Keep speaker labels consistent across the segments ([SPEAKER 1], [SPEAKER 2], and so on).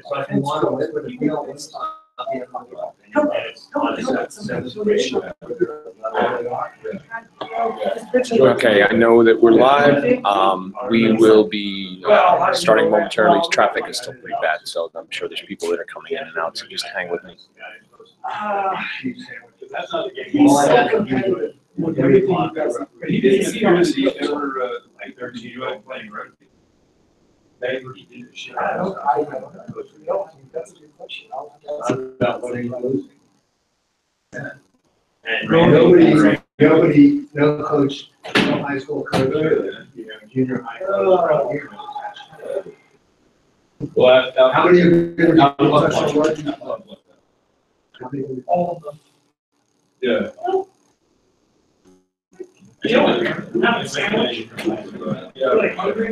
[SPEAKER 1] But if you want to live with a meal, it's not.
[SPEAKER 2] Okay, I know that we're live. We will be starting momentarily. Traffic is still pretty bad, so I'm sure there's people that are coming in and out, so just hang with me.
[SPEAKER 1] No coach, no high school coach, junior high coach. How many of you are going to be professional work? All of them.
[SPEAKER 3] Yeah.
[SPEAKER 1] Have a sandwich. Really hungry?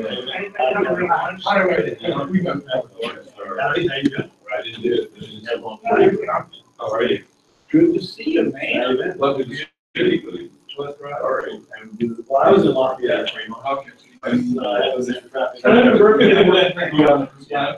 [SPEAKER 3] How are you?
[SPEAKER 1] Good to see you, man.
[SPEAKER 3] Love to see you. All right.
[SPEAKER 1] Well, I was in Lafayette.
[SPEAKER 3] Okay.
[SPEAKER 1] I was in traffic. Yeah, I got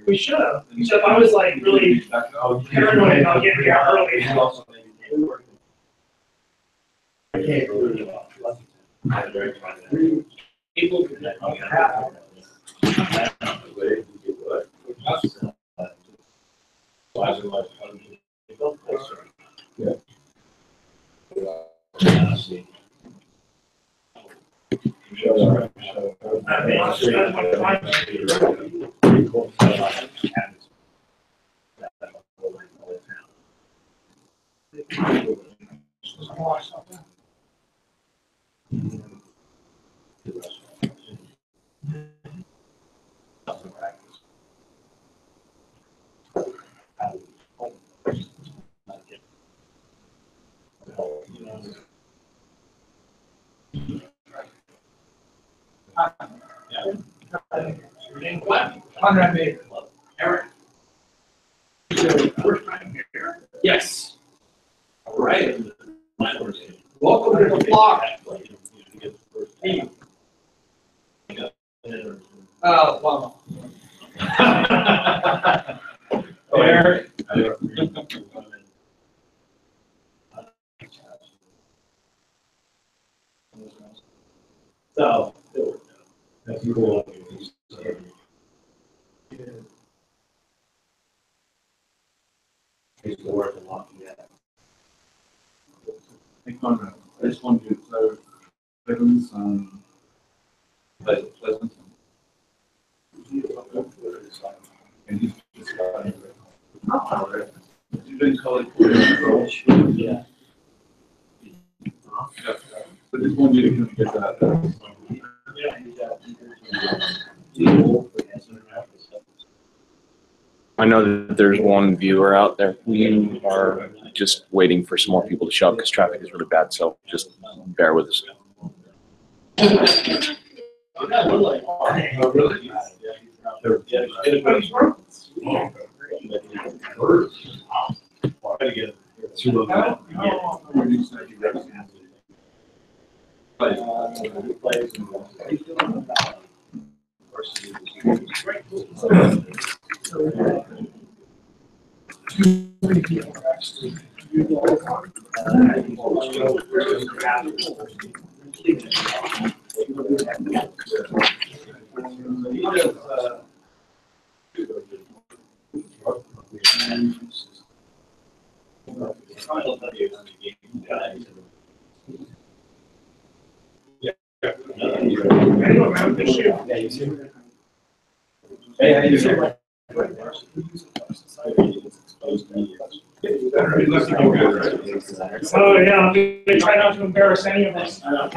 [SPEAKER 1] We should have. Except I was like really paranoid about getting here early. I can't believe it. People can get Eric. First time here. Yes. All right. Welcome to the block. Oh, well. Eric. So, that's cool. It's worth a lot. Yeah.
[SPEAKER 3] I just want to so Evans Pleasant. And he's just you've been college for yeah. But just want you to get that.
[SPEAKER 2] I know that there's one viewer out there. We are just waiting for some more people to show up because traffic is really bad, so just bear with us.
[SPEAKER 3] Hey, how you doing?
[SPEAKER 1] Oh, yeah, they try not to embarrass any of us. I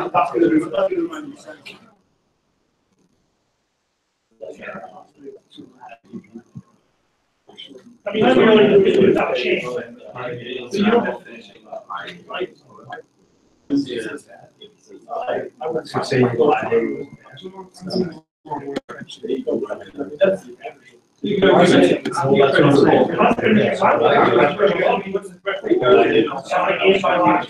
[SPEAKER 1] mean, I'm really good without shame. So you don't have to finish it. I would say Yeah.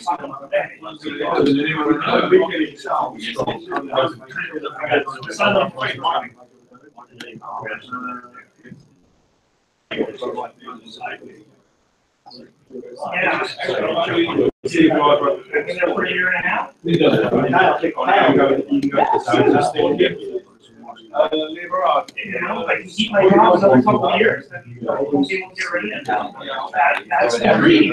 [SPEAKER 1] For a year and a half. Like keep my job another couple of years, then you won't be able to get rid of it. That's every.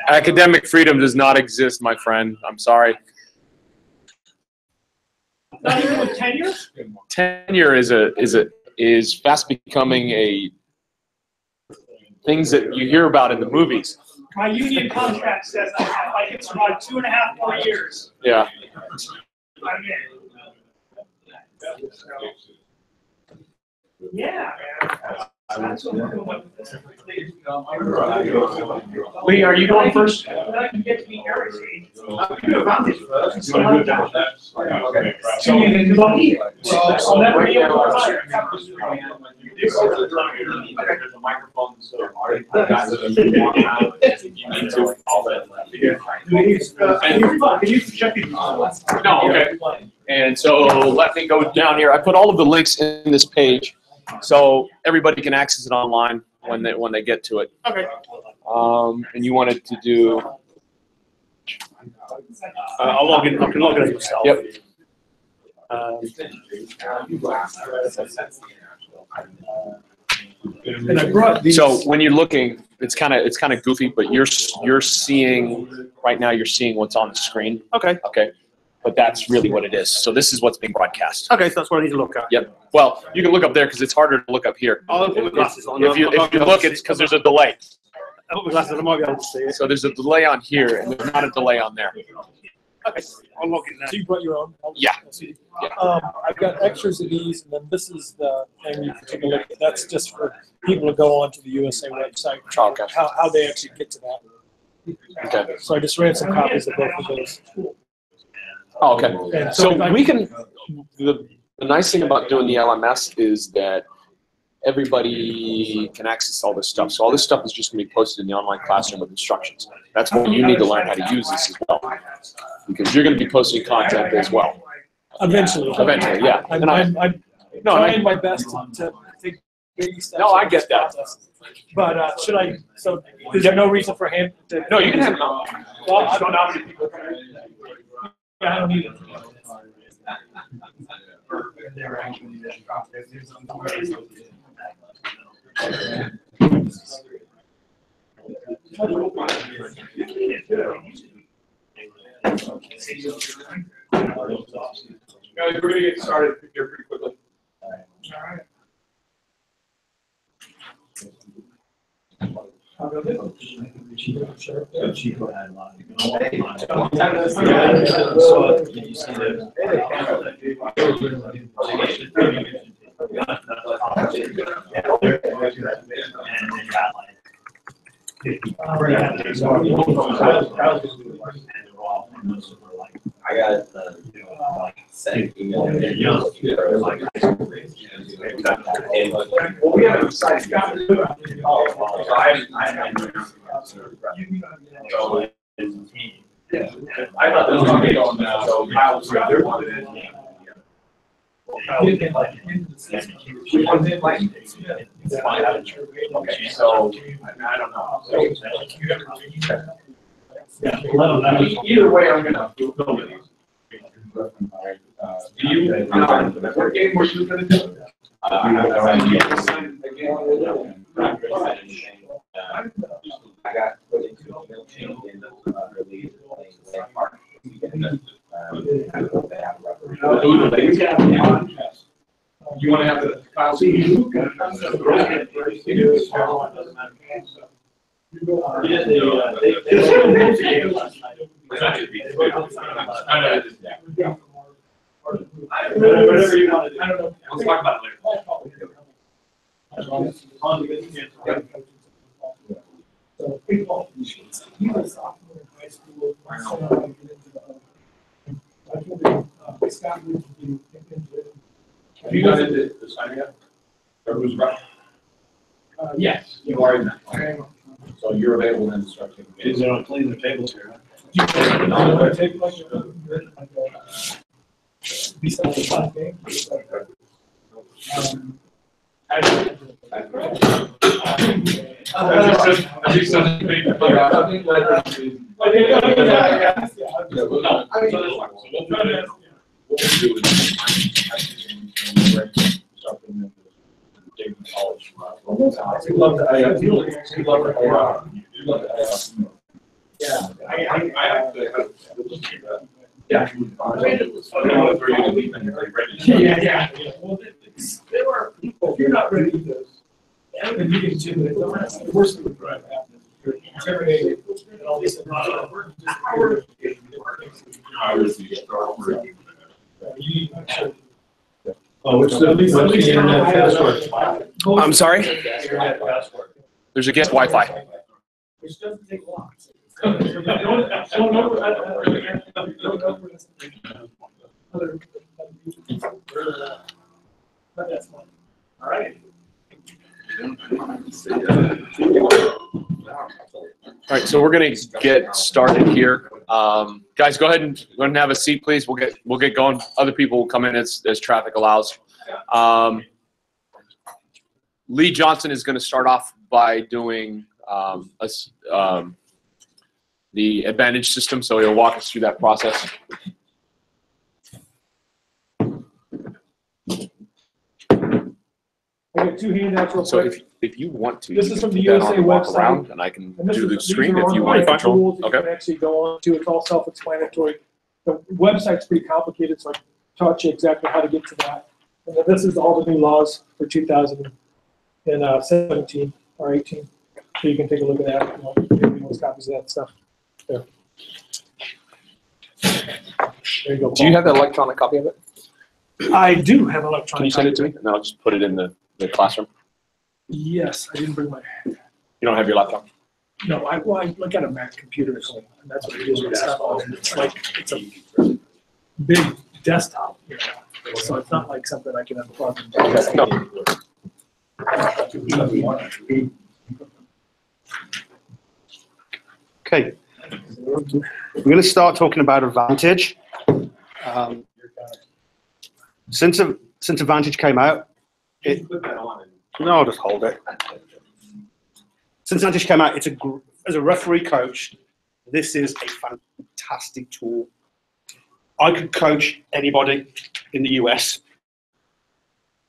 [SPEAKER 2] Academic freedom does not exist, my friend. I'm sorry.
[SPEAKER 1] Not even with tenure?
[SPEAKER 2] Tenure is fast becoming a things that you hear about in the movies.
[SPEAKER 1] My union contract says I can survive 2.5 more years.
[SPEAKER 2] Yeah.
[SPEAKER 1] I'm in. Yeah, man. Lee, are you going first? You get to be Eric. I'll never be able to
[SPEAKER 2] No, okay. And so let me go down here. I put all of the links in this page, so everybody can access it online when they get to it.
[SPEAKER 1] Okay.
[SPEAKER 2] And you wanted to do.
[SPEAKER 4] I'll log in. I can log in as myself.
[SPEAKER 2] Yep.
[SPEAKER 4] And I brought these.
[SPEAKER 2] So when you're looking, it's kind of goofy, but you're seeing right now. You're seeing what's on the screen.
[SPEAKER 4] Okay.
[SPEAKER 2] Okay. But that's really what it is. So this is what's being broadcast.
[SPEAKER 4] Okay, so that's what I need to look at.
[SPEAKER 2] Yep. Well, you can look up there because it's harder to look up here.
[SPEAKER 4] I'll put my glasses on.
[SPEAKER 2] If you look, it's because there's a delay.
[SPEAKER 4] I put my glasses on. I might be able to see it.
[SPEAKER 2] So there's a delay on here, and there's not a delay on there.
[SPEAKER 4] Okay, I'll log in now.
[SPEAKER 5] So you brought your own?
[SPEAKER 2] Yeah.
[SPEAKER 5] I've got extras of these, and then this is the thing you can take a look at. That's just for people to go onto the USA website,
[SPEAKER 2] Oh, okay.
[SPEAKER 5] how they actually get to that.
[SPEAKER 2] Okay.
[SPEAKER 5] So I just ran some copies of both of those.
[SPEAKER 2] Oh, okay.
[SPEAKER 5] And
[SPEAKER 2] So
[SPEAKER 5] if I-
[SPEAKER 2] we can. The nice thing about doing the LMS is that everybody can access all this stuff. So all this stuff is just going to be posted in the online classroom with instructions. That's when you need to learn how to use this as well, because you're going to be posting content as well.
[SPEAKER 5] Eventually.
[SPEAKER 2] Eventually, yeah.
[SPEAKER 5] I'm
[SPEAKER 2] And
[SPEAKER 5] trying my best to take baby steps.
[SPEAKER 2] No, I
[SPEAKER 5] in
[SPEAKER 2] get
[SPEAKER 5] this
[SPEAKER 2] that.
[SPEAKER 5] process. But should I, so is there no reason for him to?
[SPEAKER 2] No, you can have them out.
[SPEAKER 5] Well, I don't know. Yeah, I don't need it.
[SPEAKER 2] Guys, we're going to get started here pretty quickly.
[SPEAKER 6] I got like sent email. Well, we haven't decided. I thought this was going to be on now, so Kyle was right there. Okay, so I don't know. Either way, I'm gonna build it. Do you, what game were you gonna do? I got put into an email chain in the early landmark. You want to have the Kyle see you? Whatever you want to do. I don't know. Let's talk about it later. Have you got into the signing up?
[SPEAKER 1] Who's right? Yes.
[SPEAKER 6] You are in that. So you're available then to start taking.
[SPEAKER 4] Is there on cleaning the tables here?
[SPEAKER 5] Besides the five games.
[SPEAKER 6] What we do is college.
[SPEAKER 1] Yeah. I have to. Yeah. Yeah. Well, there are people, if you're not ready to, and you can do it, that's the worst thing that could happen. You're intimidated and all these things.
[SPEAKER 4] Oh, what's the internet password?
[SPEAKER 2] I'm sorry?
[SPEAKER 1] Internet password.
[SPEAKER 2] There's a guest Wi-Fi.
[SPEAKER 1] Which doesn't take long. But that's fine. All right.
[SPEAKER 2] All right, so we're gonna get started here. Guys, go ahead and have a seat, please. We'll get going. Other people will come in as traffic allows. Lee Johnson is going to start off by doing the advantage system, so he'll walk us through that process.
[SPEAKER 5] I got two handouts real
[SPEAKER 2] So
[SPEAKER 5] quick.
[SPEAKER 2] if you want to,
[SPEAKER 5] This is from the
[SPEAKER 2] you can put that
[SPEAKER 5] USA
[SPEAKER 2] on and walk
[SPEAKER 5] website.
[SPEAKER 2] around, and I can
[SPEAKER 5] And this
[SPEAKER 2] do the
[SPEAKER 5] is-
[SPEAKER 2] screen
[SPEAKER 5] these are
[SPEAKER 2] if you
[SPEAKER 5] all
[SPEAKER 2] want to
[SPEAKER 5] the
[SPEAKER 2] control.
[SPEAKER 5] tools that you
[SPEAKER 2] Okay.
[SPEAKER 5] can actually go on to. It's all self-explanatory. The website's pretty complicated, so I taught you exactly how to get to that. And then this is all the new laws for 2017 or 18. So you can take a look at that. You know, maybe most copies of that stuff. There. There you go.
[SPEAKER 2] Do you have that electronic copy of it?
[SPEAKER 5] I do have electronic.
[SPEAKER 2] Can you send it to me? And I'll just put it in the classroom.
[SPEAKER 5] Yes, I didn't bring my.
[SPEAKER 2] You don't have your laptop?
[SPEAKER 5] No, I look at a Mac computer at home, and that's what it is with stuff. It's like it's a big desktop, you know? So it's not like something I can unplug.
[SPEAKER 2] No.
[SPEAKER 7] Okay, we're going to start talking about Advantage. Since Advantage came out, I'll just hold it. Since Advantage came out, as a referee coach, this is a fantastic tool. I could coach anybody in the US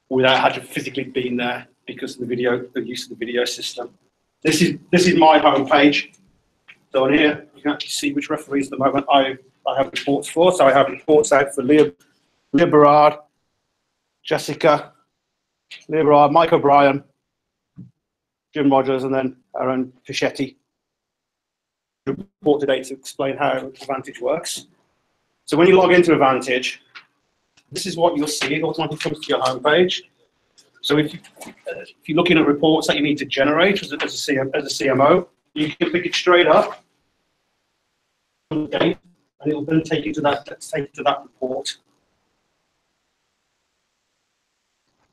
[SPEAKER 7] without having to physically being there because of the use of the video system. This is my homepage. So on here, you can actually see which referees at the moment I have reports for. So I have reports out for Leah Berard, Jessica, Leah Berard, Mike O'Brien, Jim Rogers, and then Aaron Fischetti. Report today to explain how Advantage works. So when you log into Advantage, this is what you'll see. It automatically comes to your homepage. So if you're looking at reports that you need to generate as a CMO, you can pick it straight up, and it will then take you to that report.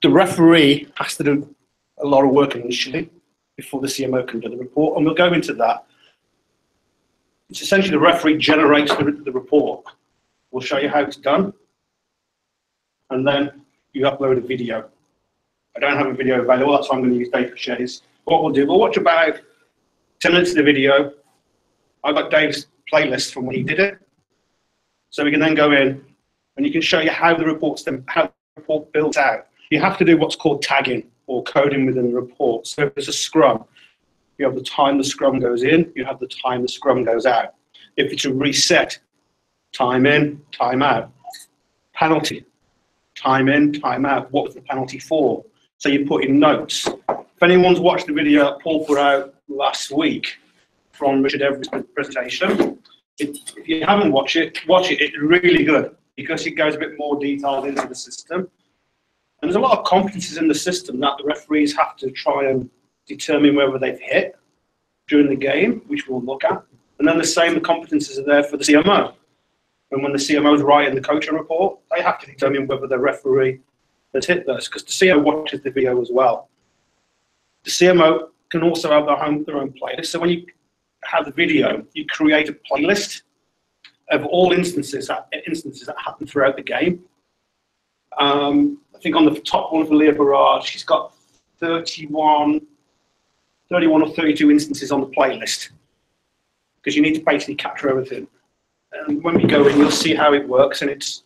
[SPEAKER 7] The referee has to do a lot of work initially before the CMO can do the report, and we'll go into that. It's essentially the referee generates the report. We'll show you how it's done, and then you upload a video. I don't have a video available, that's why I'm going to use data shares. What we'll do, we'll watch about 10 minutes of the video. I've got Dave's playlist from when he did it, so we can then go in and you can show you how the report builds out. You have to do what's called tagging or coding within the report. So if there's a scrum, you have the time the scrum goes in, you have the time the scrum goes out. If it's a reset, time in, time out. Penalty, time in, time out. What was the penalty for? So you put in notes. If anyone's watched the video that Paul put out last week from Richard Everett's presentation, if you haven't watched it, watch it. It's really good because it goes a bit more detailed into the system. And there's a lot of competencies in the system that the referees have to try and determine whether they've hit during the game, which we'll look at. And then the same competencies are there for the CMO. And when the CMO is writing the coaching report, they have to determine whether the referee that's hit this, because the CMO watches the video as well. The CMO can also have their own playlist. So when you have the video, you create a playlist of all instances that happen throughout the game. I think on the top one for Leah Barrard, she's got 31 or 32 instances on the playlist, because you need to basically capture everything. And when we go in, you'll see how it works, and it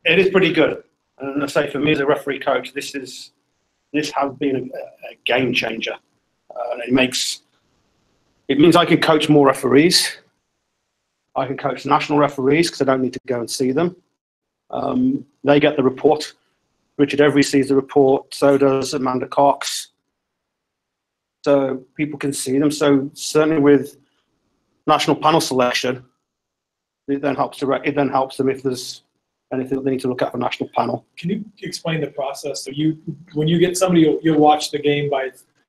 [SPEAKER 7] is pretty good. And I say, for me as a referee coach, this has been a game changer. It means I can coach more referees. I can coach national referees because I don't need to go and see them. They get the report. Richard Every sees the report. So does Amanda Cox. So people can see them. So certainly with national panel selection, it then helps them if there's anything that they need to look at for national panel.
[SPEAKER 5] Can you explain the process? So when you get somebody, you'll watch the game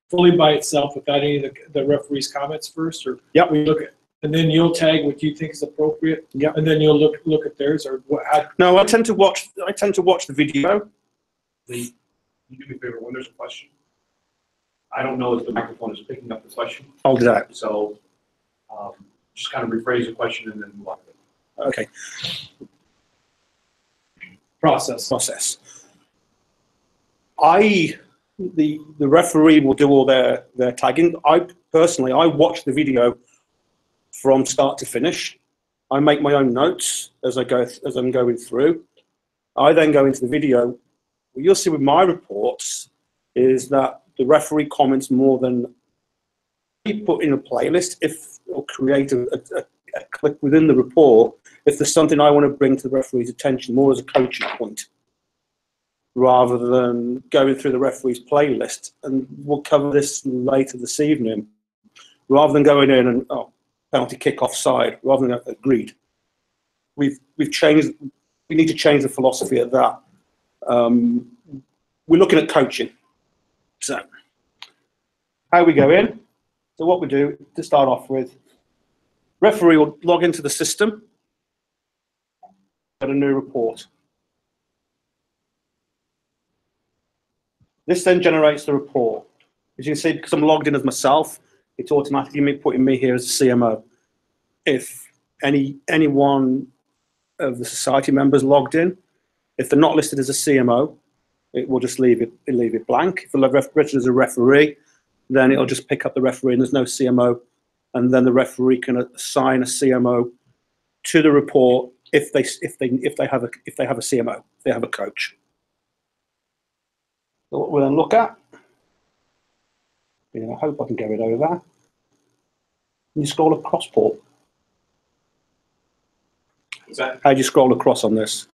[SPEAKER 5] fully by itself without any of the referee's comments first, or
[SPEAKER 7] Yep.
[SPEAKER 5] we look at, and then you'll tag what you think is appropriate.
[SPEAKER 7] Yep.
[SPEAKER 5] And then you'll look at theirs, or what?
[SPEAKER 7] No, I tend to watch the video.
[SPEAKER 4] You do me a favor, when there's a question, I don't know if the microphone is picking up the question,
[SPEAKER 7] Hold it out.
[SPEAKER 4] so just kind of rephrase the question and then move on.
[SPEAKER 7] Okay.
[SPEAKER 5] Process.
[SPEAKER 7] The referee will do all their tagging. I watch the video from start to finish. I make my own notes as I'm going through. I then go into the video. What you'll see with my reports is that the referee comments more than he put in a playlist or create a clip within the report if there's something I want to bring to the referee's attention, more as a coaching point, rather than going through the referee's playlist. And we'll cover this later this evening. Rather than going in and, penalty kick offside, rather than agreed. We've changed, we need to change the philosophy of that. We're looking at coaching. So, how we go in. So what we do, to start off with, referee will log into the system, get a new report. This then generates the report. As you can see, because I'm logged in as myself, it's automatically putting me here as a CMO. If any one of the society members logged in, if they're not listed as a CMO, it will just leave it blank. If they're registered as a referee, then it'll just pick up the referee and there's no CMO, and then the referee can assign a CMO to the report if they have a CMO, if they have a coach. So what we'll then look at, I hope I can get it over. You scroll across, Paul.
[SPEAKER 4] Is that,
[SPEAKER 7] How do you scroll across on this?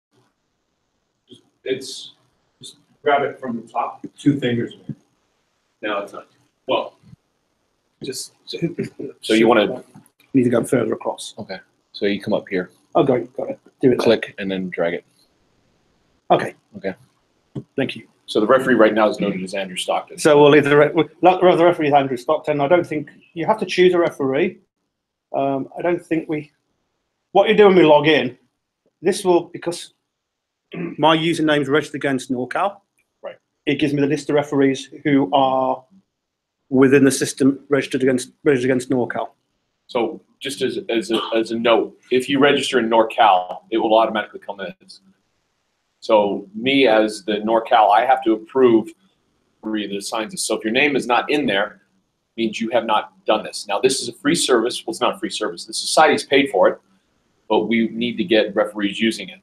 [SPEAKER 4] it's, just grab it from the top, 2 fingers. No, it's not. Well,
[SPEAKER 5] Just
[SPEAKER 2] So you want to,
[SPEAKER 7] You need to go further across.
[SPEAKER 2] okay. So you come up here,
[SPEAKER 7] Oh, got it. Do it.
[SPEAKER 2] click, and then drag it.
[SPEAKER 7] Okay.
[SPEAKER 2] Okay.
[SPEAKER 7] Thank you.
[SPEAKER 2] So the referee right now is noted as Andrew Stockton.
[SPEAKER 7] So we'll leave the referee is Andrew Stockton. I don't think you have to choose a referee. I don't think what you do when we log in, this will, because my username is registered against NorCal.
[SPEAKER 2] Right.
[SPEAKER 7] It gives me the list of referees who are within the system registered against NorCal.
[SPEAKER 2] So just as a note, if you register in NorCal, it will automatically come in. So me as the NorCal, I have to approve that assigns this. So if your name is not in there, it means you have not done this. Now this is a free service. Well, it's not a free service. The society's paid for it, but we need to get referees using it.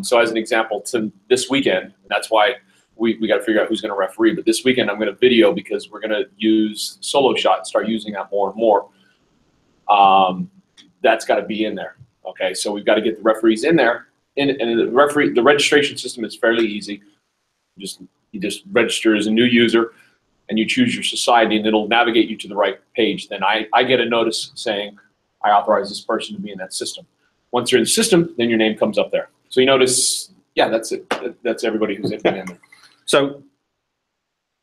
[SPEAKER 2] So as an example, to this weekend, and that's why we got to figure out who's going to referee. But this weekend I'm going to video because we're going to use solo shot and start using that more and more. That's got to be in there. Okay, so we've got to get the referees in there. And the registration system is fairly easy. You just register as a new user, and you choose your society, and it'll navigate you to the right page. Then I get a notice saying I authorize this person to be in that system. Once you're in the system, then your name comes up there. So you notice, yeah, that's it. That's everybody who's in there.
[SPEAKER 7] So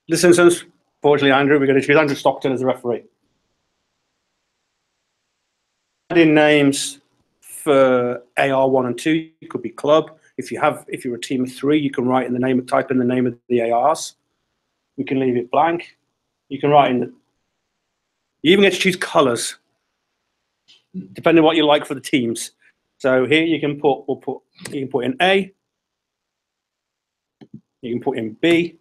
[SPEAKER 7] this instance, fortunately, Andrew, we're going to choose Andrew Stockton as a referee. Add in names for AR1 and 2. It could be club, If you're a team of 3, you can write in the name, type in the name of the ARs. We can leave it blank. You can write in the. You even get to choose colours, depending on what you like for the teams. So here you can put, you can put in A. You can put in B.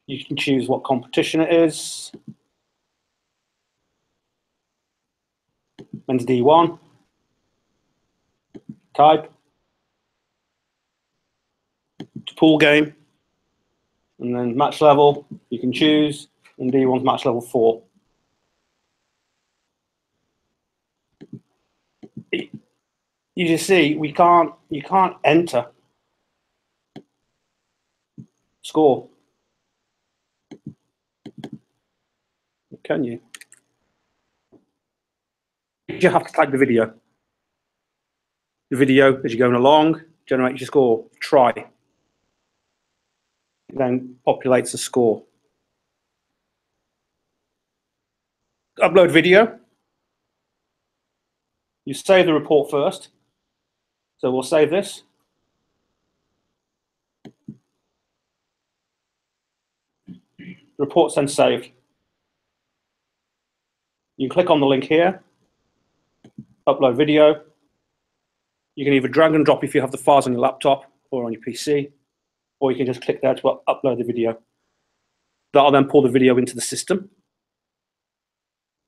[SPEAKER 7] You can choose what competition it is. Men's D1. Type. To pool game. And then match level, you can choose. And D1's match level 4. You just see, you can't enter score. Can you? You have to tag the video. The video, as you're going along, generates your score. Try. Then populates the score. Upload video. You save the report first. So we'll save this. The report's then saved. You can click on the link here, upload video. You can either drag and drop if you have the files on your laptop or on your PC, or you can just click there to upload the video. That'll then pull the video into the system.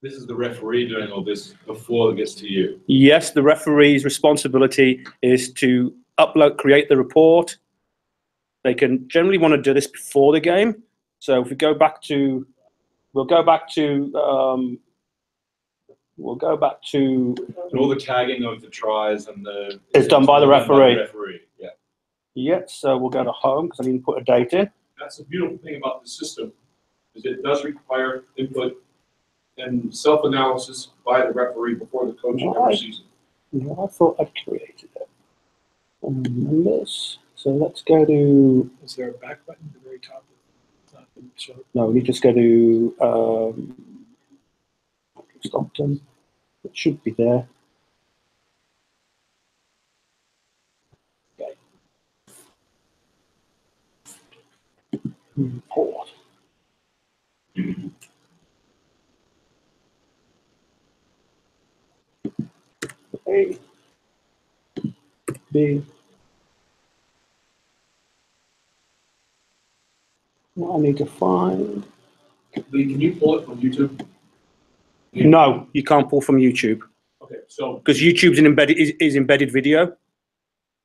[SPEAKER 4] This is the referee doing all this before it gets to you.
[SPEAKER 7] Yes, the referee's responsibility is to create the report. They can generally want to do this before the game. So if we go back to, we'll go back to
[SPEAKER 4] And all the tagging of the tries and the.
[SPEAKER 7] It's done by the referee.
[SPEAKER 4] Yeah.
[SPEAKER 7] Yeah, so we'll go to home because I need to put a date in.
[SPEAKER 4] That's the beautiful thing about the system, is it does require input and self-analysis by the referee before the coach ever sees it.
[SPEAKER 7] No, I thought I'd created it. Members. So let's go to.
[SPEAKER 5] Is there a back button at the very top? Show?
[SPEAKER 7] No, we just go to Stockton. It should be there. Okay. Report. A, B. What I need to find.
[SPEAKER 4] Lee, can you pull it from YouTube?
[SPEAKER 7] No, you can't pull from YouTube
[SPEAKER 4] Okay, so
[SPEAKER 7] because YouTube's an embedded is embedded video.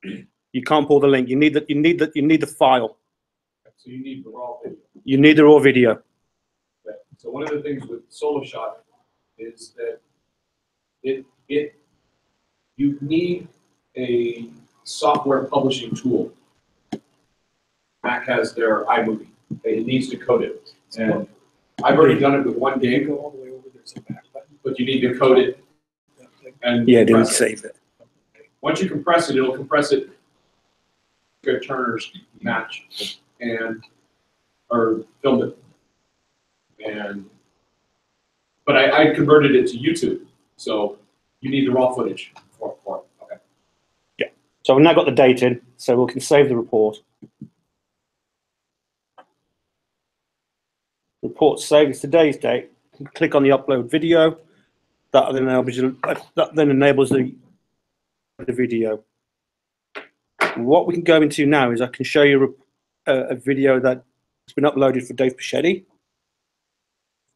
[SPEAKER 7] You can't pull the link. You need the file.
[SPEAKER 4] you need the raw video.
[SPEAKER 7] You need the raw video.
[SPEAKER 4] Okay. So one of the things with Solo Shot is that you need a software publishing tool. Mac has their iMovie. It needs to code it. And I've already done it with one game,
[SPEAKER 5] Go all the way over, there's a back button.
[SPEAKER 4] but you need to code it and
[SPEAKER 7] Yeah, didn't
[SPEAKER 4] compress it.
[SPEAKER 7] save it.
[SPEAKER 4] Once you compress it, it'll compress it to Turner's match or film it. But I converted it to YouTube, so you need the raw footage for it. Okay.
[SPEAKER 7] Yeah. So we've now got the date in, so we can save the report. Report saved. It's today's date. Click on the upload video. That then enables the video. What we can go into now is I can show you a video that's been uploaded for Dave Pachetti.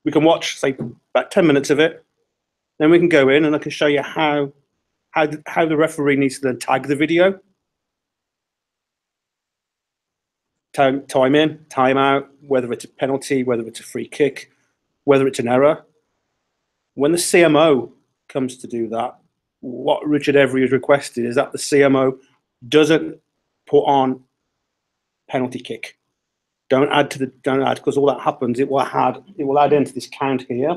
[SPEAKER 7] We can watch, say, about 10 minutes of it. Then we can go in and I can show you how the referee needs to then tag the video. Time in, time out, whether it's a penalty, whether it's a free kick, whether it's an error. When the CMO comes to do that, what Richard Every has requested is that the CMO doesn't put on penalty kick. Don't add, because all that happens, it will add into this count here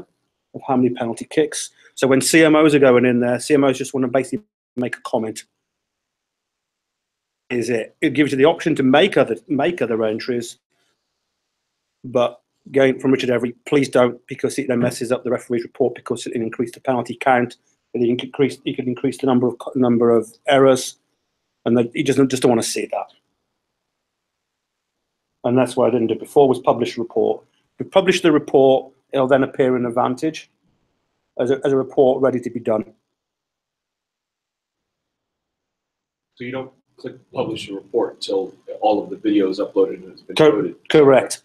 [SPEAKER 7] of how many penalty kicks. So when CMOs are going in there, CMOs just want to basically make a comment. It gives you the option to make other entries, but going from Richard Every, please don't, because it then messes up the referee's report because it increased the penalty count. You can increase the number of errors. and he just don't want to see that. And that's what I didn't do before, was publish a report. If we publish the report, it'll then appear in Advantage as a report ready to be done.
[SPEAKER 2] So you don't click publish a report until all of the video is uploaded and it's been coded.
[SPEAKER 7] Correct.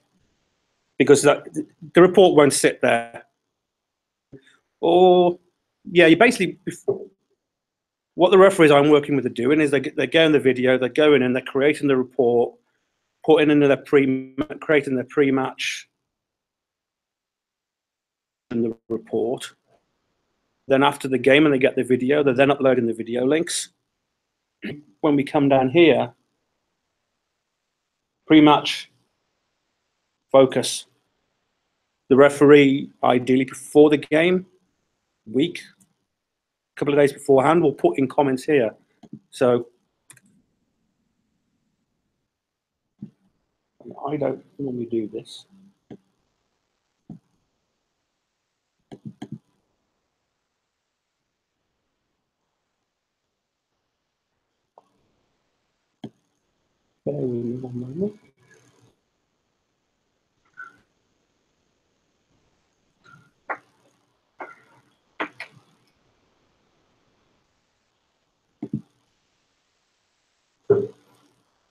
[SPEAKER 7] Because the report won't sit there. Or, yeah, you basically, what the referees I'm working with are doing is they go in the video, they're going in, they're creating the report, putting in their creating their pre-match and the report. Then after the game and they get the video, they're then uploading the video links. When we come down here, pre-match, focus. The referee, ideally before the game, week, a couple of days beforehand, will put in comments here. So I don't normally do this. Bear with me one moment.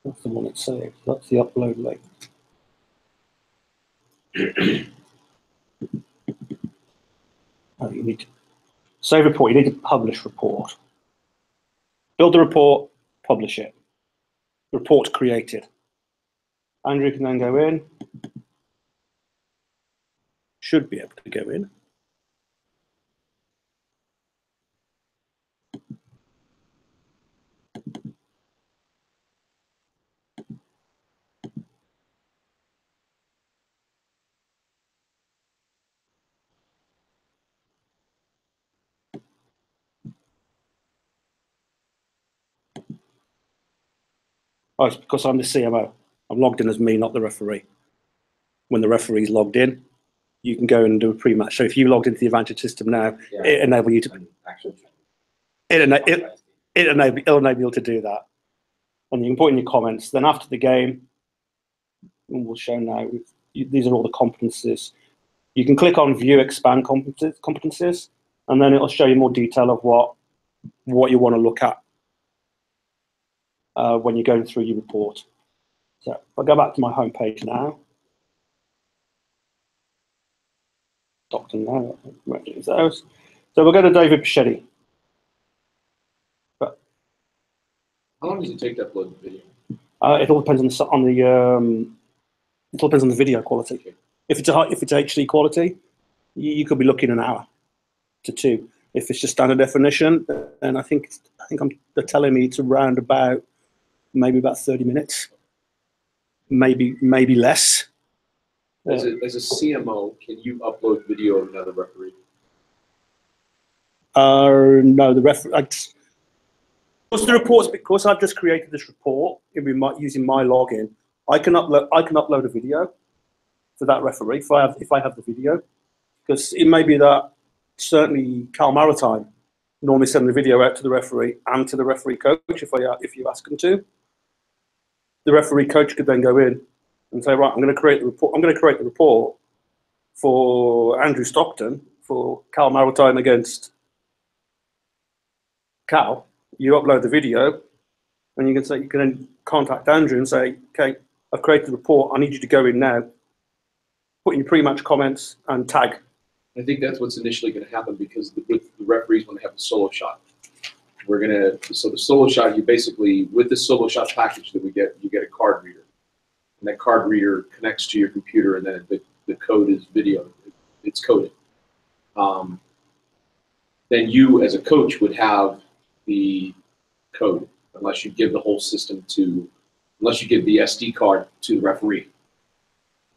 [SPEAKER 7] That's the one it saved. That's the upload link. Oh, you need to save report. You need to publish report. Build the report, publish it. Report's created. Andrew can then go in. Should be able to go in. Oh, it's because I'm the CMO. I'm logged in as me, not the referee. When the referee's logged in, you can go and do a pre-match. So if you logged into the Advantage system now, it enable you to. It'll enable you to do that. And you can put in your comments. Then after the game, and we'll show now, these are all the competencies. You can click on View Expand Competencies, and then it'll show you more detail of what you want to look at when you're going through your report. So if I go back to my home page now, Doctor now, those. So we'll go to David Pichetti.
[SPEAKER 2] How long does it take to upload the video?
[SPEAKER 7] It all depends it all depends on the video quality. If it's HD quality, you could be looking an hour to 2. If it's just standard definition, then I think they're telling me it's around about maybe about 30 minutes, maybe less.
[SPEAKER 2] As a CMO, can you upload video of another referee?
[SPEAKER 7] No, the referee. Because I've just created this report using my login. I can upload a video for that referee if I have the video, because it may be that certainly Cal Maritime normally send the video out to the referee and to the referee coach if you ask them to. The referee coach could then go in and say, right, I'm going to create the report. I'm going to create the report for Andrew Stockton for Cal Maritime against Cal. You upload the video, and you can then contact Andrew and say, okay, I've created the report. I need you to go in now, put in your pre-match comments and tag.
[SPEAKER 2] I think that's what's initially going to happen, because with the referees, when they have the solo shot, so the solo shot, you basically, with the solo shot package that we get, you get a card reader, and that card reader connects to your computer, and then the code is video. It's coded. Then you, as a coach, would have the code, unless you give the whole system unless you give the SD card to the referee,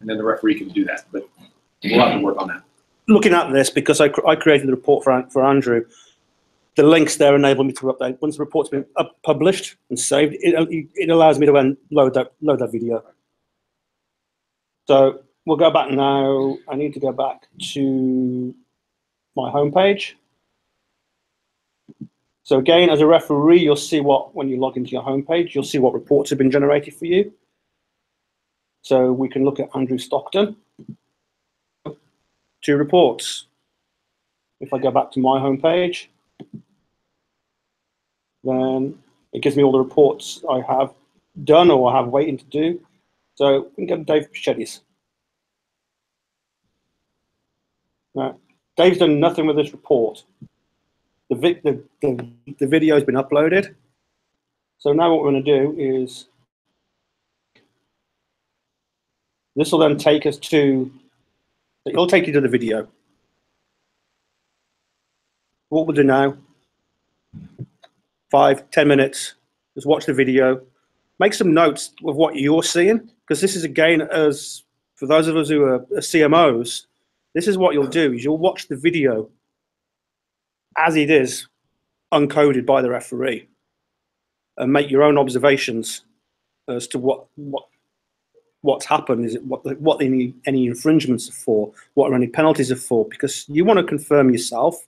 [SPEAKER 2] and then the referee can do that. But we'll have to work on that.
[SPEAKER 7] Looking at this, because I created the report for Andrew, the links there enable me to update. Once the report's been published and saved, it allows me to then load that video. So we'll go back now. I need to go back to my home page. So again, as a referee, you'll see when you log into your homepage, you'll see what reports have been generated for you. So we can look at Andrew Stockton. 2 reports. If I go back to my homepage, then it gives me all the reports I have done or I have waiting to do. So we can go to Dave Pichetti's. Now, Dave's done nothing with this report. The video has been uploaded. So now what we're going to do is, this will then take us to, it'll take you to the video. What we'll do now, 5-10 minutes, just watch the video, make some notes of what you're seeing, because this is again, as for those of us who are CMOs, this is what you'll do, is you'll watch the video as it is uncoded by the referee and make your own observations as to what's happened. Is it what any infringements are for, what are any penalties are for, because you want to confirm yourself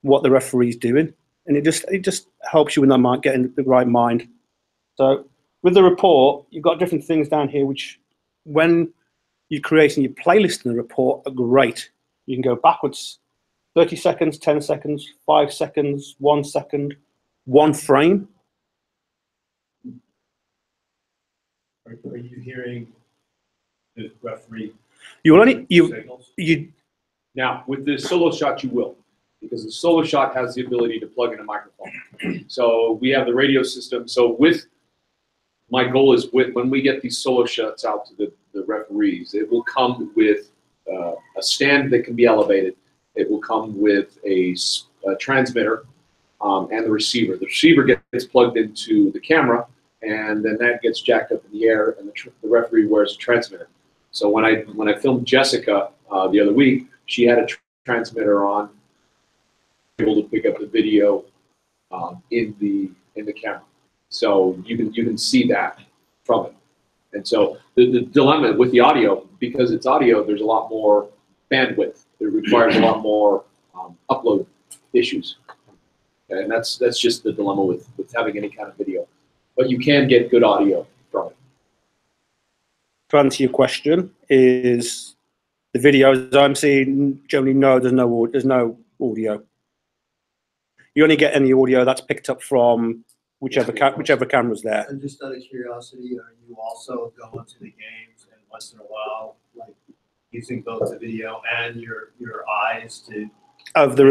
[SPEAKER 7] what the referee's doing, and it just helps you in that mind, getting the right mind. So with the report, you've got different things down here which, when you're creating your playlist in the report, are great. You can go backwards 30 seconds, 10 seconds, 5 seconds, 1 second, 1 frame.
[SPEAKER 1] Are you hearing the referee
[SPEAKER 7] You will only
[SPEAKER 1] signals?
[SPEAKER 4] Now, with the solo shot, you will, because the solo shot has the ability to plug in a microphone. So we have the radio system. So my goal is when we get these solo shots out to the referees, it will come with a stand that can be elevated. It will come with a transmitter and the receiver. The receiver gets plugged into the camera, and then that gets jacked up in the air, and the referee wears a transmitter. So when I filmed Jessica the other week, she had a transmitter on, able to pick up the video in the camera. So you can see that from it. And so the dilemma with the audio, because it's audio, there's a lot more bandwidth. It requires a lot more upload issues. And that's just the dilemma with having any kind of video. But you can get good audio from it.
[SPEAKER 7] To answer your question, is the videos I'm seeing generally no, there's no audio. You only get any audio that's picked up from whichever camera's there.
[SPEAKER 8] And just out of curiosity, are you also going to the games and once in a while, like using both the video and your eyes to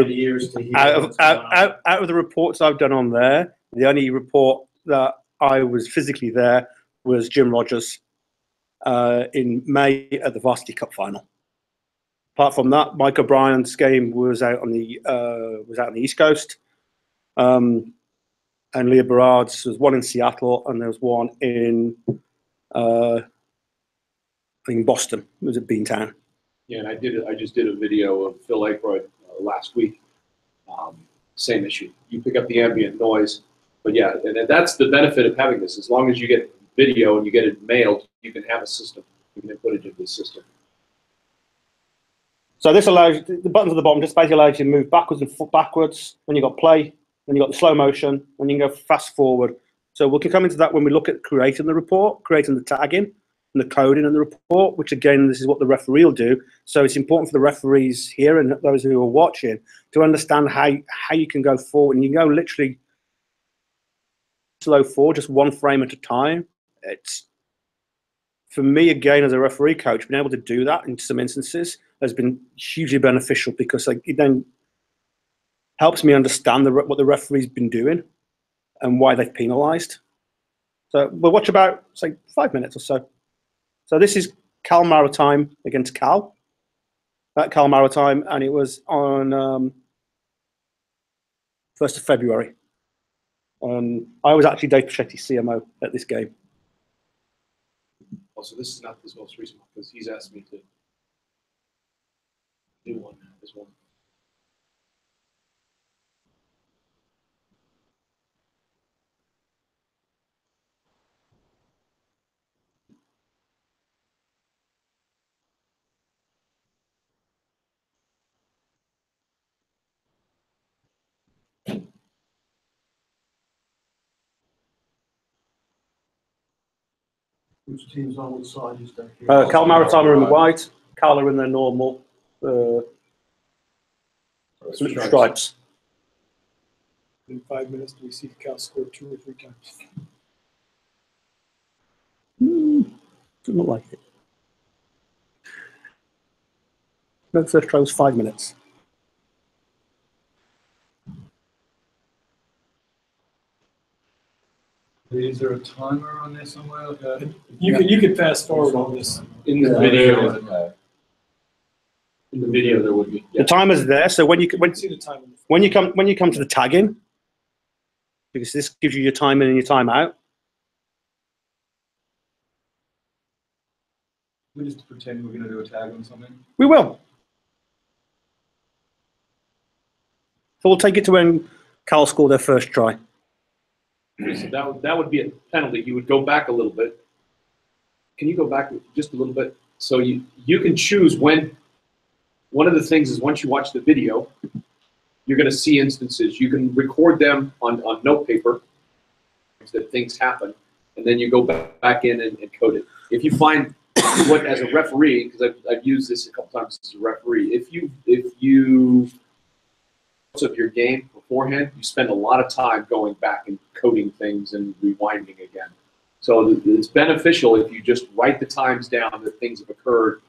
[SPEAKER 8] ears to hear
[SPEAKER 7] out of the reports I've done on there, the only report that I was physically there was Jim Rogers in May at the Varsity Cup final. Apart from that, Mike O'Brien's game was out on the East Coast. And Leah Berard's, there was one in Seattle, and there was one in Boston. It was at Beantown.
[SPEAKER 4] Yeah, and I just did a video of Phil Aykroyd last week. Same issue. You pick up the ambient noise, but yeah, and that's the benefit of having this. As long as you get video and you get it mailed, you can have a system. You can put it into the system.
[SPEAKER 7] So this allows, the buttons at the bottom just basically allows you to move backwards and backwards. Then you've got play, then you've got the slow motion, and you can go fast forward. So we can come into that when we look at creating the report, creating the tagging and the coding in the report, which again, this is what the referee will do. So it's important for the referees here and those who are watching to understand how you can go forward. And you can go literally slow forward, just 1 frame at a time. It's, for me, again, as a referee coach, being able to do that in some instances has been hugely beneficial, because it then helps me understand what the referee's been doing and why they've penalised. So we'll watch about, say, 5 minutes or so. So this is Cal Maritime against Cal. At Cal Maritime, and it was on 1st of February. I was actually Dave Pichetti's CMO at this game.
[SPEAKER 4] Also, this is not this most recent one, because he's asked me to do one as well.
[SPEAKER 3] Which team's on which side is that?
[SPEAKER 7] Cal Maritime are in the white, Cal are in their normal stripes.
[SPEAKER 5] In 5 minutes, do we see the Cal score 2 or 3 times?
[SPEAKER 7] Doesn't look like it. No, first try was 5 minutes.
[SPEAKER 3] Is there a timer on there somewhere?
[SPEAKER 5] You can fast forward on this.
[SPEAKER 4] In the video, there would be.
[SPEAKER 7] The timer's there, so when you
[SPEAKER 5] See the time.
[SPEAKER 7] when you come to the tagging, because this gives you your time in and your time out.
[SPEAKER 3] We just pretend we're going to do a tag on something.
[SPEAKER 7] We will. So we'll take it to when Cal scored their first try.
[SPEAKER 4] So that would be a penalty. You would go back a little bit. Can you go back just a little bit? So you can choose when. One of the things is once you watch the video, you're going to see instances. You can record them on note paper that things happen, and then you go back in and code it. If you find what as a referee, because I've used this a couple times as a referee, if you of your game beforehand, you spend a lot of time going back and coding things and rewinding again. So it's beneficial if you just write the times down that things have occurred,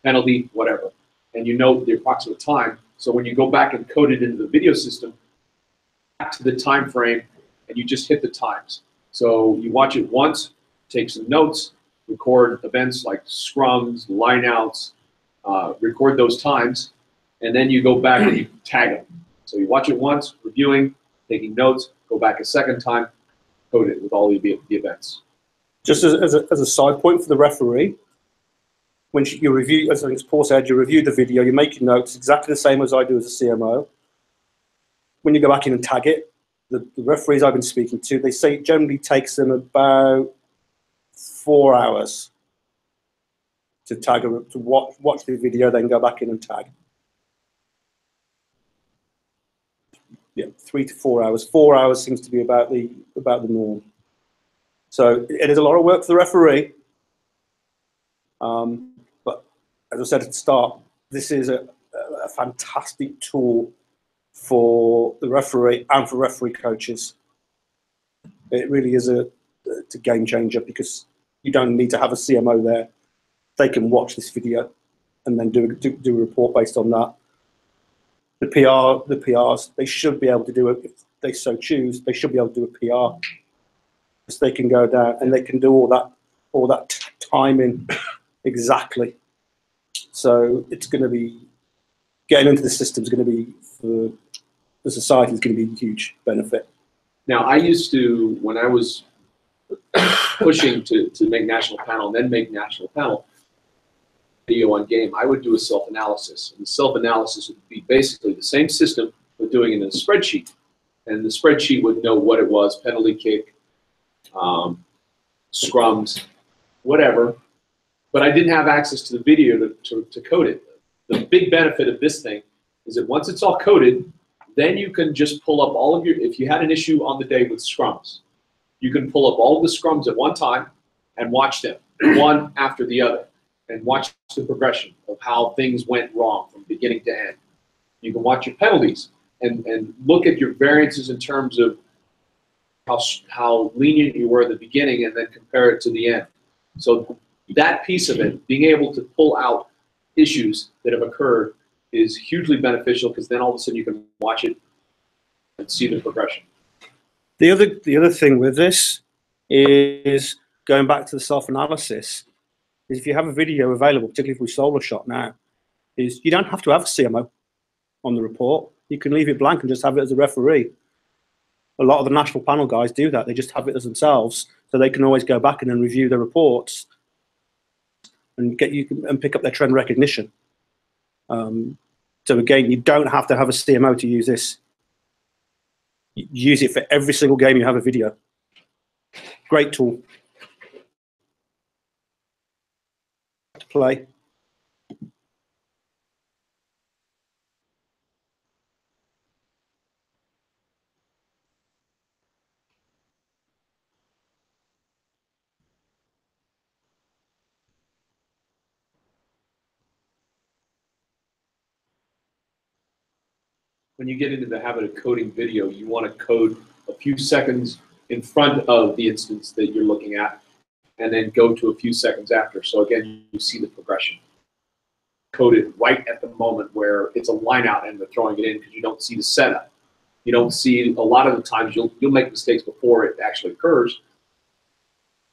[SPEAKER 4] penalty, whatever, and you know the approximate time. So when you go back and code it into the video system, back to the time frame, and you just hit the times. So you watch it once, take some notes, record events like scrums, lineouts, record those times, and then you go back and you tag them. So you watch it once, reviewing, taking notes, go back a second time, code it with all the events.
[SPEAKER 7] Just as a side point for the referee, when you review, as I think Paul said, you review the video, you make your notes exactly the same as I do as a CMO. When you go back in and tag it, the referees I've been speaking to, they say it generally takes them about 4 hours to tag to watch the video, then go back in and tag. Yeah, 3 to 4 hours. 4 hours seems to be about the norm. So it is a lot of work for the referee. But as I said at the start, this is a fantastic tool for the referee and for referee coaches. It really is it's a game changer because you don't need to have a CMO there. They can watch this video and then do a report based on that. The PRs, they should be able to do it if they so choose. They should be able to do a PR. So they can go down and they can do all that timing exactly. So it's going to be getting into the system is going to be for the society is going to be a huge benefit.
[SPEAKER 4] Now, I used to, when I was pushing to make national panel and then make national panel video on game, I would do a self-analysis. And the self-analysis would be basically the same system, but doing it in a spreadsheet. And the spreadsheet would know what it was, penalty kick, scrums, whatever. But I didn't have access to the video to code it. The big benefit of this thing is that once it's all coded, then you can just pull up all of your, if you had an issue on the day with scrums, you can pull up all of the scrums at one time and watch them, one after the other, and watch the progression of how things went wrong from beginning to end. You can watch your penalties and look at your variances in terms of how lenient you were at the beginning and then compare it to the end. So that piece of it, being able to pull out issues that have occurred is hugely beneficial because then all of a sudden you can watch it and see the progression.
[SPEAKER 7] The other thing with this is going back to the self-analysis. Is if you have a video available, particularly if we solo shot now, is you don't have to have a CMO on the report. You can leave it blank and just have it as a referee. A lot of the national panel guys do that. They just have it as themselves, so they can always go back and then review the reports and pick up their trend recognition. So again, you don't have to have a CMO to use this. You use it for every single game you have a video. Great tool to play.
[SPEAKER 4] when you get into the habit of coding video, you want to code a few seconds in front of the instance that you're looking at, and then go to a few seconds after. So again, you see the progression. Code it right at the moment where it's a line out and they're throwing it in, because you don't see the setup. You don't see, a lot of the times you'll make mistakes before it actually occurs.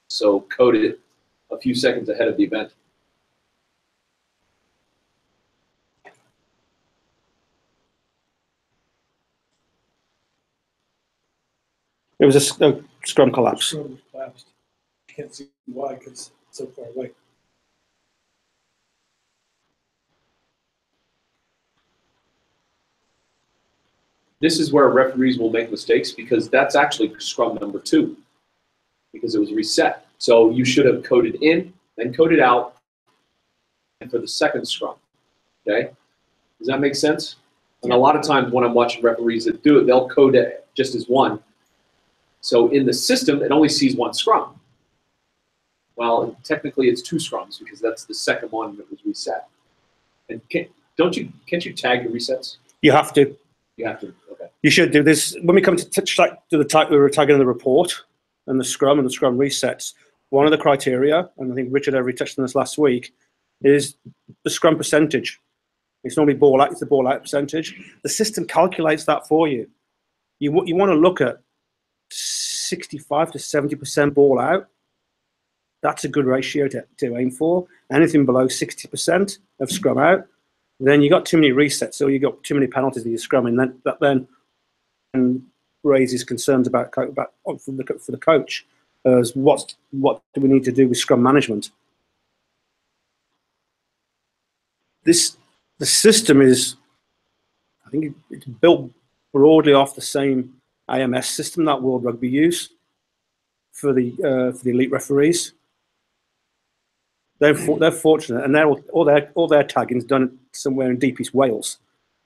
[SPEAKER 4] So code it a few seconds ahead of the event.
[SPEAKER 7] It was a scrum collapse.
[SPEAKER 5] Scrum collapsed. Can't see why, because it's so far away.
[SPEAKER 4] This is where referees will make mistakes, because that's actually scrum number 2, because it was reset. So you should have coded in, then coded out, and for the second scrum, okay? Does that make sense? And a lot of times when I'm watching referees that do it, they'll code it just as one. So in the system, it only sees one scrum. Well, technically it's 2 scrums, because that's the second one that was reset. And can't you tag the resets?
[SPEAKER 7] You have to.
[SPEAKER 4] You have to, okay.
[SPEAKER 7] You should do this. When we come to the type we were tagging the report and the scrum resets, one of the criteria, and I think Richard Every touched on this last week, is the scrum percentage. It's normally ball out, it's the ball out percentage. The system calculates that for you. You want to look at 65 to 70% ball out. That's a good ratio to aim for. Anything below 60% of scrum out, then you got too many resets, so you got too many penalties in your scrum, and that then raises concerns about for the coach as what do we need to do with scrum management. The system is, I think it's built broadly off the same AMS system that World Rugby use for the elite referees. They're fortunate, and all their tagging is done somewhere in deep East Wales,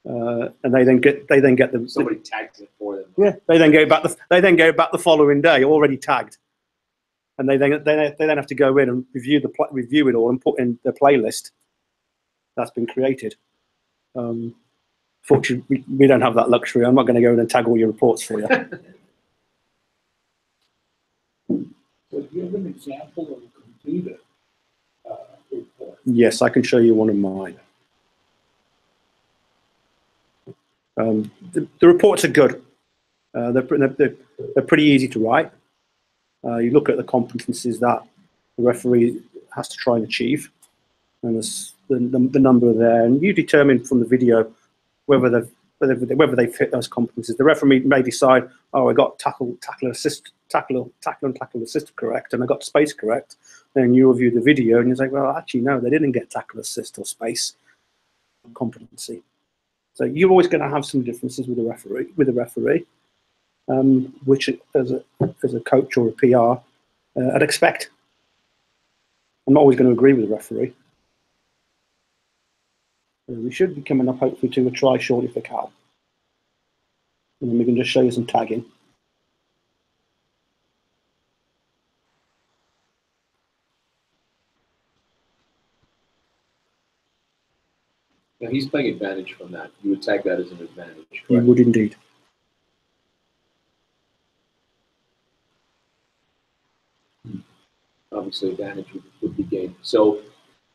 [SPEAKER 7] and they then get them.
[SPEAKER 4] Somebody tags it for them.
[SPEAKER 7] Yeah, they then go back the following day already tagged, and they then have to go in and review it all and put in the playlist that's been created. Fortunately, we don't have that luxury. I'm not going to go in and tag all your reports for you.
[SPEAKER 1] So do you have an example of a completed report?
[SPEAKER 7] Yes, I can show you one of mine. The reports are good. They're pretty easy to write. You look at the competencies that the referee has to try and achieve, and there's the number there, and you determine from the video whether they've hit those competencies. The referee may decide, oh, I got tackle and tackle assist correct, and I got space correct. Then you review the video, and you say, well, actually, no, they didn't get tackle assist or space competency. So you're always going to have some differences with the referee, which as a coach or a PR, I'd expect. I'm not always going to agree with the referee. We should be coming up hopefully to a try shortly for Cal. And then we can just show you some tagging.
[SPEAKER 4] Now he's playing advantage from that. You would tag that as an advantage, correct?
[SPEAKER 7] You would indeed.
[SPEAKER 4] Obviously, advantage would be gained. So,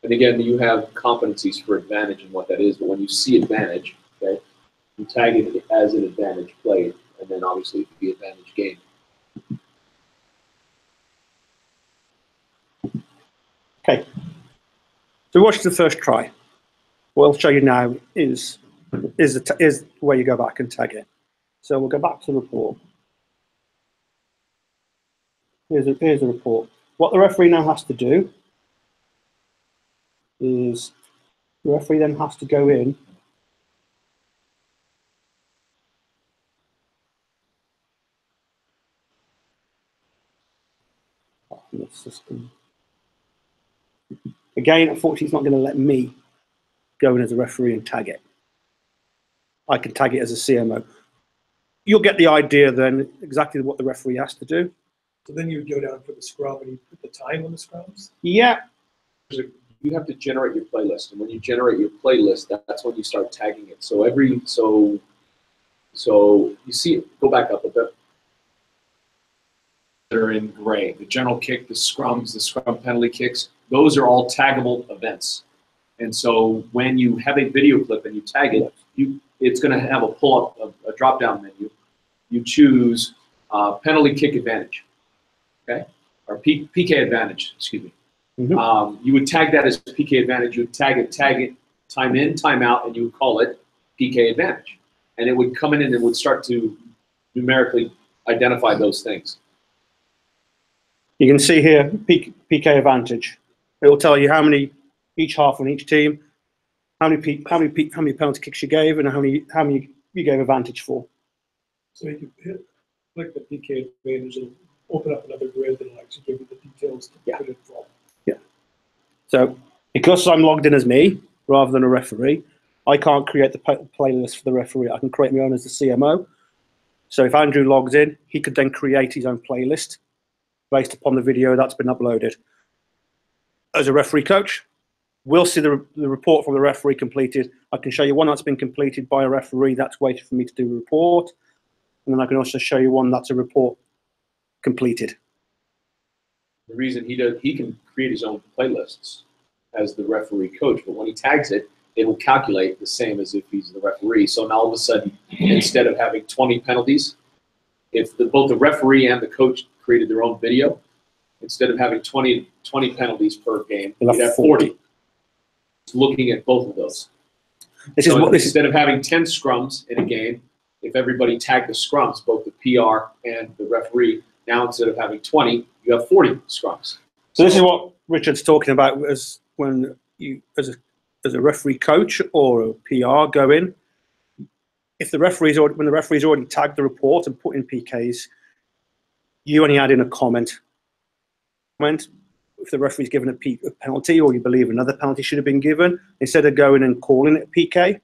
[SPEAKER 4] and again, you have competencies for advantage and what that is, but when you see advantage, okay, you tag it as an advantage played, and then obviously it could be advantage gained.
[SPEAKER 7] Okay. So watch the first try. What I'll show you now is where you go back and tag it. So we'll go back to the report. Here's a report. What the referee now has to do is the referee then has to go in the system. Again, unfortunately, it's not going to let me go in as a referee and tag it. I can tag it as a CMO. You'll get the idea then exactly what the referee has to do.
[SPEAKER 5] So then you would go down for the scrum and you put the time on the scrums?
[SPEAKER 7] Yeah.
[SPEAKER 4] You have to generate your playlist, and when you generate your playlist, that's when you start tagging it. So
[SPEAKER 2] So you see, go back up a bit. They're in gray. The general kick, the scrums, the scrum penalty kicks, those are all taggable events. And so when you have a video clip and you tag it, it's going to have a pull-up, a drop-down menu. You choose penalty kick advantage, okay? Or PK advantage, excuse me. You would tag that as PK advantage. You would tag it, time in, time out, and you would call it PK advantage. And it would come in and it would start to numerically identify those things.
[SPEAKER 7] You can see here, PK advantage. It will tell you how many each half on each team, how many penalty kicks you gave, and how many you gave advantage for.
[SPEAKER 5] So you can click the PK advantage and open up another grid that'll actually give you the details to put it from.
[SPEAKER 7] Yeah. So because I'm logged in as me rather than a referee, I can't create the playlist for the referee. I can create my own as the CMO. So if Andrew logs in, he could then create his own playlist based upon the video that's been uploaded. As a referee coach, we'll see the report from the referee completed. I can show you one that's been completed by a referee that's waiting for me to do a report. And then I can also show you one that's a report completed.
[SPEAKER 2] The reason he can create his own playlists as the referee coach, but when he tags it, it will calculate the same as if he's the referee. So now all of a sudden, instead of having 20 penalties, if both the referee and the coach created their own video, instead of having 20 penalties per game, you'd have 40. It's looking at both of those. Instead of having 10 scrums in a game, if everybody tagged the scrums, both the PR and the referee, now instead of having 20, you have 40 scrums.
[SPEAKER 7] So this is what Richard's talking about as when you, as a referee coach or a PR, go in. If the referee's already, when the referee's already tagged the report and put in PKs, you only add in a comment. If the referee's given a penalty, or you believe another penalty should have been given, instead of going and calling it PK,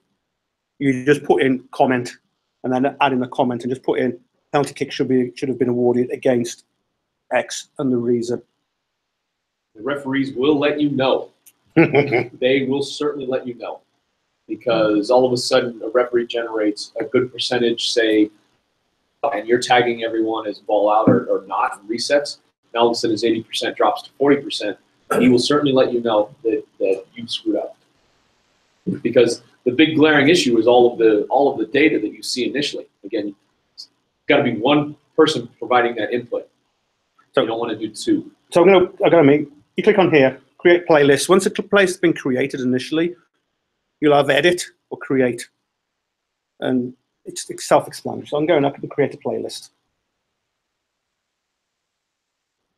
[SPEAKER 7] you just put in comment and then add in the comment and just put in penalty kick should have been awarded against X and the reason.
[SPEAKER 2] The referees will let you know. They will certainly let you know, because all of a sudden a referee generates a good percentage, say, and you're tagging everyone as ball out or not, resets. Now all of a sudden his 80% drops to 40%. He will certainly let you know that you screwed up, because the big glaring issue is all of the data that you see initially. Again, it's got to be one person providing that input. So you don't want to do two.
[SPEAKER 7] So I'm gonna make you click on here, create playlist. Once a playlist has been created initially, you'll have edit or create, and it's self-explanatory. So I'm going up and create a playlist.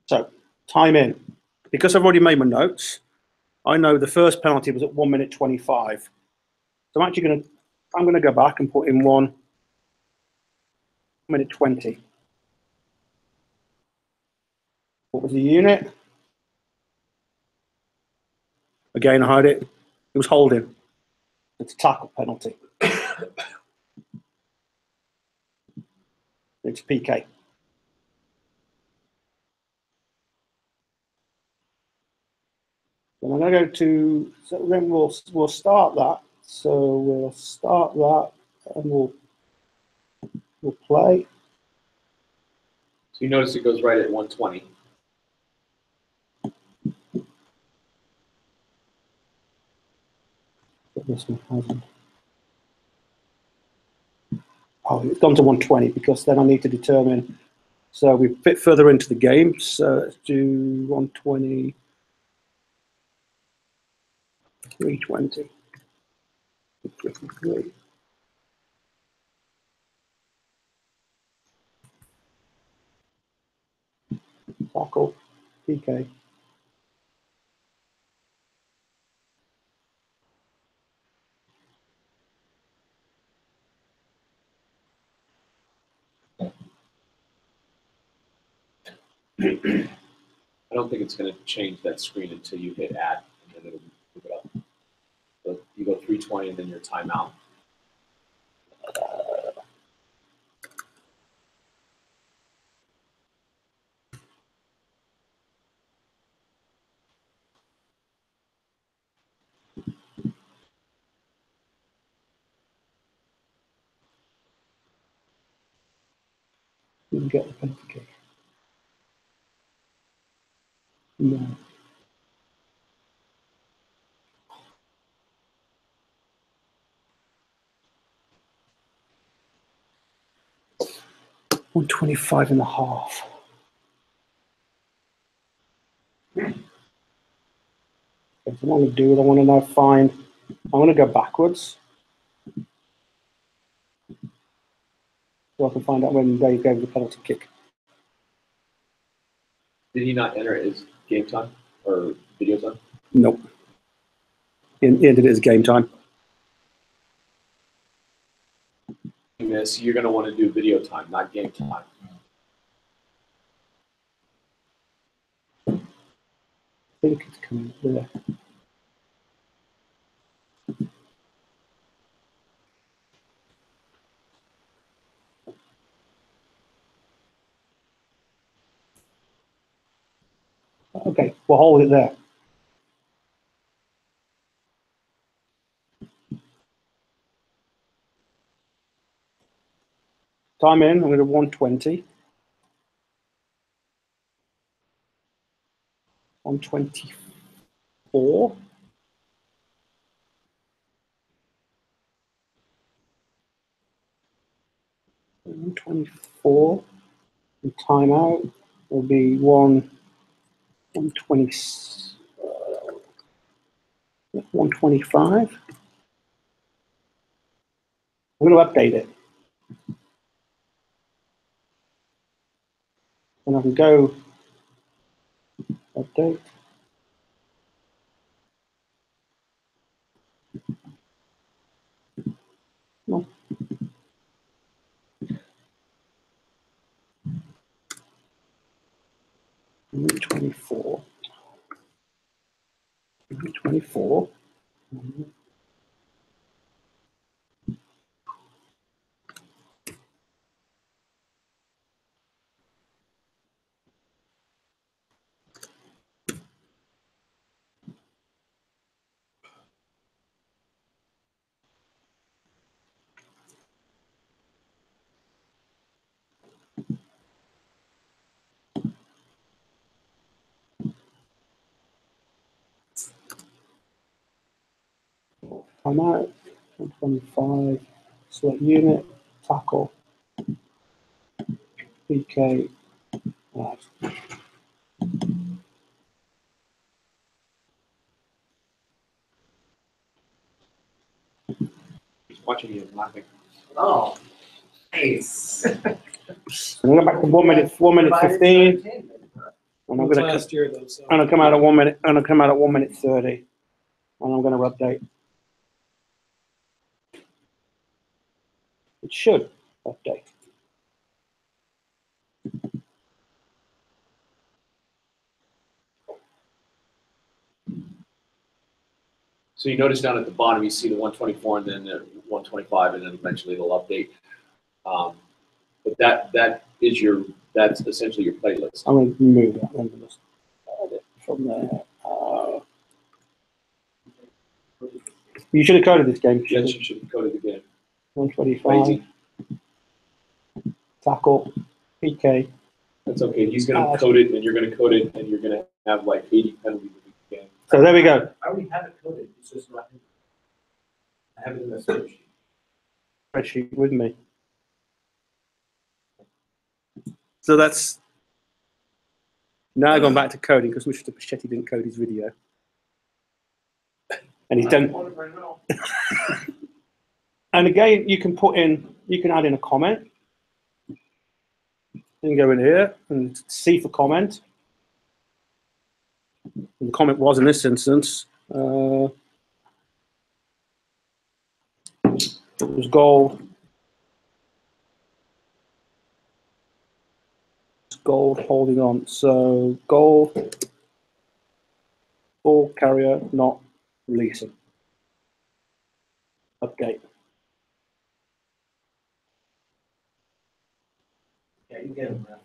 [SPEAKER 7] So time in, because I've already made my notes. I know the first penalty was at 1 minute 25. So I'm going to go back and put in 1 minute 20. What was the unit? Again, I had it. It was holding. It's a tackle penalty. It's PK. Then I'm going to go to, so then we'll start that. So we'll start that and we'll play.
[SPEAKER 2] So you notice it goes right at 120.
[SPEAKER 7] This one hasn't. Oh, it's gone to 120 because then I need to determine. So we fit further into the game. So let's do 120, 320. 3. Tackle, PK.
[SPEAKER 2] I don't think it's going to change that screen until you hit add, and then it'll move it up. So you go 320 and then your timeout.
[SPEAKER 7] Let me get the penalty kick. No. $125.5. Okay, so what I'm going to do is I want to now find, I'm going to go backwards so I can find out when they gave the penalty kick.
[SPEAKER 2] Did he not enter his game time or video time?
[SPEAKER 7] Nope. He ended it as game time.
[SPEAKER 2] This, you're going to want to do video time, not game time.
[SPEAKER 7] I think it's coming there. Okay, we'll hold it there. Time in, I'm going to 120. 124. And 24. And timeout will be 120. 125. I'm going to update it. And I can go update. No. Maybe 24. Maybe 24. I'm out. 125. Select unit. Tackle. PK. Right.
[SPEAKER 2] He's watching you and laughing.
[SPEAKER 6] Oh, nice.
[SPEAKER 7] I'm going to go back to 1 minute 15. And I'm going to
[SPEAKER 5] last year though, so.
[SPEAKER 7] I'm going to come out at 1 minute. I'm going to come out at 1 minute 30. And I'm going to update. It should update.
[SPEAKER 2] So you notice down at the bottom, you see the 124 and then the 125, and then eventually it'll update. But that's essentially your playlist.
[SPEAKER 7] I'm going to remove that. I'm going to add it from there. You should have coded this game.
[SPEAKER 2] Yes, you should have coded again.
[SPEAKER 7] 125.
[SPEAKER 2] Lazy.
[SPEAKER 7] Tackle. PK.
[SPEAKER 2] That's okay. He's going to code it, and you're going to code it, and you're going to have like 80 penalties in the game.
[SPEAKER 7] So there we go.
[SPEAKER 6] I already have it coded, it's just not, I have it in the spreadsheet.
[SPEAKER 7] Spreadsheet with me. So that's now gone back to coding because Mr. Pachetti didn't code his video. And he's done. And again, you can add in a comment. You can go in here and see for comment. And the comment was in this instance, it was gold. Gold holding on. So gold, ball carrier not releasing. Update.
[SPEAKER 6] Yeah, you get them, right?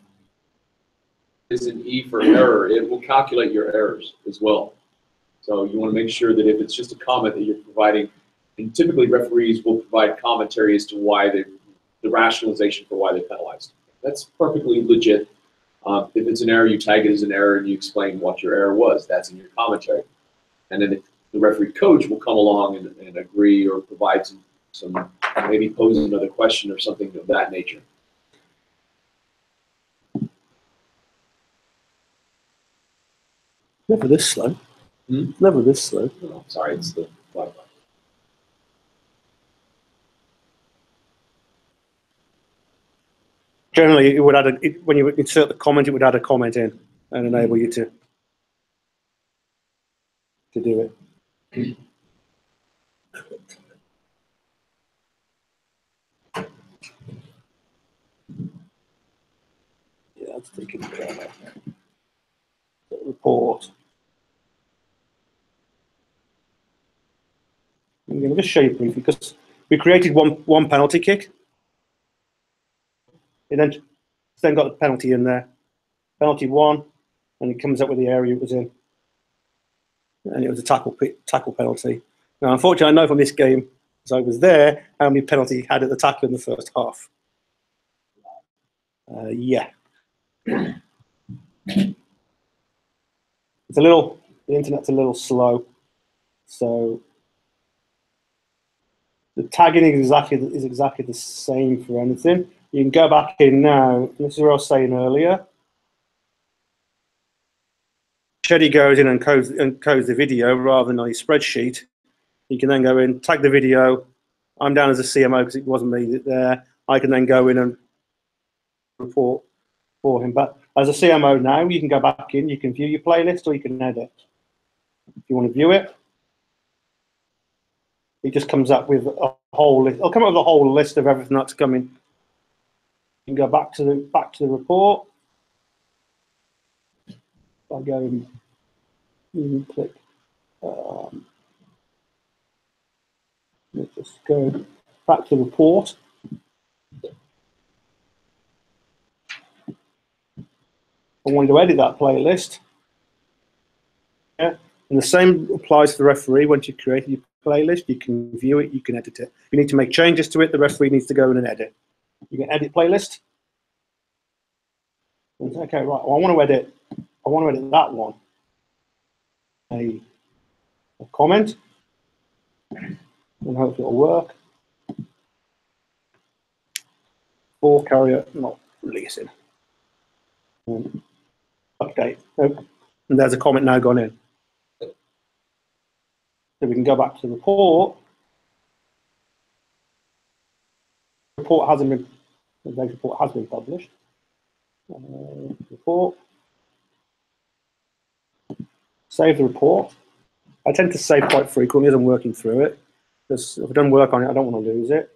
[SPEAKER 2] Is an E for error. It will calculate your errors as well. So you want to make sure that if it's just a comment that you're providing, and typically referees will provide commentary as to why the rationalization for why they penalized. That's perfectly legit. If it's an error, you tag it as an error and you explain what your error was. That's in your commentary. And then the referee coach will come along and agree or provide some maybe pose another question or something of that nature.
[SPEAKER 7] Never this slow.
[SPEAKER 2] Hmm?
[SPEAKER 7] Never this slow.
[SPEAKER 2] Oh, sorry, it's the Wi-Fi.
[SPEAKER 7] Generally, it would add when you insert the comment, it would add a comment in and enable you to do it. Yeah, that's taken care of. Report. I'm going to just show you briefly because we created one penalty kick. It's then got the penalty in there. Penalty 1, and it comes up with the area it was in. And it was a tackle penalty. Now, unfortunately, I know from this game, as I was there, how many penalty he had at the tackle in the first half. Yeah. The internet's a little slow. So the tagging is exactly the same for anything. You can go back in now. This is what I was saying earlier. Sheddy goes in and codes the video rather than on his spreadsheet. You can then go in, tag the video. I'm down as a CMO because it wasn't me there. I can then go in and report for him. But as a CMO now, you can go back in, you can view your playlist or you can edit. If you want to view it, it just comes up with a whole list. It'll come up with a whole list of everything that's coming. You can go back to the report. I'll go and you can click. Let's just go back to the report. I wanted to edit that playlist. Yeah. And the same applies to the referee. Once you've created your playlist, you can view it, you can edit it. If you need to make changes to it, the referee needs to go in and edit. You can edit playlist. And say, okay, right, well, I want to edit that one. A comment. And hopefully it'll work. For carrier not releasing. Update. And there's a comment now gone in. So we can go back to the report. The report has been published. Report. Save the report. I tend to save quite frequently as I'm working through it. Because if I don't work on it, I don't want to lose it.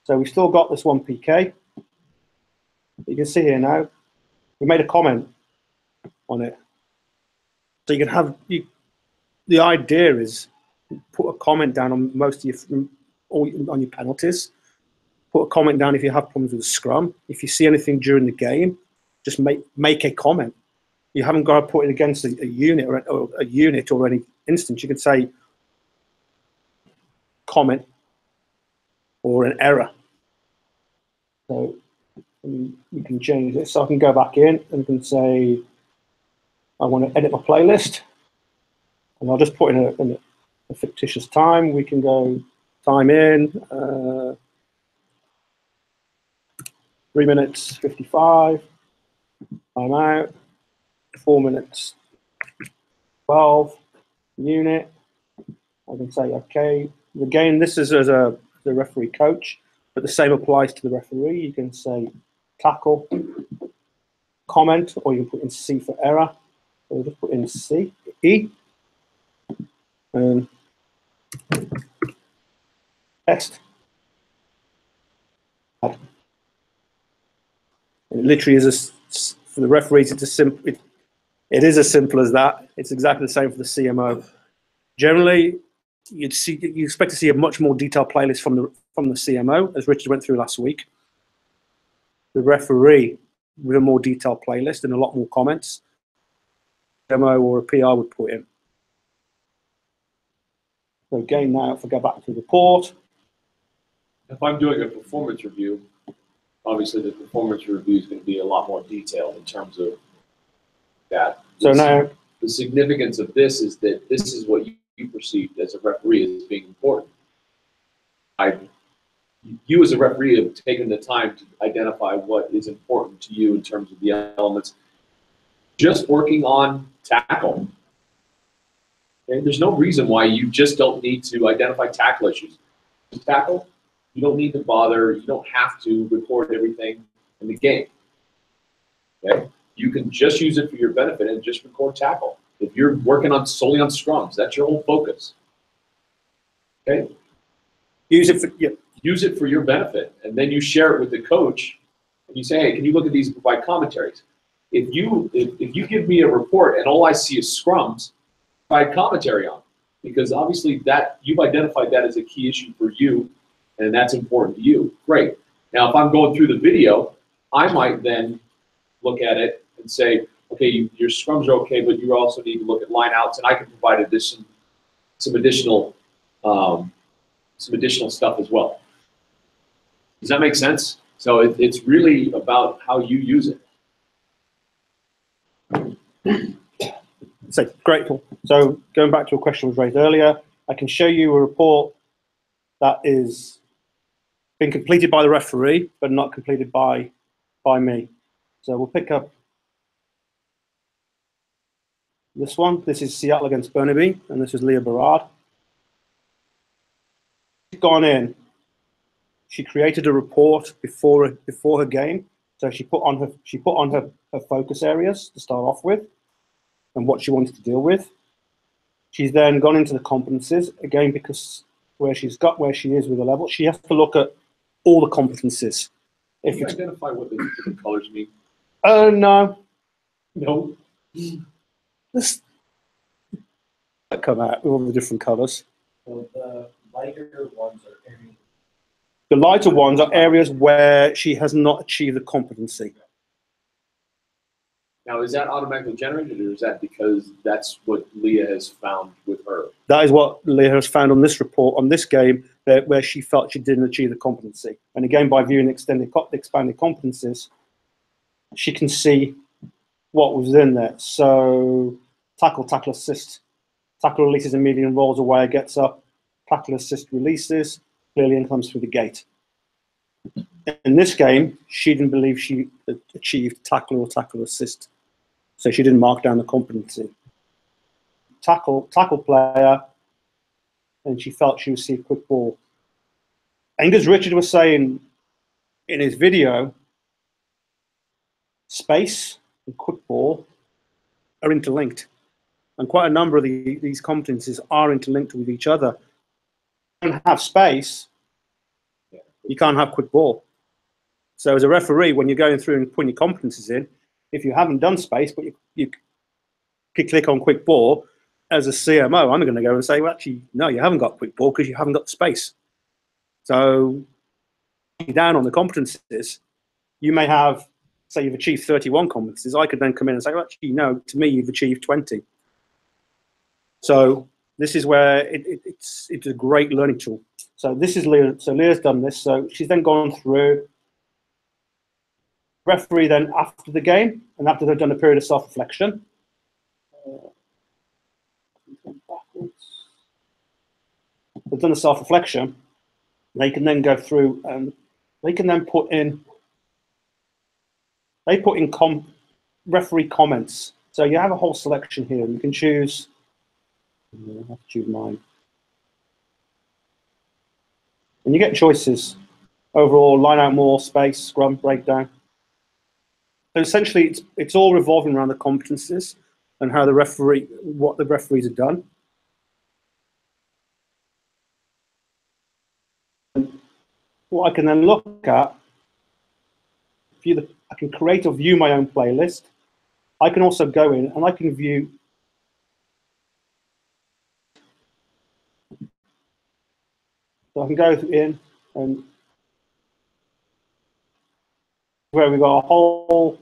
[SPEAKER 7] So we've still got this one PK. You can see here now, we made a comment on it. So you can have, the idea is put a comment down on most of on your penalties. Put a comment down if you have problems with the scrum. If you see anything during the game, just make a comment. You haven't got to put it against a unit or any instance. You can say comment or an error. So you can change it. So I can go back in and can say I want to edit my playlist, and I'll just put in a fictitious time. We can go time in 3 minutes 55. Time out 4 minutes 12. Unit. I can say okay. Again, this is as the referee coach, but the same applies to the referee. You can say tackle, comment, or you can put in C for error. So we'll just put in E. And test. And it literally is for the referees. It's it is as simple as that. It's exactly the same for the CMO. Generally, you expect to see a much more detailed playlist from the CMO, as Richard went through last week. The referee with a more detailed playlist and a lot more comments. CMO or a PR would put in. So again, now if I go back to the report.
[SPEAKER 2] If I'm doing a performance review, obviously the performance review is going to be a lot more detailed in terms of that.
[SPEAKER 7] So now,
[SPEAKER 2] The significance of this is that this is what you perceived as a referee as being important. You as a referee have taken the time to identify what is important to you in terms of the elements. Just working on tackle. Okay? There's no reason why you just don't need to identify tackle issues. Tackle, you don't need to bother, you don't have to record everything in the game. Okay? You can just use it for your benefit and just record tackle. If you're working on solely on scrums, that's your whole focus. Okay?
[SPEAKER 7] use it for, yeah.
[SPEAKER 2] Use it for your benefit, and then you share it with the coach, and you say, hey, can you look at these and provide commentaries? If you give me a report and all I see is scrums, provide commentary on it, because obviously that you've identified that as a key issue for you, and that's important to you. Great. Now, if I'm going through the video, I might then look at it and say, okay, your scrums are okay, but you also need to look at lineouts, and I can provide some additional stuff as well. Does that make sense? So it's really about how you use it.
[SPEAKER 7] So grateful. So going back to a question was raised earlier, I can show you a report that is been completed by the referee, but not completed by me. So we'll pick up this one. This is Seattle against Burnaby, and this is Leah Berard. She's gone in. She created a report before her game. So she put on her focus areas to start off with, and what she wanted to deal with. She's then gone into the competencies again, because where she is with the level, she has to look at all the competencies.
[SPEAKER 2] Can you identify what the different colors mean?
[SPEAKER 7] No.
[SPEAKER 2] No.
[SPEAKER 7] This come out with all the different colors.
[SPEAKER 6] So the lighter ones are very.
[SPEAKER 7] The lighter ones are areas where she has not achieved the competency.
[SPEAKER 2] Now, is that automatically generated, or is that because that's what Leah has found with her?
[SPEAKER 7] That is what Leah has found on this report, on this game, where she felt she didn't achieve the competency. And again, by viewing expanded competencies, she can see what was in there. So tackle assist, tackle releases immediately and rolls away, gets up, tackle assist releases, clearly and comes through the gate. In this game, she didn't believe she achieved tackle or tackle assist, so she didn't mark down the competency. Tackle player, and she felt she received quick ball. And as Richard was saying in his video, space and quick ball are interlinked, and quite a number of these competencies are interlinked with each other. You don't have space, you can't have quick ball. So as a referee, when you're going through and putting your competencies in, if you haven't done space, but you click on quick ball, as a CMO, I'm going to go and say, well, actually, no, you haven't got quick ball because you haven't got the space. So down on the competencies, you may have, say you've achieved 31 competencies. I could then come in and say, well, actually, no, to me, you've achieved 20. So this is where it's a great learning tool. So this is Leah. So Leah's done this. So she's then gone through. Referee then after the game, and after they've done a period of self-reflection. They've done a self-reflection. They can then go through and they can then put in. They put in referee comments. So you have a whole selection here. You can choose. I have to choose mine. And you get choices. Overall, line out more, space, scrum, breakdown. So essentially, it's all revolving around the competencies and how what the referees have done. And what I can then look at, I can create or view my own playlist. I can also go in and I can view. So I can go in and where we got a whole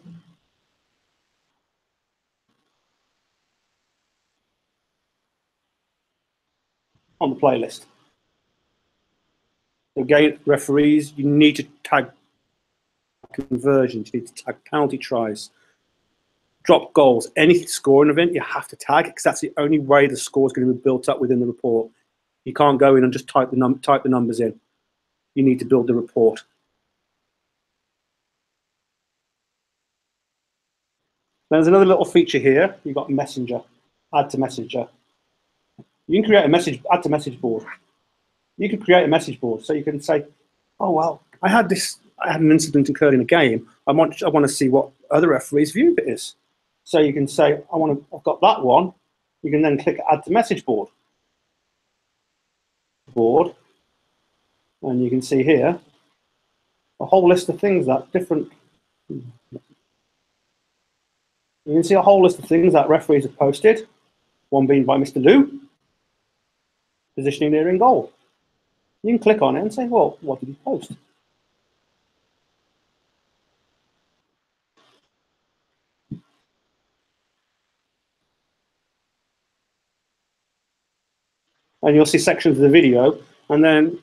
[SPEAKER 7] on the playlist. Again, referees, you need to tag conversions, you need to tag penalty tries, drop goals, any scoring event you have to tag because that's the only way the score is going to be built up within the report. You can't go in and just type the numbers in. You need to build the report. There's another little feature here. You've got Messenger, add to Messenger. You can create a add to message board. You can create a message board so you can say, oh, well, I had an incident occurred in a game. I want to see what other referees' view of it is. So you can say, I've got that one. You can then click add to message board. And you can see here a whole list of things that different. You can see a whole list of things that referees have posted. One being by Mr. Lou, positioning near in goal. You can click on it and say, well, what did he post? And you'll see sections of the video, and then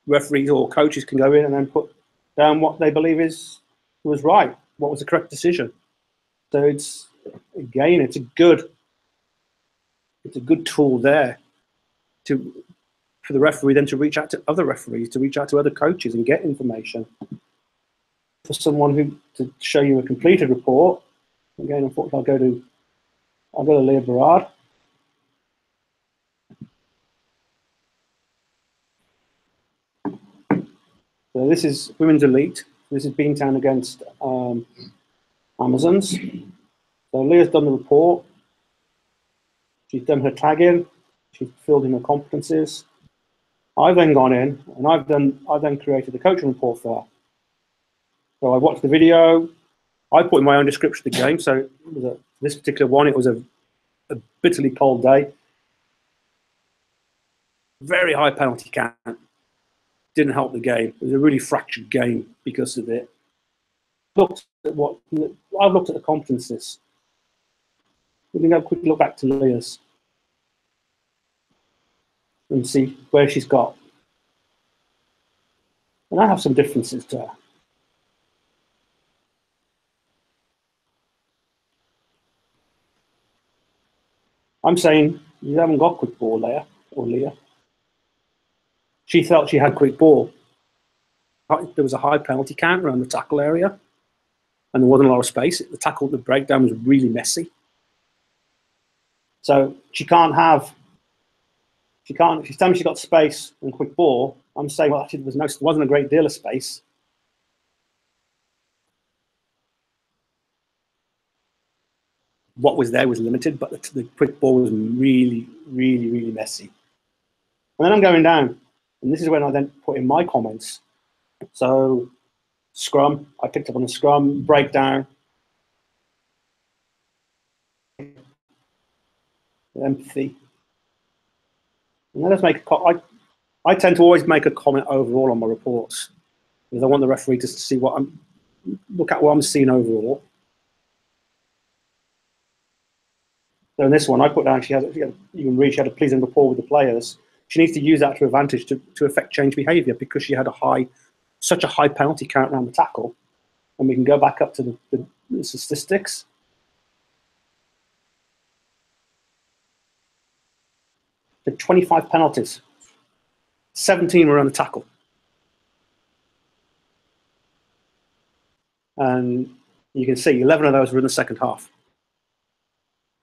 [SPEAKER 7] referees or coaches can go in and then put down what they believe was right, what was the correct decision. So it's a good tool there for the referee then to reach out to other referees, to reach out to other coaches and get information. For someone to show you a completed report, again, unfortunately, I'll go to Leah Berard. So this is Women's Elite. This is Beantown against Amazons. So Leah's done the report. She's done her tagging. She's filled in her competencies. I've then gone in and I've then created the coaching report for her. So I watched the video. I put in my own description of the game. So this particular one, it was a bitterly cold day. Very high penalty count. Didn't help the game. It was a really fractured game because of it. I've looked at the competencies. We can go quickly look back to Leah's and see where she's got. And I have some differences to her. I'm saying you haven't got quick ball, Leah. She felt she had quick ball. There was a high penalty count around the tackle area, and there wasn't a lot of space. The breakdown was really messy. So she's telling me she got space and quick ball. I'm saying, well, actually, there wasn't a great deal of space. What was there was limited, but the quick ball was really, really, really messy. And then I'm going down, and this is when I then put in my comments. So scrum, I picked up on the scrum, breakdown, empathy. And then I tend to always make a comment overall on my reports because I want the referee to see look at what I'm seeing overall. So in this one, I put down she had a pleasing rapport with the players. She needs to use that to her advantage to affect change behaviour because she had such a high penalty count around the tackle. And we can go back up to the statistics. The 25 penalties, 17 were on the tackle. And you can see 11 of those were in the second half.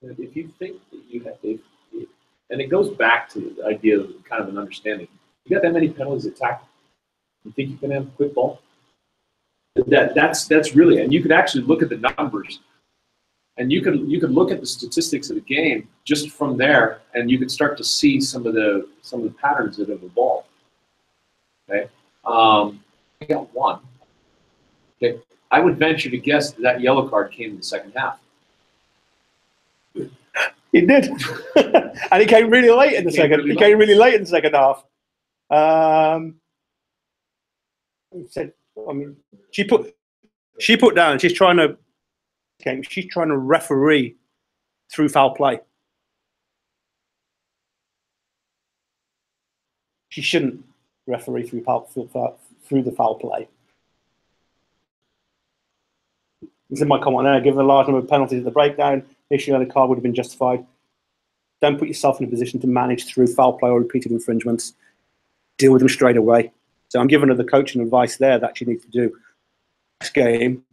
[SPEAKER 4] If you think that you have, and it goes back to the idea of kind of an understanding. You got that many penalties at tackle. You think you can have a quick ball? That's really, and you could actually look at the numbers, and you could look at the statistics of the game just from there, and you could start to see some of the patterns that have evolved. Okay, I got one. Okay, I would venture to guess that yellow card came in the second half.
[SPEAKER 7] It did, and it came really late in the second. It came really late in the second half. She put down. She's trying to referee through foul play. She shouldn't referee through the foul play. It's in my comment there. Given a large number of penalties at the breakdown, issuing a card would have been justified. Don't put yourself in a position to manage through foul play or repeated infringements. Deal with them straight away. So I'm giving her the coaching advice there that she needs to do. Next game,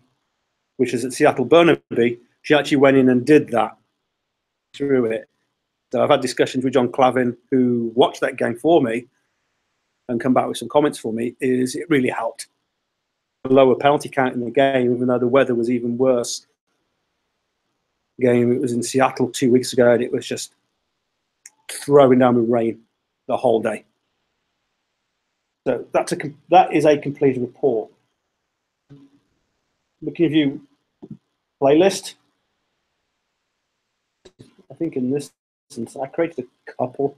[SPEAKER 7] which is at Seattle Burnaby, she actually went in and did that through it. So I've had discussions with John Clavin, who watched that game for me and come back with some comments for me, is it really helped. A lower penalty count in the game, even though the weather was even worse. Game, it was in Seattle 2 weeks ago, and it was just throwing down with rain the whole day. So that is a complete report. We can give you playlist. I think in this instance, I created a couple.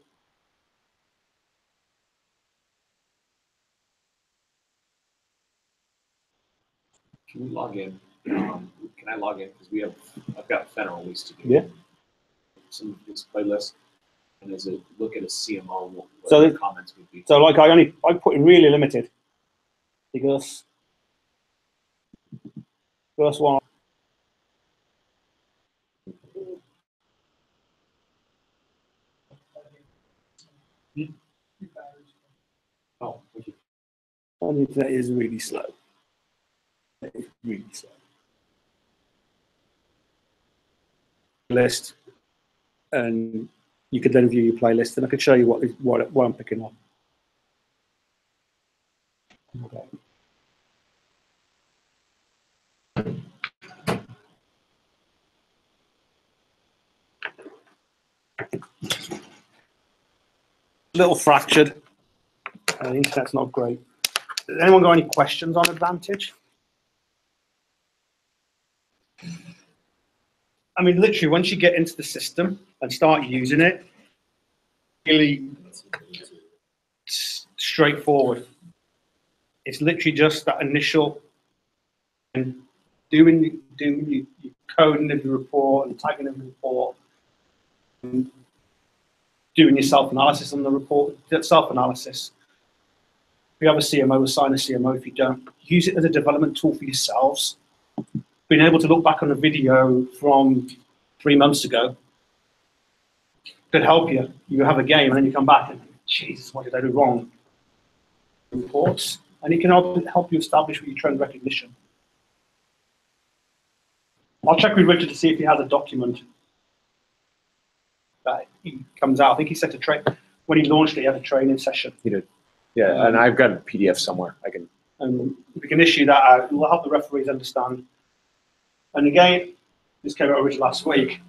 [SPEAKER 2] Can we log in? Can I log in? Because I've got federal lease to do.
[SPEAKER 7] Yeah.
[SPEAKER 2] Some of this playlist, and as a look at a CMO, what
[SPEAKER 7] So
[SPEAKER 2] the comments would be.
[SPEAKER 7] So like I put in really limited because first one.
[SPEAKER 2] Oh, thank you.
[SPEAKER 7] My internet is really slow. It's really slow. List, and you could then view your playlist, and I could show you what I'm picking up. Okay. A little fractured. The internet's not great. Has anyone got any questions on Advantage? I mean, literally, once you get into the system and start using it, really straightforward. It's literally just that initial and doing your coding of the report and tagging of the report, and doing your self-analysis on the report, self-analysis. If you have a CMO, assign a CMO. If you don't, use it as a development tool for yourselves. Being able to look back on a video from 3 months ago could help you. You have a game and then you come back and, Jesus, what did I do wrong? Reports, and it can help you establish your trend recognition. I'll check with Richard to see if he has a document that he comes out. I think he set a train when he launched it. He had a training session.
[SPEAKER 2] He did. Yeah, and I've got a PDF somewhere. I can.
[SPEAKER 7] And we can issue that out. It will help the referees understand. And again, this came out originally last week.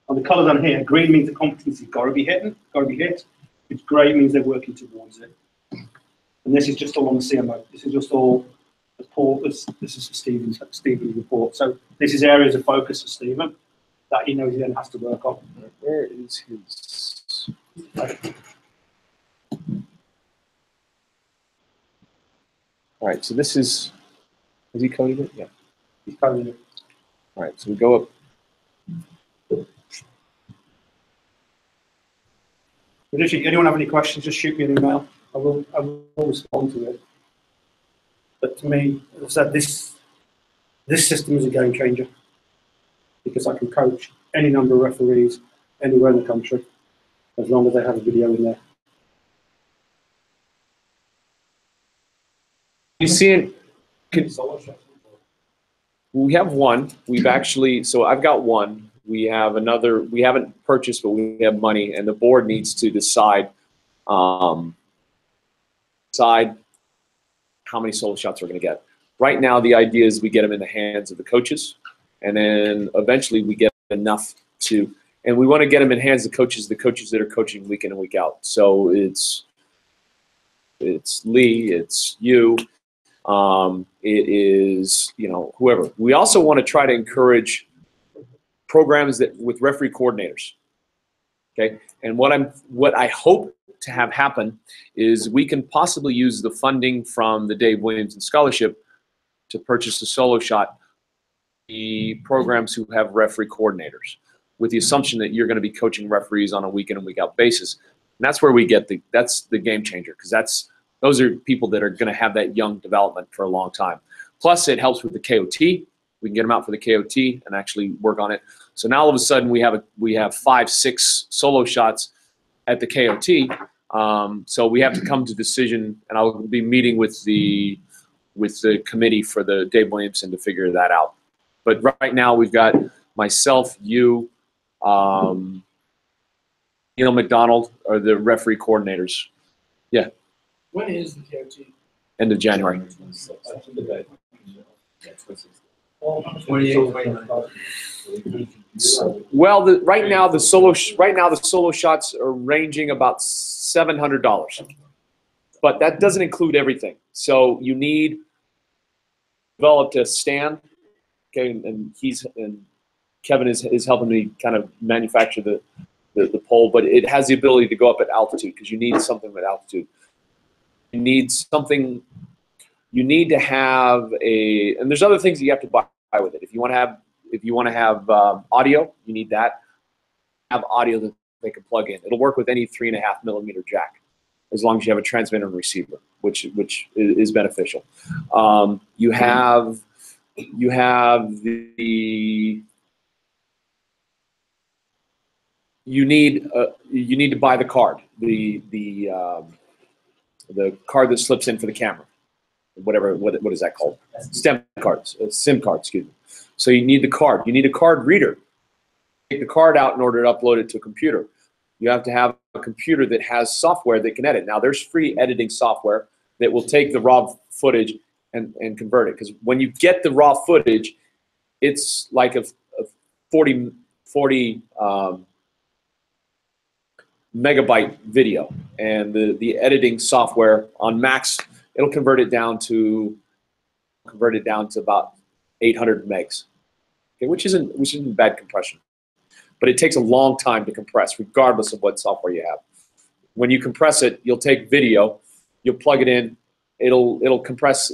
[SPEAKER 7] On the colours on here, green means the competency's got to be hit. Which grey means they're working towards it. And this is just all on the CMO. This is just all report. This is Stephen's report. So this is areas of focus for Stephen that he knows he then has to work on.
[SPEAKER 2] Where is his? All right. So this is. Has he coded it? Yeah.
[SPEAKER 7] He's coding it.
[SPEAKER 2] All right. So we go up.
[SPEAKER 7] But if anyone have any questions, just shoot me an email. I will respond to it. But to me, as I said, this system is a game changer because I can coach any number of referees anywhere in the country as long as they have a video in there.
[SPEAKER 2] You see it? We have one. We've actually. So I've got one. We have another. We haven't purchased, but we have money, and the board needs to decide. Decide how many solo shots we're going to get. Right now, the idea is we get them in the hands of the coaches, and then eventually we get enough to, and we want to get them in hands of the coaches that are coaching week in and week out. So it's Lee, it's you, it is, you know, whoever. We also want to try to encourage programs that with referee coordinators. Okay, and what I hope to have happen is we can possibly use the funding from the Dave Williamson Scholarship to purchase a solo shot, the programs who have referee coordinators, with the assumption that you're going to be coaching referees on a week in and week out basis. And that's where we get that's the game changer, because those are people that are going to have that young development for a long time. Plus, it helps with the KOT. We can get them out for the KOT and actually work on it. So now all of a sudden we have 5, 6 solo shots at the KOT. So we have to come to decision, and I'll be meeting with the committee for the Dave Williamson to figure that out. But right now we've got myself, you, Neil McDonald are the referee coordinators. Yeah.
[SPEAKER 5] When is the KOT?
[SPEAKER 2] End of January.
[SPEAKER 8] 28, 29.
[SPEAKER 2] Well, right now the solo shots are ranging about $700, but that doesn't include everything. So you need developed a stand, okay, and Kevin is helping me kind of manufacture the pole, but it has the ability to go up at altitude because you need something with altitude. You need something. You need to have and there's other things that you have to buy with it. If you want to have audio, you need that. Have audio that they can plug in. It'll work with any 3.5 millimeter jack, as long as you have a transmitter and receiver, which is beneficial. You need to buy the card, the card that slips in for the camera. What is that called? SIM card, excuse me. So you need the card. You need a card reader. Take the card out in order to upload it to a computer. You have to have a computer that has software that can edit. Now there's free editing software that will take the raw footage and convert it. Because when you get the raw footage, it's like a 40 megabyte video, and the editing software on Macs, it'll convert it down to about 800 megs, okay, which isn't bad compression, but it takes a long time to compress, regardless of what software you have. When you compress it, you'll take video, you'll plug it in, it'll compress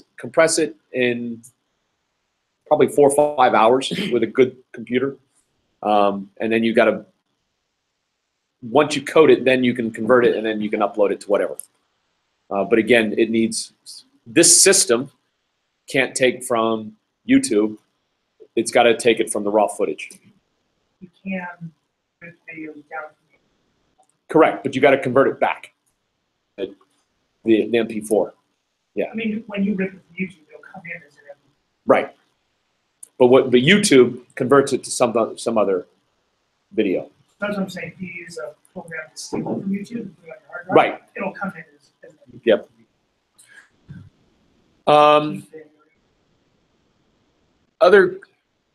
[SPEAKER 2] it in probably 4 or 5 hours with a good computer, and then you got to. Once you code it, then you can convert it, and then you can upload it to whatever. But again, this system can't take from YouTube. It's got to take it from the raw footage.
[SPEAKER 5] You can rip videos down.
[SPEAKER 2] Correct, but you got to convert it back. The MP4. Yeah.
[SPEAKER 5] I mean, when you rip it from YouTube, it'll come in as an MP4.
[SPEAKER 2] Right. But YouTube converts it to some other video.
[SPEAKER 5] That's what I'm saying. If you use a program to steal it from YouTube and put it on your hard drive,
[SPEAKER 2] Right.
[SPEAKER 5] It'll come in as
[SPEAKER 2] Yep.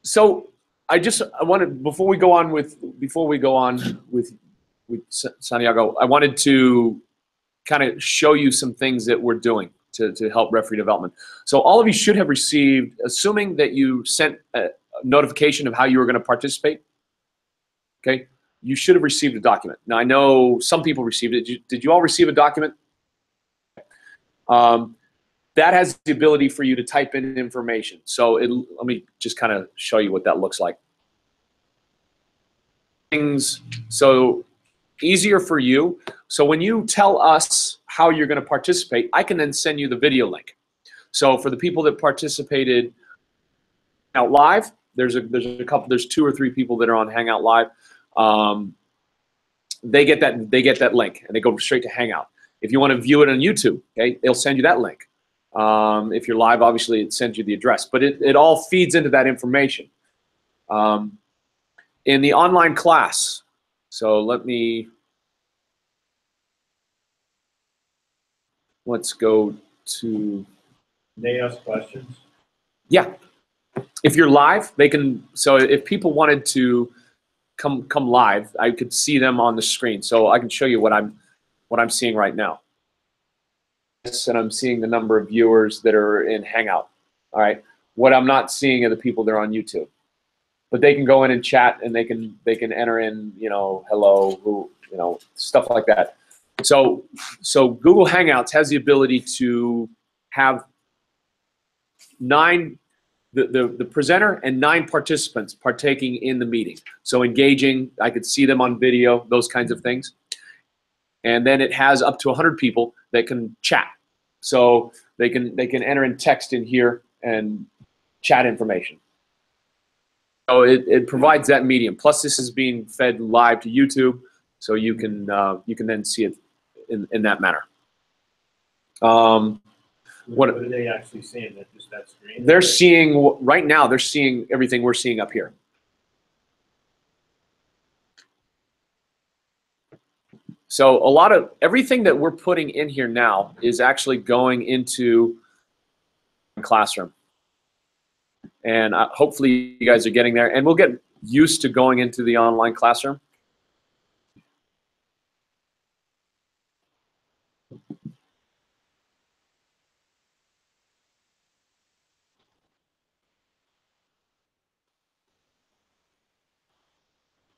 [SPEAKER 2] So I wanted before we go on with Santiago, I wanted to kind of show you some things that we're doing to help referee development. So all of you should have received, assuming that you sent a notification of how you were going to participate. Okay. You should have received a document. Now, I know some people received it. Did you all receive a document? That has the ability for you to type in information. So let me just kind of show you what that looks like. So easier for you. So when you tell us how you're going to participate, I can then send you the video link. So for the people that participated out live, there's 2 or 3 people that are on Hangout Live. They get that link and they go straight to Hangout. If you want to view it on YouTube, okay, they'll send you that link. If you're live, obviously it sends you the address, but it all feeds into that information. In the online class, so let's go to.
[SPEAKER 8] They ask questions.
[SPEAKER 2] Yeah, if you're live, they can. So if people wanted to come live, I could see them on the screen. So I can show you what I'm seeing right now. And I'm seeing the number of viewers that are in Hangout. All right. What I'm not seeing are the people that are on YouTube. But they can go in and chat, and they can enter in, hello, stuff like that. So Google Hangouts has the ability to have the presenter and 9 participants partaking in the meeting. So engaging, I could see them on video, those kinds of things. And then it has up to 100 people that can chat. So they can enter in text in here and chat information. So it provides that medium. Plus, this is being fed live to YouTube, so you can then see it in that manner.
[SPEAKER 8] What are they actually seeing? That just that screen?
[SPEAKER 2] They're seeing right now. They're seeing everything we're seeing up here. So a lot of everything that we're putting in here now is actually going into the classroom. And hopefully you guys are getting there. And we'll get used to going into the online classroom.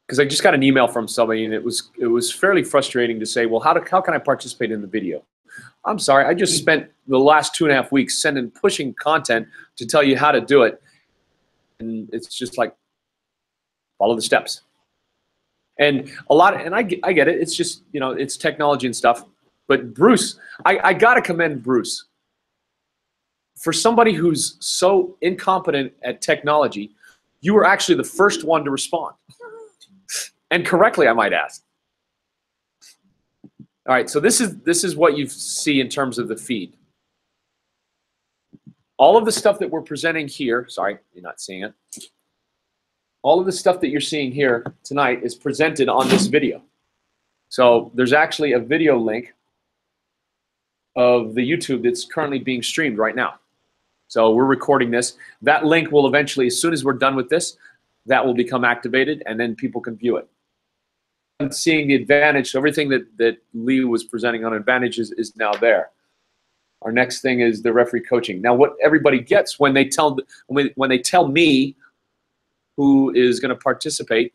[SPEAKER 2] Because I just got an email from somebody, and it was fairly frustrating to say, well, how can I participate in the video? I'm sorry, I just spent the last 2.5 weeks pushing content to tell you how to do it, and it's just like, follow the steps. And I get it. It's just, you know, it's technology and stuff. But Bruce, I gotta commend Bruce. For somebody who's so incompetent at technology, you were actually the first one to respond. And correctly, I might ask. All right, so this is what you see in terms of the feed. All of the stuff that we're presenting here, sorry, you're not seeing it. All of the stuff that you're seeing here tonight is presented on this video. So there's actually a video link of the YouTube that's currently being streamed right now. So we're recording this. That link will eventually, as soon as we're done with this, that will become activated, and then people can view it. And seeing the advantage, so everything that Lee was presenting on advantages is now there. Our next thing is the referee coaching. Now, what everybody gets when they tell me who is going to participate,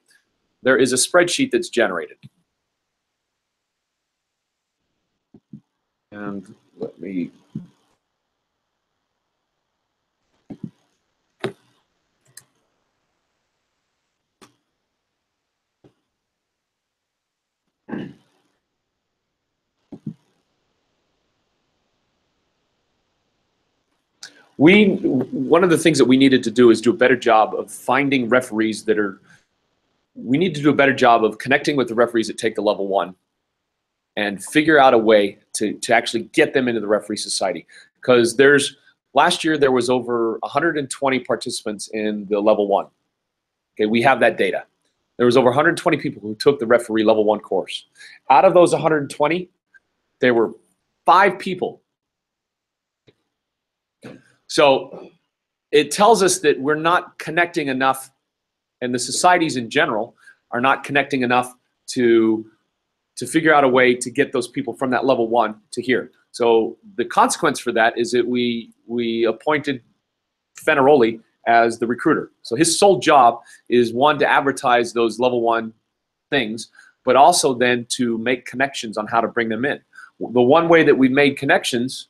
[SPEAKER 2] there is a spreadsheet that's generated. And let me. One of the things that we needed to do is do a better job of finding referees that are, we need to do a better job of connecting with the referees that take the level 1 and figure out a way to actually get them into the referee society. Because last year there was over 120 participants in the level 1. Okay, we have that data. There was over 120 people who took the referee level 1 course. Out of those 120, there were 5 people. So it tells us that we're not connecting enough, and the societies in general are not connecting enough to figure out a way to get those people from that level 1 to here. So the consequence for that is that we appointed Fenaroli as the recruiter. So his sole job is, one, to advertise those level 1 things, but also then to make connections on how to bring them in. The one way that we made connections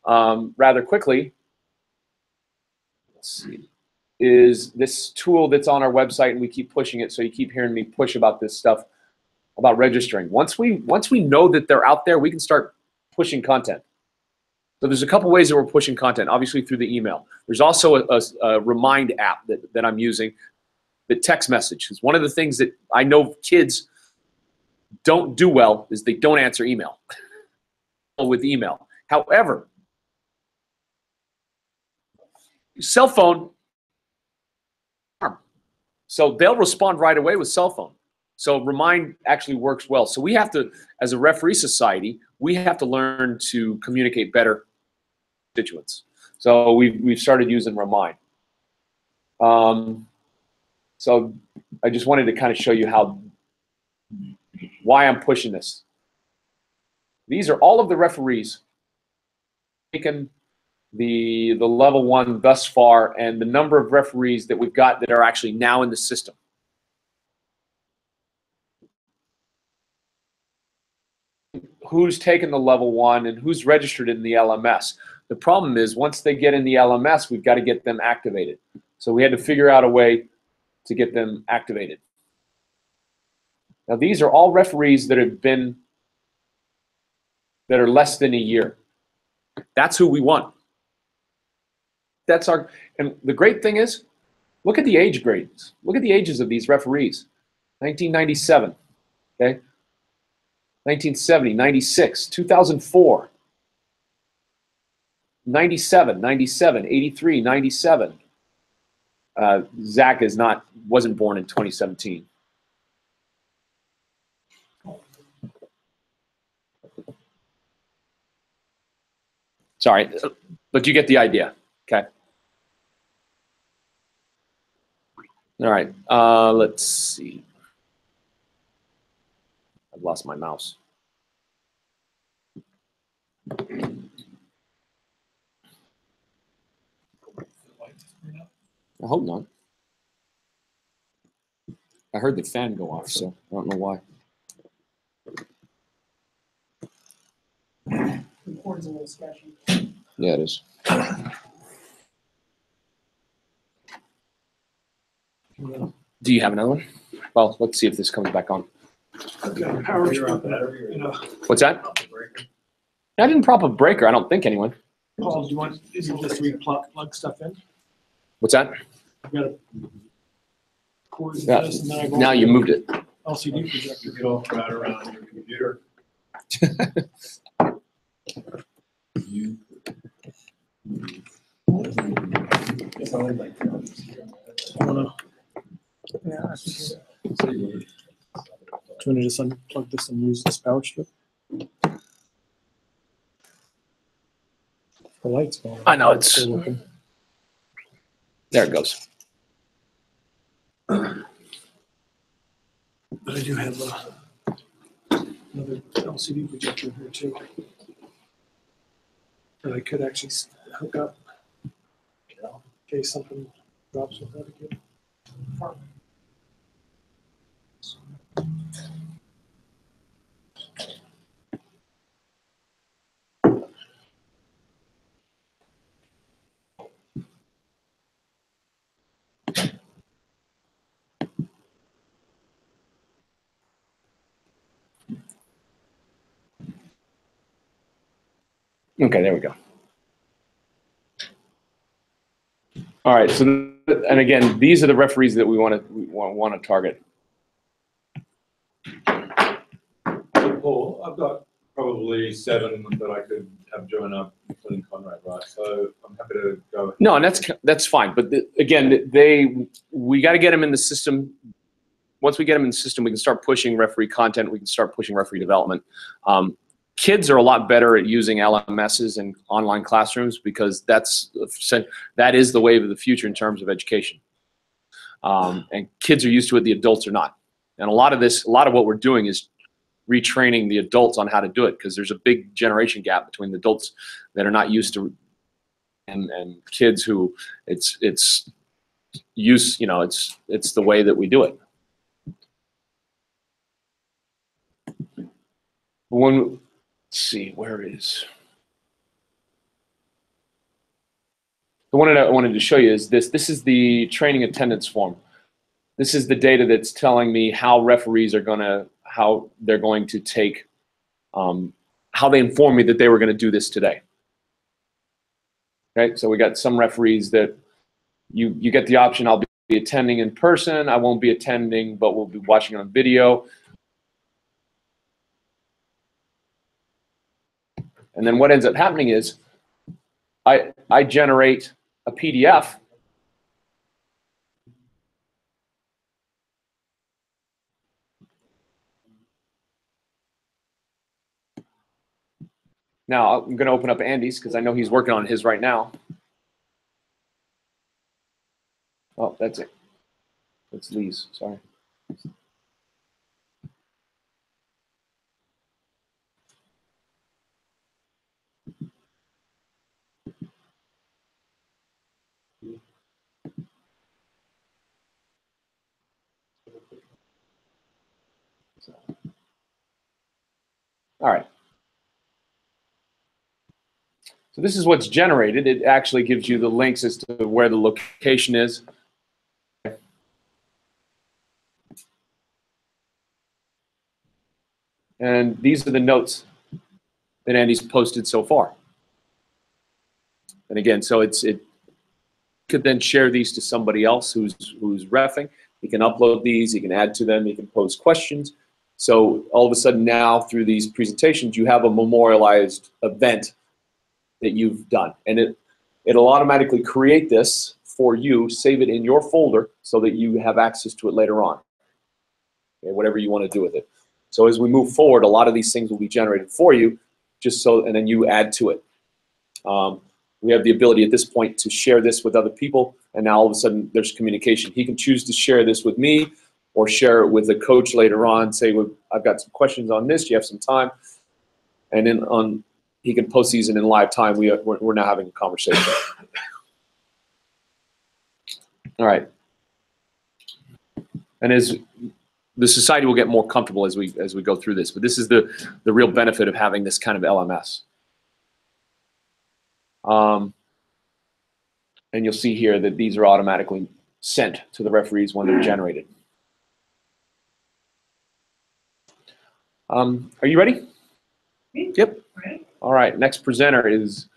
[SPEAKER 2] rather quickly, let's see, is this tool that's on our website, and we keep pushing it, so you keep hearing me push about this stuff, about registering. Once we know that they're out there, we can start pushing content. So there's a couple ways that we're pushing content, obviously through the email. There's also a Remind app that I'm using, the text message. Because one of the things that I know kids don't do well is they don't answer email with email. However, cell phone, so they'll respond right away with cell phone. So Remind actually works well. So we have to, as a referee society, we have to learn to communicate better with constituents. So we've started using Remind. So I just wanted to kind of show you why I'm pushing this. These are all of the referees taken the level 1 thus far, and the number of referees that we've got that are actually now in the system. Who's taken the level 1 and who's registered in the LMS. The problem is, once they get in the LMS, we've got to get them activated. So we had to figure out a way to get them activated. Now these are all referees that are less than a year. That's who we want. And the great thing is, Look at the age grades. Look at the ages of these referees. 1997, okay? 1970, 96, 2004, 97, 97, 83, 97. Zach wasn't born in 2017. Sorry, but you get the idea, okay? All right, let's see. I've lost my mouse. I hope not. I heard the fan go off, so I don't know why.
[SPEAKER 5] The cord's a little sketchy.
[SPEAKER 2] Yeah, it is. Do you have another one? Well, let's see if this comes back on.
[SPEAKER 5] I've got a power strip, you know.
[SPEAKER 2] What's that? I didn't prop a breaker. I don't think anyone.
[SPEAKER 5] Paul, do you want, is it just plug stuff in?
[SPEAKER 2] What's that?
[SPEAKER 5] I've got a cord to
[SPEAKER 2] Yeah.
[SPEAKER 5] this, and then I go.
[SPEAKER 2] Now you moved it.
[SPEAKER 5] LCD projector.
[SPEAKER 3] Get off right around your computer.
[SPEAKER 5] Yeah, I think so. Do you want to just unplug this and use this power strip? The light's going.
[SPEAKER 2] I know, it's-
[SPEAKER 5] Still working.
[SPEAKER 2] There it goes.
[SPEAKER 5] But I do have another LCD projector here too. That I could actually hook up. In case something drops with that again.
[SPEAKER 2] Okay, there we go. All right, so and again, these are the referees that we want to target.
[SPEAKER 3] Paul, I've got probably 7 that I could have join up, including Conrad, right? So I'm happy to go.
[SPEAKER 2] No, and that's fine. But again, we got to get them in the system. Once we get them in the system, we can start pushing referee content. We can start pushing referee development. Kids are a lot better at using LMSs and online classrooms because that is the wave of the future in terms of education. And kids are used to it, the adults are not. And a lot of what we're doing is retraining the adults on how to do it because there's a big generation gap between the adults that are not used to and kids who it's the way that we do it. Let's see, where is the one that I wanted to show you is this. This is the training attendance form. This is the data that's telling me how referees are how they're going to take, how they inform me that they were going to do this today. Okay, so we got some referees that you get the option, I'll be attending in person, I won't be attending, but we'll be watching on video. And then what ends up happening is I generate a PDF. Now I'm going to open up Andy's because I know he's working on his right now. Oh, that's it. That's Lee's, sorry. All right. So this is what's generated. It actually gives you the links as to where the location is. And these are the notes that Andy's posted so far. And again, so it could then share these to somebody else who's reffing. He can upload these, he can add to them, he can pose questions. So all of a sudden now through these presentations, you have a memorialized event that you've done. And it'll automatically create this for you, save it in your folder so that you have access to it later on. Okay, whatever you want to do with it. So as we move forward, a lot of these things will be generated for you, just so, and then you add to it. We have the ability at this point to share this with other people, and now all of a sudden there's communication. He can choose to share this with me or share it with a coach later on, say, well, I've got some questions on this, you have some time, and then he can post these, and in live time we're now having a conversation. All right. And as the society will get more comfortable as we go through this, but this is the real benefit of having this kind of LMS. And you'll see here that these are automatically sent to the referees when they're generated. Are you ready? Yep. All right. Next presenter is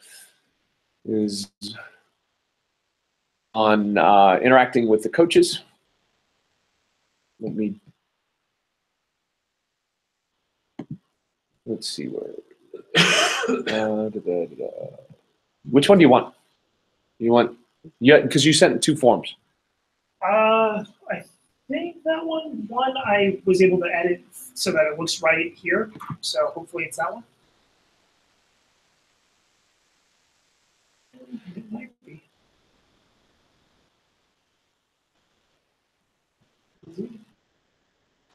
[SPEAKER 2] on interacting with the coaches. Let's see where. Which one do you want? Because you sent 2 forms.
[SPEAKER 5] I think that one I was able to edit so that it looks right here. So hopefully it's that one. It might be.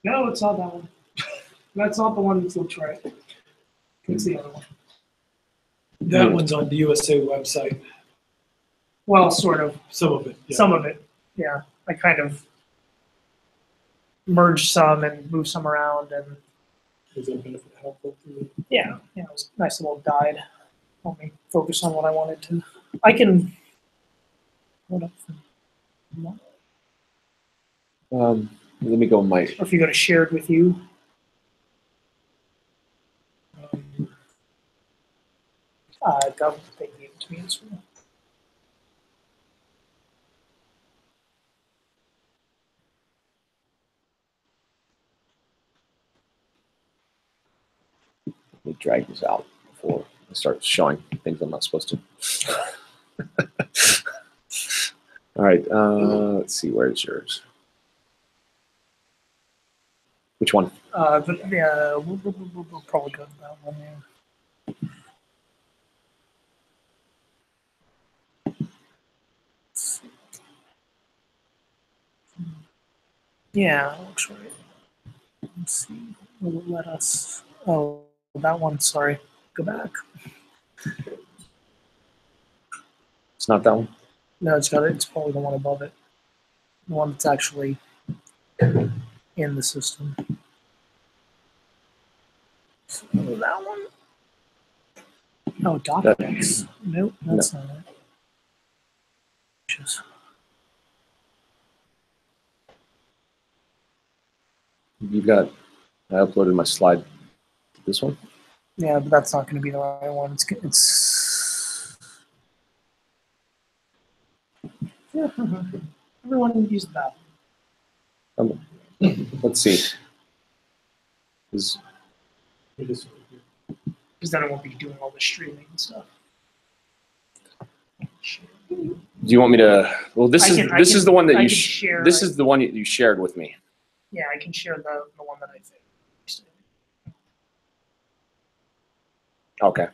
[SPEAKER 5] No, it's not that one. That's not the one that looks right. It's the other one.
[SPEAKER 1] That one's on the USA website.
[SPEAKER 5] Well, sort of.
[SPEAKER 1] Some of it. Yeah.
[SPEAKER 5] Some of it, yeah. I kind of merged some and moved some around, and
[SPEAKER 1] Was that benefit helpful for you?
[SPEAKER 5] yeah, it was a nice little guide. Help me focus on what I wanted to. I can. Hold up.
[SPEAKER 2] Let me go my.
[SPEAKER 5] Or if you go to shared with you. They gave it to me as well.
[SPEAKER 2] Let me drag this out before I start showing things I'm not supposed to. All right, let's see, where's yours? Which one?
[SPEAKER 5] Yeah, we'll probably go to that one. Yeah. Yeah, looks right. Let's see. Will it let us? Oh, that one. Sorry. Go back.
[SPEAKER 2] It's not that one?
[SPEAKER 5] No, it's got it. It's probably the one above it. The one that's actually in the system. So that one. Oh, documents. Nope, that's not it. Just.
[SPEAKER 2] You've got, I uploaded my slide to this one.
[SPEAKER 5] Yeah, but that's not going to be the right one. Yeah, everyone used that.
[SPEAKER 2] Let's see.
[SPEAKER 5] Because then it won't be doing all the streaming and stuff.
[SPEAKER 2] Do you want me to? Well, this is the one that this is the one you shared with me.
[SPEAKER 5] Yeah, I can share the one that I think.
[SPEAKER 2] Okay.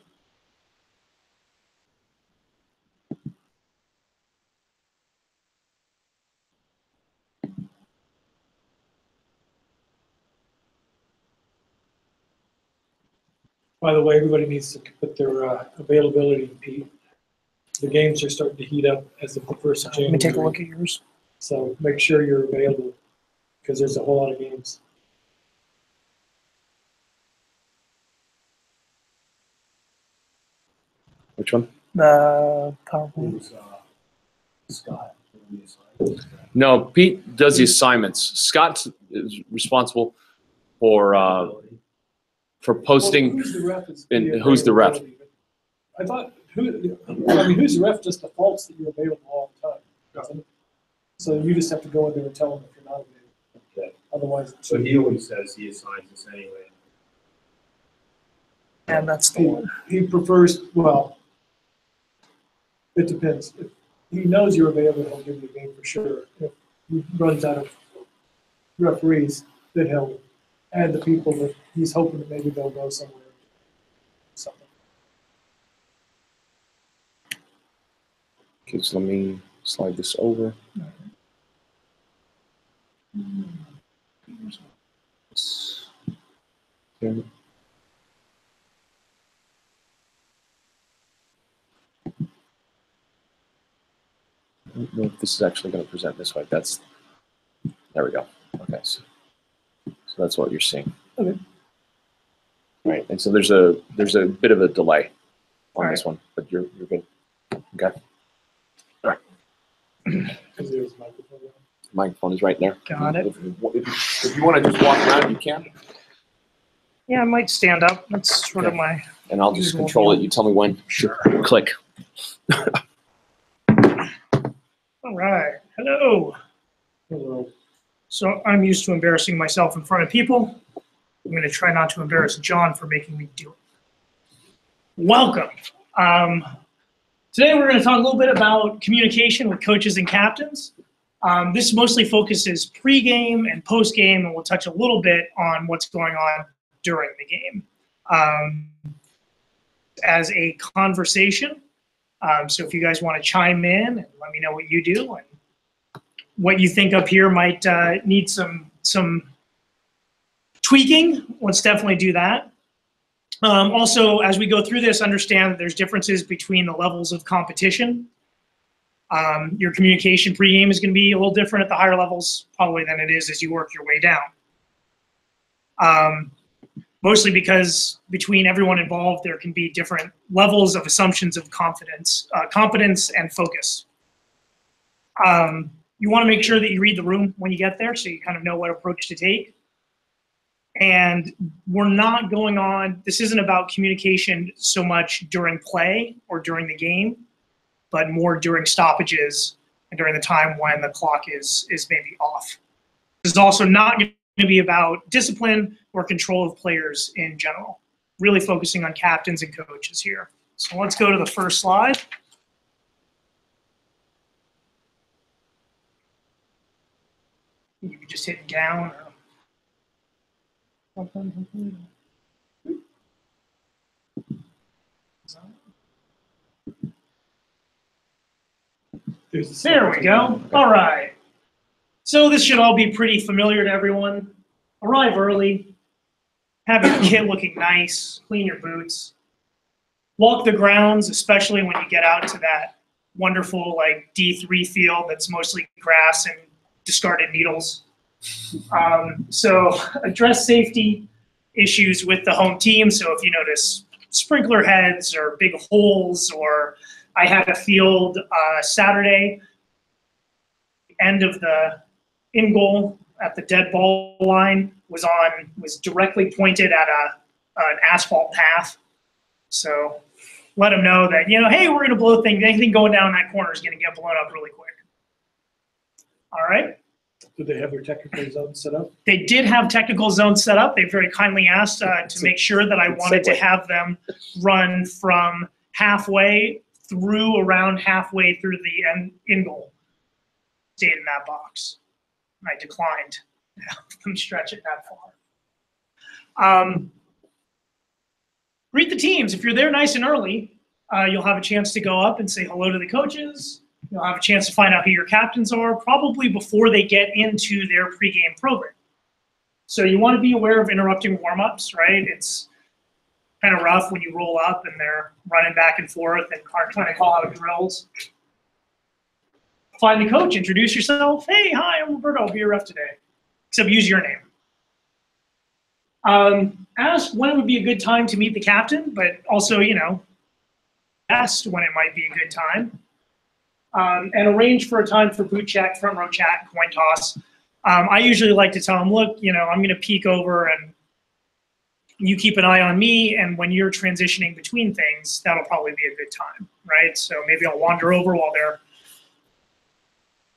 [SPEAKER 1] By the way, everybody needs to put their availability, Pete. The games are starting to heat up as the 1st of January.
[SPEAKER 5] Let me take a look at yours.
[SPEAKER 1] So make sure you're available because there's a whole lot of games.
[SPEAKER 2] Which one?
[SPEAKER 5] The PowerPoint.
[SPEAKER 8] Scott.
[SPEAKER 2] No, Pete does the assignments. Scott is responsible for posting.
[SPEAKER 1] Well, who's the ref?
[SPEAKER 2] And who's the ref?
[SPEAKER 1] I thought who's the ref just defaults that you're available all the time.
[SPEAKER 5] So you just have to go in there and tell them if you're not available.
[SPEAKER 8] Okay.
[SPEAKER 5] Otherwise, it's-
[SPEAKER 8] So he always says he assigns us anyway.
[SPEAKER 5] and that's the one. He prefers, well, it depends. If he knows you're available, he'll give you a game for sure. If he runs out of referees, then he'll add the people that he's hoping that maybe they'll go somewhere. Something.
[SPEAKER 2] Okay, so let me slide this over. Okay. I don't know if this is actually going to present this way. There we go. Okay, so that's what you're seeing.
[SPEAKER 5] Okay.
[SPEAKER 2] Right, and so there's a bit of a delay on this one, but you're good. Okay. All right.
[SPEAKER 5] Because there's a microphone.
[SPEAKER 2] Microphone is right there.
[SPEAKER 5] Got it.
[SPEAKER 2] If you want to just walk around, you can,
[SPEAKER 5] Yeah, I might stand up. That's sort of
[SPEAKER 2] Okay.
[SPEAKER 5] my.
[SPEAKER 2] and I'll just control it. You tell me when.
[SPEAKER 5] Sure.
[SPEAKER 2] Click.
[SPEAKER 5] All right. Hello.
[SPEAKER 8] Hello.
[SPEAKER 5] So I'm used to embarrassing myself in front of people. I'm going to try not to embarrass John for making me do it. Welcome. Today we're going to talk a little bit about communication with coaches and captains. This mostly focuses pregame and postgame, and we'll touch a little bit on what's going on during the game. As a conversation, so if you guys want to chime in and let me know what you do and what you think up here might need some tweaking, let's definitely do that. Also, as we go through this, understand that there's differences between the levels of competition. Your communication pregame is going to be a little different at the higher levels probably than it is as you work your way down. Mostly because between everyone involved, there can be different levels of assumptions of competence and focus. You want to make sure that you read the room when you get there so you kind of know what approach to take. And we're not going on, this isn't about communication so much during play or during the game, but more during stoppages and during the time when the clock is maybe off. This is also not going to be about discipline or control of players in general, really focusing on captains and coaches here. So let's go to the first slide. You can just hit down. There we go. All right. So this should all be pretty familiar to everyone. Arrive early, have your kit looking nice, clean your boots, walk the grounds, especially when you get out to that wonderful like D3 field that's mostly grass and discarded needles. So address safety issues with the home team. So if you notice sprinkler heads or big holes, or I had a field Saturday, end of the in goal at the dead ball line was directly pointed at an asphalt path. So let them know that, hey, we're going to blow things. Anything going down that corner is going to get blown up really quick. All right. Did they have their technical zone set up? They did have technical zones set up. They very kindly asked to make sure that I wanted to have them run from halfway through around halfway through the in goal. Stayed in that box. I declined to have them stretch it that far. Greet the teams. If you're there nice and early, you'll have a chance to go up and say hello to the coaches. You'll have a chance to find out who your captains are, probably before they get into their pregame program. So you want to be aware of interrupting warm-ups, right? It's kind of rough when you roll up and they're running back and forth and trying to call out drills. Find the coach, introduce yourself. Hey, hi, I'm Roberto, I'll be your ref today. Except use your name. Ask when it would be a good time to meet the captain, but also, ask when it might be a good time. And arrange for a time for boot check, front row chat, coin toss. I usually like to tell them, look, I'm going to peek over and you keep an eye on me, and when you're transitioning between things, that'll probably be a good time, right? So maybe I'll wander over while they're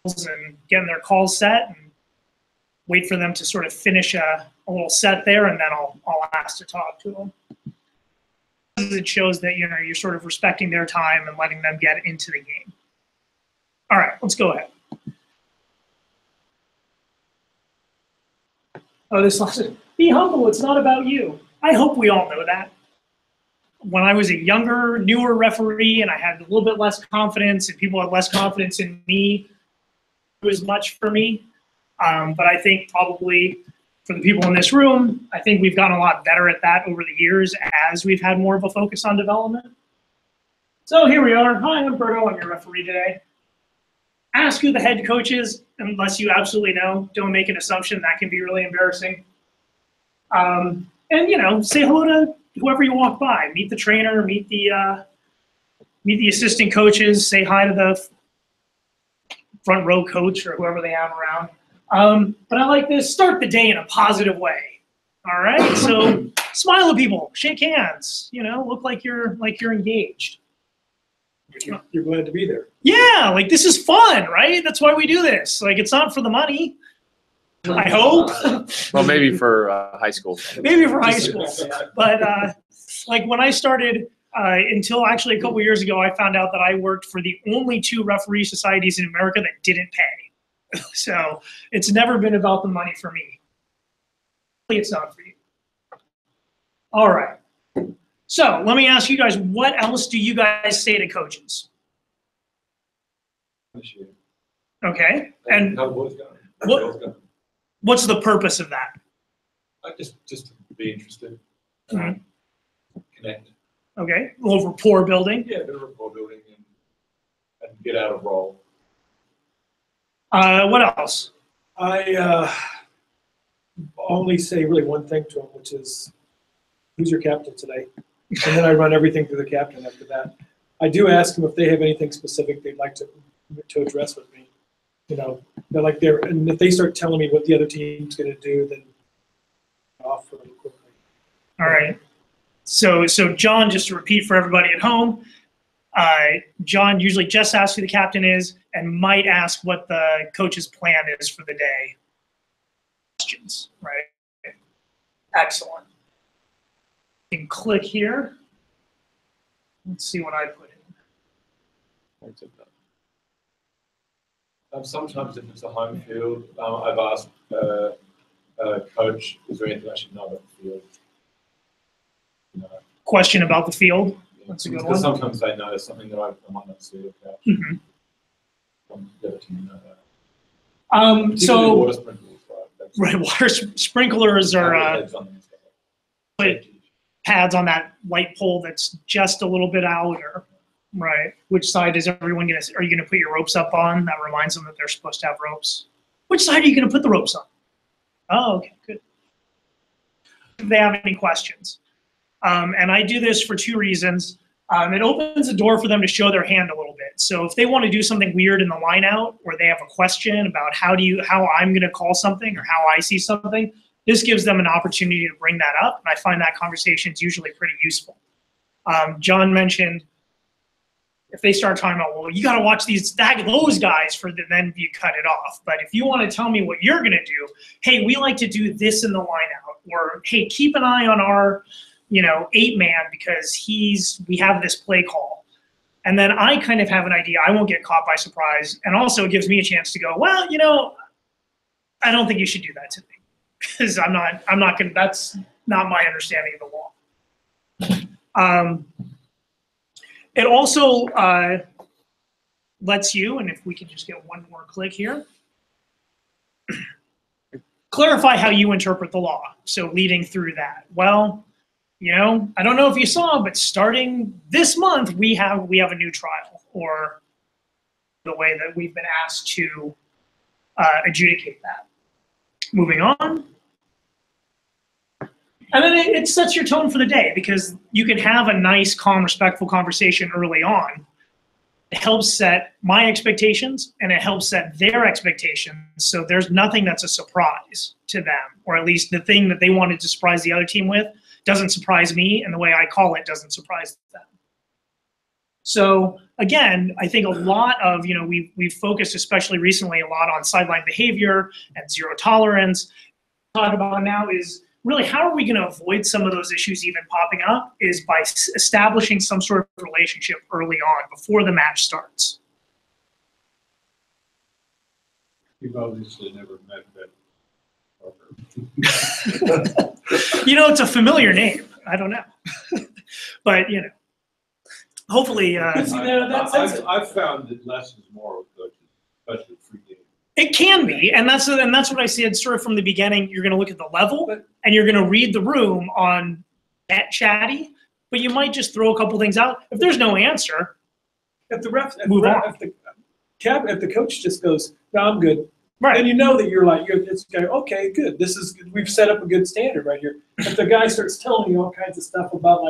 [SPEAKER 5] and getting their calls set and wait for them to sort of finish a little set there, and then I'll ask to talk to them. It shows that you're sort of respecting their time and letting them get into the game. All right, let's go ahead. Oh, this lesson. Be humble. It's not about you. I hope we all know that. When I was a younger, newer referee and I had a little bit less confidence and people had less confidence in me, it was much for me. But I think probably for the people in this room, I think we've gotten a lot better at that over the years as we've had more of a focus on development. So here we are. Hi, I'm Berto. I'm your referee today. Ask who the head coach is, unless you absolutely know. Don't make an assumption. That can be really embarrassing. And, say hello to whoever you walk by. Meet the trainer, meet the assistant coaches, say hi to the front row coach or whoever they have around. But I like this, start the day in a positive way. All right, so smile at people, shake hands, look like you're engaged.
[SPEAKER 1] You're glad to be there.
[SPEAKER 5] Yeah, like this is fun, right? That's why we do this. Like it's not for the money, I hope.
[SPEAKER 2] Well, maybe for high school.
[SPEAKER 5] Maybe for high school. But like when I started, until actually a couple years ago, I found out that I worked for the only 2 referee societies in America that didn't pay. So it's never been about the money for me. It's not for you. All right. So let me ask you guys, what else do you guys say to coaches? Okay. And
[SPEAKER 3] How the boys going?
[SPEAKER 5] what's the purpose of that?
[SPEAKER 3] Just to be interested,
[SPEAKER 5] Mhm.
[SPEAKER 3] connect.
[SPEAKER 5] Okay. A little rapport building.
[SPEAKER 3] Yeah, a bit of rapport building and get out of role.
[SPEAKER 5] What else?
[SPEAKER 1] I only say really one thing to him, which is, who's your captain today? And then I run everything through the captain after that. I do ask them if they have anything specific they'd like to address with me. And if they start telling me what the other team's going to do, then off really quickly.
[SPEAKER 5] All right. So John, just to repeat for everybody at home, John usually just asks who the captain is and might ask what the coach's plan is for the day. Questions, right? Excellent. You can click here. Let's see what I put in.
[SPEAKER 3] Sometimes if it's a home field, I've asked coach, is there anything I should know about the field?
[SPEAKER 5] Question about the field. That's a good
[SPEAKER 3] Because
[SPEAKER 5] one.
[SPEAKER 3] sometimes they know something that I might not see about.
[SPEAKER 5] Mhm.
[SPEAKER 3] The other team know that. Particularly
[SPEAKER 5] So
[SPEAKER 3] water sprinklers, right?
[SPEAKER 5] right, water sprinklers are
[SPEAKER 3] Heads on them and stuff like that.
[SPEAKER 5] pads on that light pole that's just a little bit outer. Right. Which side is everyone going to, are you going to put your ropes up on? That reminds them that they're supposed to have ropes. Which side are you going to put the ropes on? Oh, okay, good. If they have any questions. And I do this for 2 reasons. It opens the door for them to show their hand a little bit. So if they want to do something weird in the line out, or they have a question about how I'm going to call something or how I see something, this gives them an opportunity to bring that up. And I find that conversation is usually pretty useful. John mentioned if they start talking about, well, you got to watch those guys then you cut it off. But if you want to tell me what you're going to do, hey, we like to do this in the line out, or hey, keep an eye on our 8-man because we have this play call. And then I kind of have an idea. I won't get caught by surprise. And also it gives me a chance to go, well, I don't think you should do that to me because I'm not going to, that's not my understanding of the law. It also lets you, and if we can just get one more click here, clarify how you interpret the law. So leading through that. Well, I don't know if you saw, but starting this month, we have a new trial, or the way that we've been asked to adjudicate that. Moving on. And then it sets your tone for the day because you can have a nice, calm, respectful conversation early on. It helps set my expectations and it helps set their expectations. So there's nothing that's a surprise to them, or at least the thing that they wanted to surprise the other team with doesn't surprise me, and the way I call it doesn't surprise them. So again, I think a lot of, we've focused, especially recently, a lot on sideline behavior and zero tolerance. Talk about now is really how are we going to avoid some of those issues even popping up is by establishing some sort of relationship early on before the match starts.
[SPEAKER 3] You've obviously never met that.
[SPEAKER 5] It's a familiar name. I don't know. But, hopefully.
[SPEAKER 1] That's it.
[SPEAKER 3] I've found that less is more with coaches, especially free game.
[SPEAKER 5] It can be, and that's what I said sort of from the beginning. You're going to look at the level, and you're going to read the room on that chatty, but you might just throw a couple things out. If there's no answer,
[SPEAKER 1] If the coach just goes, "No, I'm good,"
[SPEAKER 5] right?
[SPEAKER 1] then you know that it's okay, good. We've set up a good standard right here. If the guy starts telling you all kinds of stuff about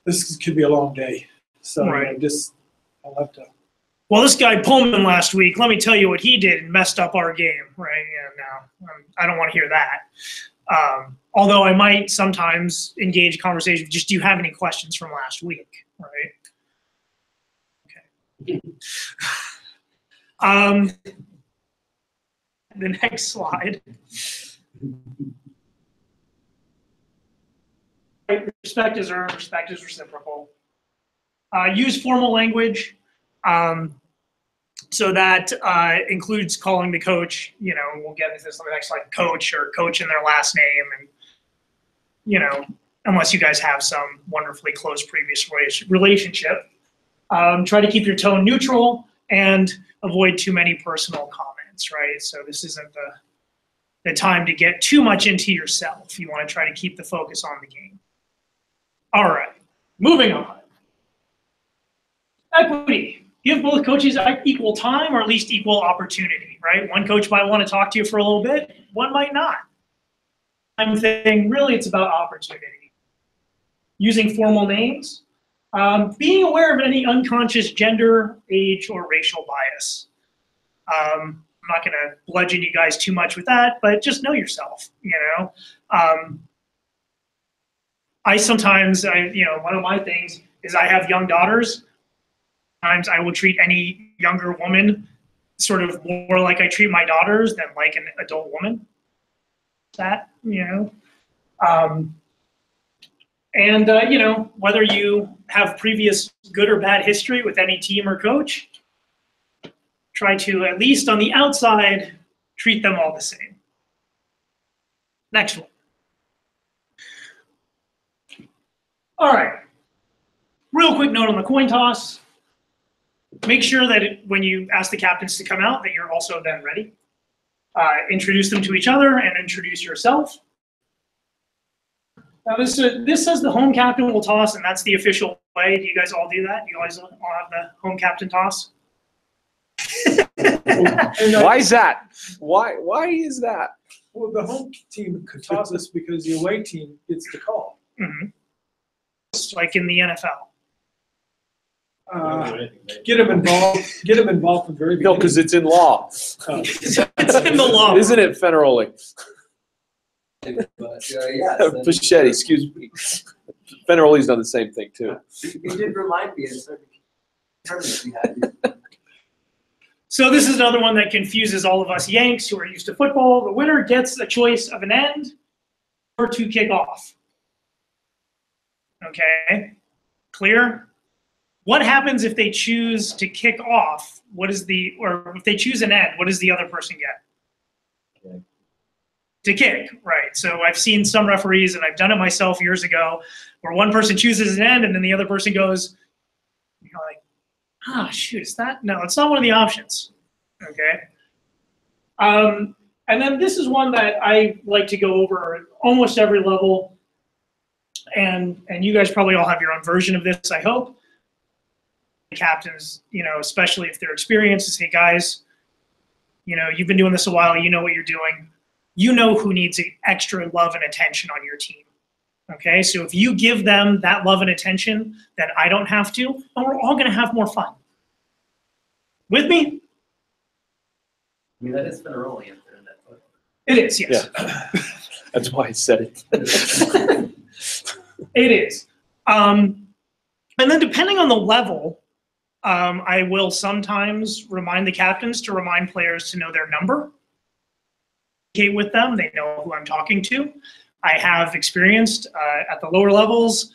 [SPEAKER 1] this could be a long day, so
[SPEAKER 5] right.
[SPEAKER 1] I'll have to.
[SPEAKER 5] Well, this guy Pullman last week, let me tell you what he did and messed up our game, right? Yeah, no, I don't want to hear that. Although I might sometimes engage conversation. Just, do you have any questions from last week, right? Okay. The next slide. Respect is earned, respect is reciprocal. Use formal language. So that includes calling the coach, we'll get into this on the next slide, coach or coach in their last name. And, unless you guys have some wonderfully close previous relationship. Try to keep your tone neutral and avoid too many personal comments, right? So this isn't the time to get too much into yourself. You want to try to keep the focus on the game. All right, moving on. Equity. Give both coaches equal time or at least equal opportunity, right? One coach might want to talk to you for a little bit, one might not. I'm saying really it's about opportunity. Using formal names. Being aware of any unconscious gender, age, or racial bias. I'm not going to bludgeon you guys too much with that, but just know yourself, I sometimes, one of my things is I have young daughters. Sometimes I will treat any younger woman sort of more like I treat my daughters than like an adult woman. Whether you have previous good or bad history with any team or coach, try to, at least on the outside, treat them all the same. Next one. All right. Real quick note on the coin toss. Make sure that when you ask the captains to come out, that you're also then ready. Introduce them to each other and introduce yourself. Now this says the home captain will toss, and that's the official way. Do you guys all do that? You guys all have the home captain toss?
[SPEAKER 2] Why is that? Why is that?
[SPEAKER 1] Well, the home team could toss us because the away team gets the call.
[SPEAKER 5] Mm-hmm. It's like in the NFL.
[SPEAKER 1] Get them involved. Get them involved from the very beginning.
[SPEAKER 2] No, because it's in law.
[SPEAKER 5] It's in the law.
[SPEAKER 2] Isn't it, Fenaroli?
[SPEAKER 6] But,
[SPEAKER 2] Pichetti, excuse me. Fenaroli's done the same thing too.
[SPEAKER 6] You did remind me of certain tournaments we had.
[SPEAKER 5] So this is another one that confuses all of us Yanks who are used to football. The winner gets a choice of an end or to kick off. Okay, clear? What happens if they choose to kick off? Or if they choose an end, what does the other person get?
[SPEAKER 6] Okay.
[SPEAKER 5] To kick, right. So I've seen some referees, and I've done it myself years ago, where one person chooses an end and then the other person goes, shoot, is that? No, it's not one of the options, okay? And then this is one that I like to go over at almost every level, and you guys probably all have your own version of this, I hope. Captains, especially if they're experienced, to say, guys, you've been doing this a while, you know what you're doing. You know who needs extra love and attention on your team. Okay, so if you give them that love and attention, then I don't have to, and we're all going to have more fun. With me?
[SPEAKER 6] I mean, that is Fenaroli in that photo.
[SPEAKER 5] It is, yes.
[SPEAKER 2] Yeah. That's why I said it.
[SPEAKER 5] It is. And then depending on the level, I will sometimes remind the captains to remind players to know their number. Communicate with them, they know who I'm talking to. I have experienced at the lower levels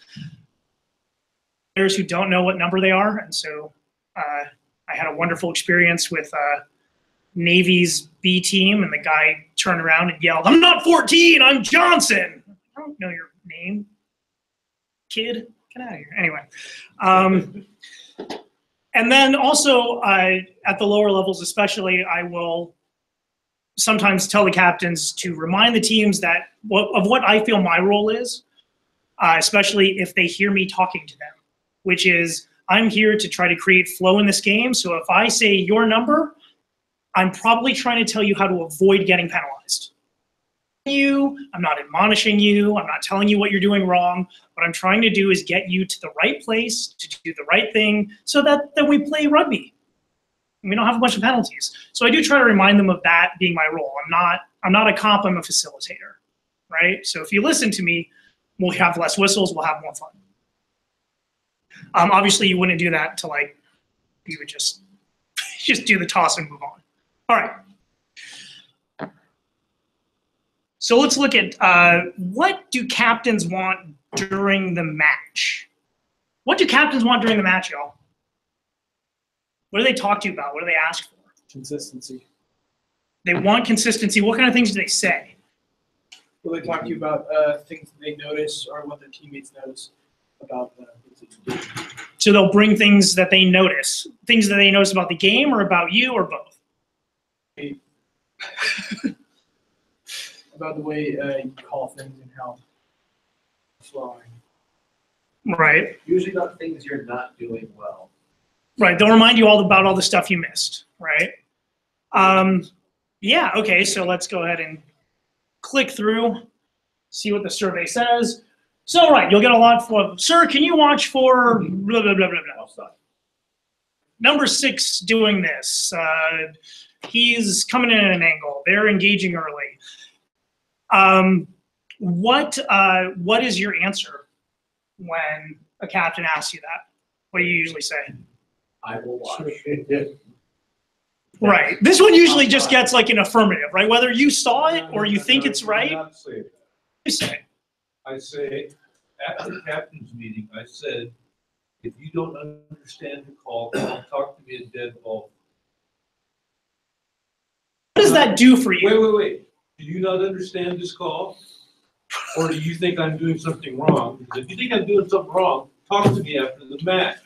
[SPEAKER 5] players who don't know what number they are, and so I had a wonderful experience with Navy's B team, and the guy turned around and yelled, "I'm not 14, I'm Johnson." I don't know your name, kid. Get out of here. Anyway. And then also at the lower levels especially, I will sometimes tell the captains to remind the teams that of what I feel my role is, especially if they hear me talking to them, which is I'm here to try to create flow in this game. So if I say your number, I'm probably trying to tell you how to avoid getting penalized. I'm not admonishing you. I'm not telling you what you're doing wrong. What I'm trying to do is get you to the right place to do the right thing so that then we play rugby. We don't have a bunch of penalties. So I do try to remind them of that being my role. I'm not a cop, I'm a facilitator, right? So if you listen to me, we'll have less whistles, we'll have more fun. Obviously, you wouldn't do that to you would just do the toss and move on. All right. So let's look at what do captains want during the match? What do captains want during the match, y'all? What do they talk to you about? What do they ask for?
[SPEAKER 1] Consistency.
[SPEAKER 5] They want consistency. What kind of things do they say?
[SPEAKER 9] Will they talk to you about things that they notice or what their teammates notice about things that you do?
[SPEAKER 5] So they'll bring things that they notice about the game or about you or both?
[SPEAKER 9] About the way you call things and how flowing.
[SPEAKER 5] Right.
[SPEAKER 6] Usually about things you're not doing well.
[SPEAKER 5] Right. They'll remind you all about all the stuff you missed. Right. Yeah. Okay. So let's go ahead and click through, see what the survey says. So, right, you'll get a lot for, sir, can you watch for blah, blah, blah, blah, blah. Number 6 doing this. He's coming in at an angle. They're engaging early. What is your answer when a captain asks you that? What do you usually say?
[SPEAKER 6] I will watch.
[SPEAKER 5] Right. This one usually just gets like an affirmative, right? Whether you saw it or you think it's right. You say.
[SPEAKER 3] I say, at the captain's meeting, I said, if you don't understand the call, talk to me at dead ball.
[SPEAKER 5] What does that do for you?
[SPEAKER 3] Wait. Do you not understand this call? Or do you think I'm doing something wrong? Because if you think I'm doing something wrong, talk to me after the match.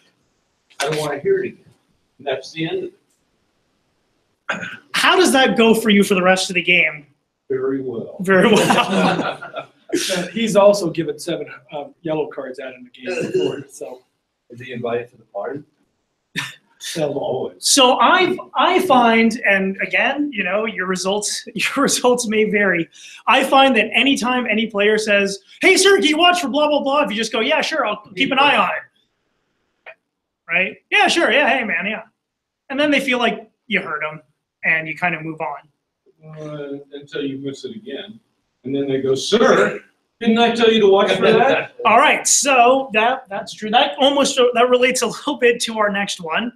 [SPEAKER 3] I don't want to hear it again. And that's the end of it.
[SPEAKER 5] How does that go for you for the rest of the game?
[SPEAKER 3] Very well.
[SPEAKER 5] Very well.
[SPEAKER 1] He's also given 7 yellow cards out in the game before, so.
[SPEAKER 3] Is he invited to the party?
[SPEAKER 1] Always.
[SPEAKER 5] So I find, and again, you know, your results may vary. I find that anytime any player says, "Hey, sir, can you watch for blah blah blah?" If you just go, "Yeah, sure, I'll keep an eye on it." Right? Yeah, sure. Yeah, hey, man, yeah. And then they feel like you heard them, and you kind of move on.
[SPEAKER 3] Until you miss it again. And then they go, "Sir, didn't I tell you to watch for that?"
[SPEAKER 5] All right, so that's true. That relates a little bit to our next one.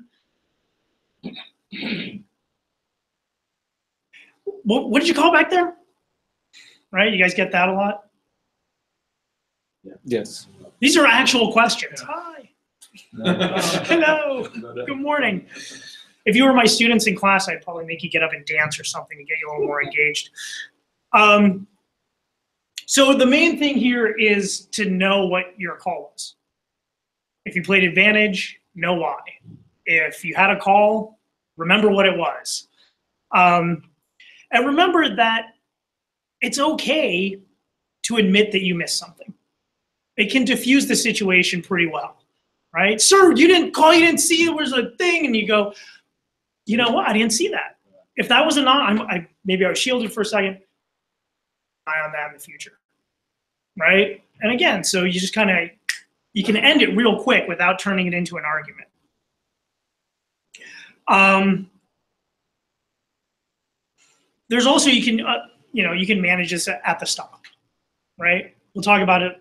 [SPEAKER 5] What did you call back there? Right, you guys get that a lot?
[SPEAKER 2] Yes.
[SPEAKER 5] These are actual questions. Hi. Hello. Good morning. If you were my students in class, I'd probably make you get up and dance or something to get you a little more engaged. So the main thing here is to know what your call was. If you played advantage, know why. If you had a call, remember what it was. And remember that it's okay to admit that you missed something. It can diffuse the situation pretty well, right? Sir, you didn't call, you didn't see there was a thing, and you go, you know what, I didn't see that. If that was a non, maybe I was shielded for a second, eye on that in the future, right? And again, so you just kind of, you can end it real quick without turning it into an argument. There's also, you can manage this at the stop, right? We'll talk about it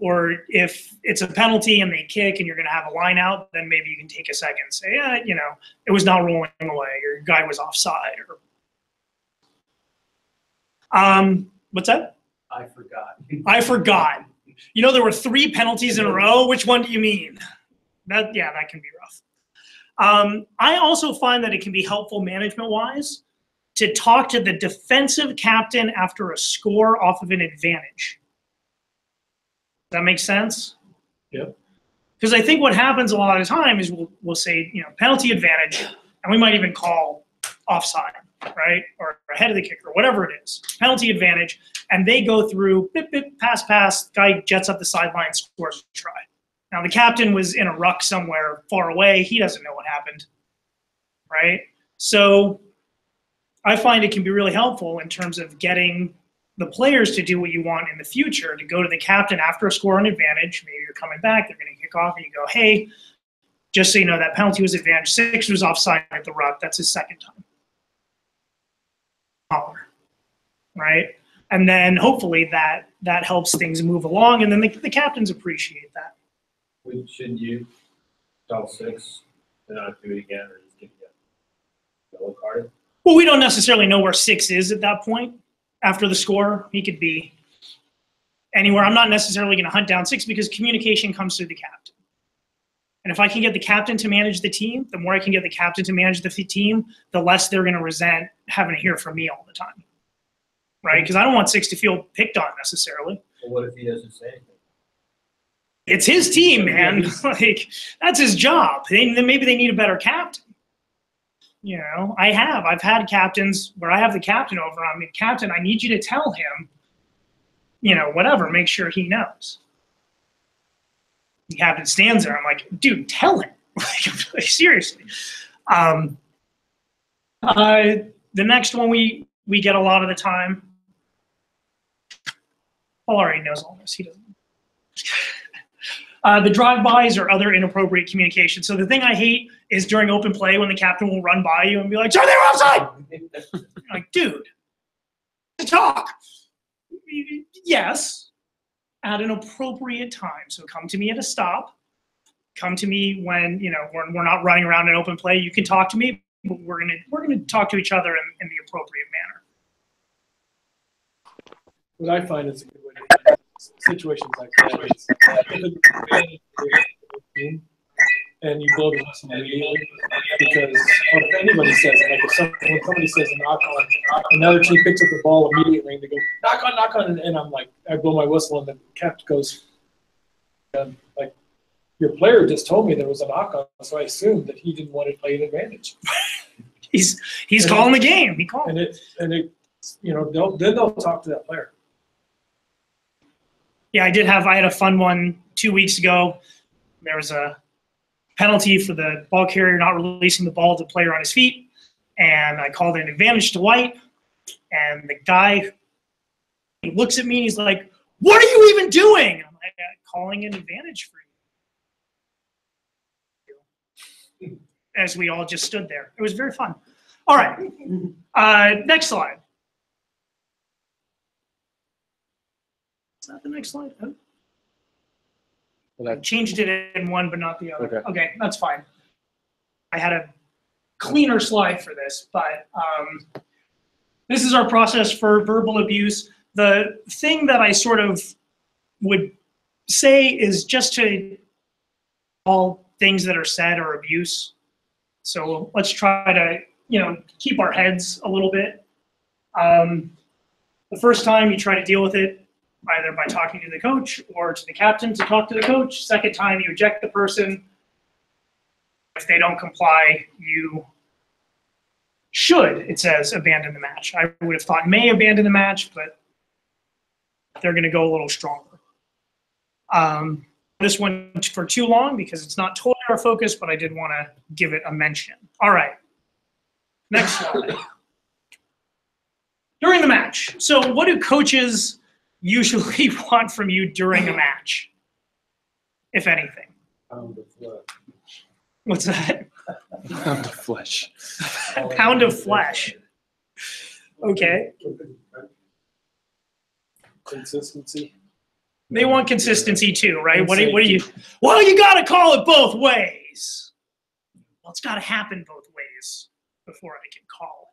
[SPEAKER 5] or if it's a penalty and they kick and you're going to have a line out, then maybe you can take a second and say, yeah, you know, it was not rolling away, or your guy was offside, or what's that?
[SPEAKER 8] I forgot.
[SPEAKER 5] I forgot. You know, there were 3 penalties in a row. Which one do you mean? That can be rough. I also find that it can be helpful management-wise to talk to the defensive captain after a score off of an advantage. Does that make sense?
[SPEAKER 1] Yep.
[SPEAKER 5] Because I think what happens a lot of the time is we'll say, you know, penalty advantage, and we might even call offside, right? Or ahead of the kicker, whatever it is. Penalty advantage, and they go through, bip, bip, pass, guy jets up the sideline, scores a try. Now, the captain was in a ruck somewhere far away. He doesn't know what happened, right? So I find it can be really helpful in terms of getting the players to do what you want in the future, to go to the captain after a score on advantage. Maybe you're coming back, they're going to kick off, and you go, hey, just so you know, that penalty was advantage. 6 was offside at the ruck. That's his second time. Right? And then hopefully that helps things move along, and then the captains appreciate that.
[SPEAKER 8] Should you tell 6 and not do it again, or just give you a yellow card?
[SPEAKER 5] Well, we don't necessarily know where 6 is at that point. After the score, he could be anywhere. I'm not necessarily going to hunt down 6 because communication comes through the captain. And if I can get the captain to manage the team, the more I can get the captain to manage the team, the less they're going to resent having to hear from me all the time. Right? Because I don't want 6 to feel picked on necessarily.
[SPEAKER 8] Well, what if he doesn't say anything?
[SPEAKER 5] It's his team, man. Like, that's his job. Maybe they need a better captain. You know, I've had captains where I have the captain over. I mean, captain, I need you to tell him, you know, whatever, make sure he knows. The captain stands there. I'm like, dude, tell him. Like, seriously. The next one we get a lot of the time. Paul already knows all this. He doesn't. The drive-bys or other inappropriate communication. So the thing I hate is during open play when the captain will run by you and be like, "Sorry, they were offside." You're like, dude, talk. Yes, at an appropriate time. So come to me at a stop. Come to me when, you know, we're not running around in open play. You can talk to me, but we're gonna talk to each other in the appropriate manner.
[SPEAKER 1] What I find is a good way to handle situations like that is and you blow the whistle immediately, because if anybody says it, like when somebody says a knock on, another team picks up the ball immediately and they go knock on, and I'm like, I blow my whistle and the captain goes, like, your player just told me there was a knock on, so I assumed that he didn't want to play an advantage.
[SPEAKER 5] He's calling the game. He called.
[SPEAKER 1] And it, you know, they'll talk to that player.
[SPEAKER 5] Yeah, I had a fun one 2 weeks ago. There was a penalty for the ball carrier not releasing the ball to the player on his feet, and I called an advantage to White, and the guy, he looks at me and he's like, "What are you even doing?" I'm like, "Calling an advantage for you." As we all just stood there. It was very fun. All right, next slide. Is that the next slide? Oh. I changed it in one, but not the other. Okay, that's fine. I had a cleaner slide for this, but this is our process for verbal abuse. The thing that I sort of would say is just to all things that are said are abuse. So let's try to, you know, keep our heads a little bit. The first time you try to deal with it, either by talking to the coach or to the captain to talk to the coach. Second time, you eject the person. If they don't comply, you should, it says, abandon the match. I would have thought may abandon the match, but they're going to go a little stronger. This one for too long because it's not totally our focus, but I did want to give it a mention. All right. Next slide. During the match. So what do coaches usually want from you during a match, if anything?
[SPEAKER 8] Pound of flesh.
[SPEAKER 5] What's that?
[SPEAKER 2] Pound of flesh.
[SPEAKER 5] Pound of flesh. Okay.
[SPEAKER 1] Consistency.
[SPEAKER 5] They want consistency too, right? What do you? Well, you got to call it both ways. Well, it's got to happen both ways before I can call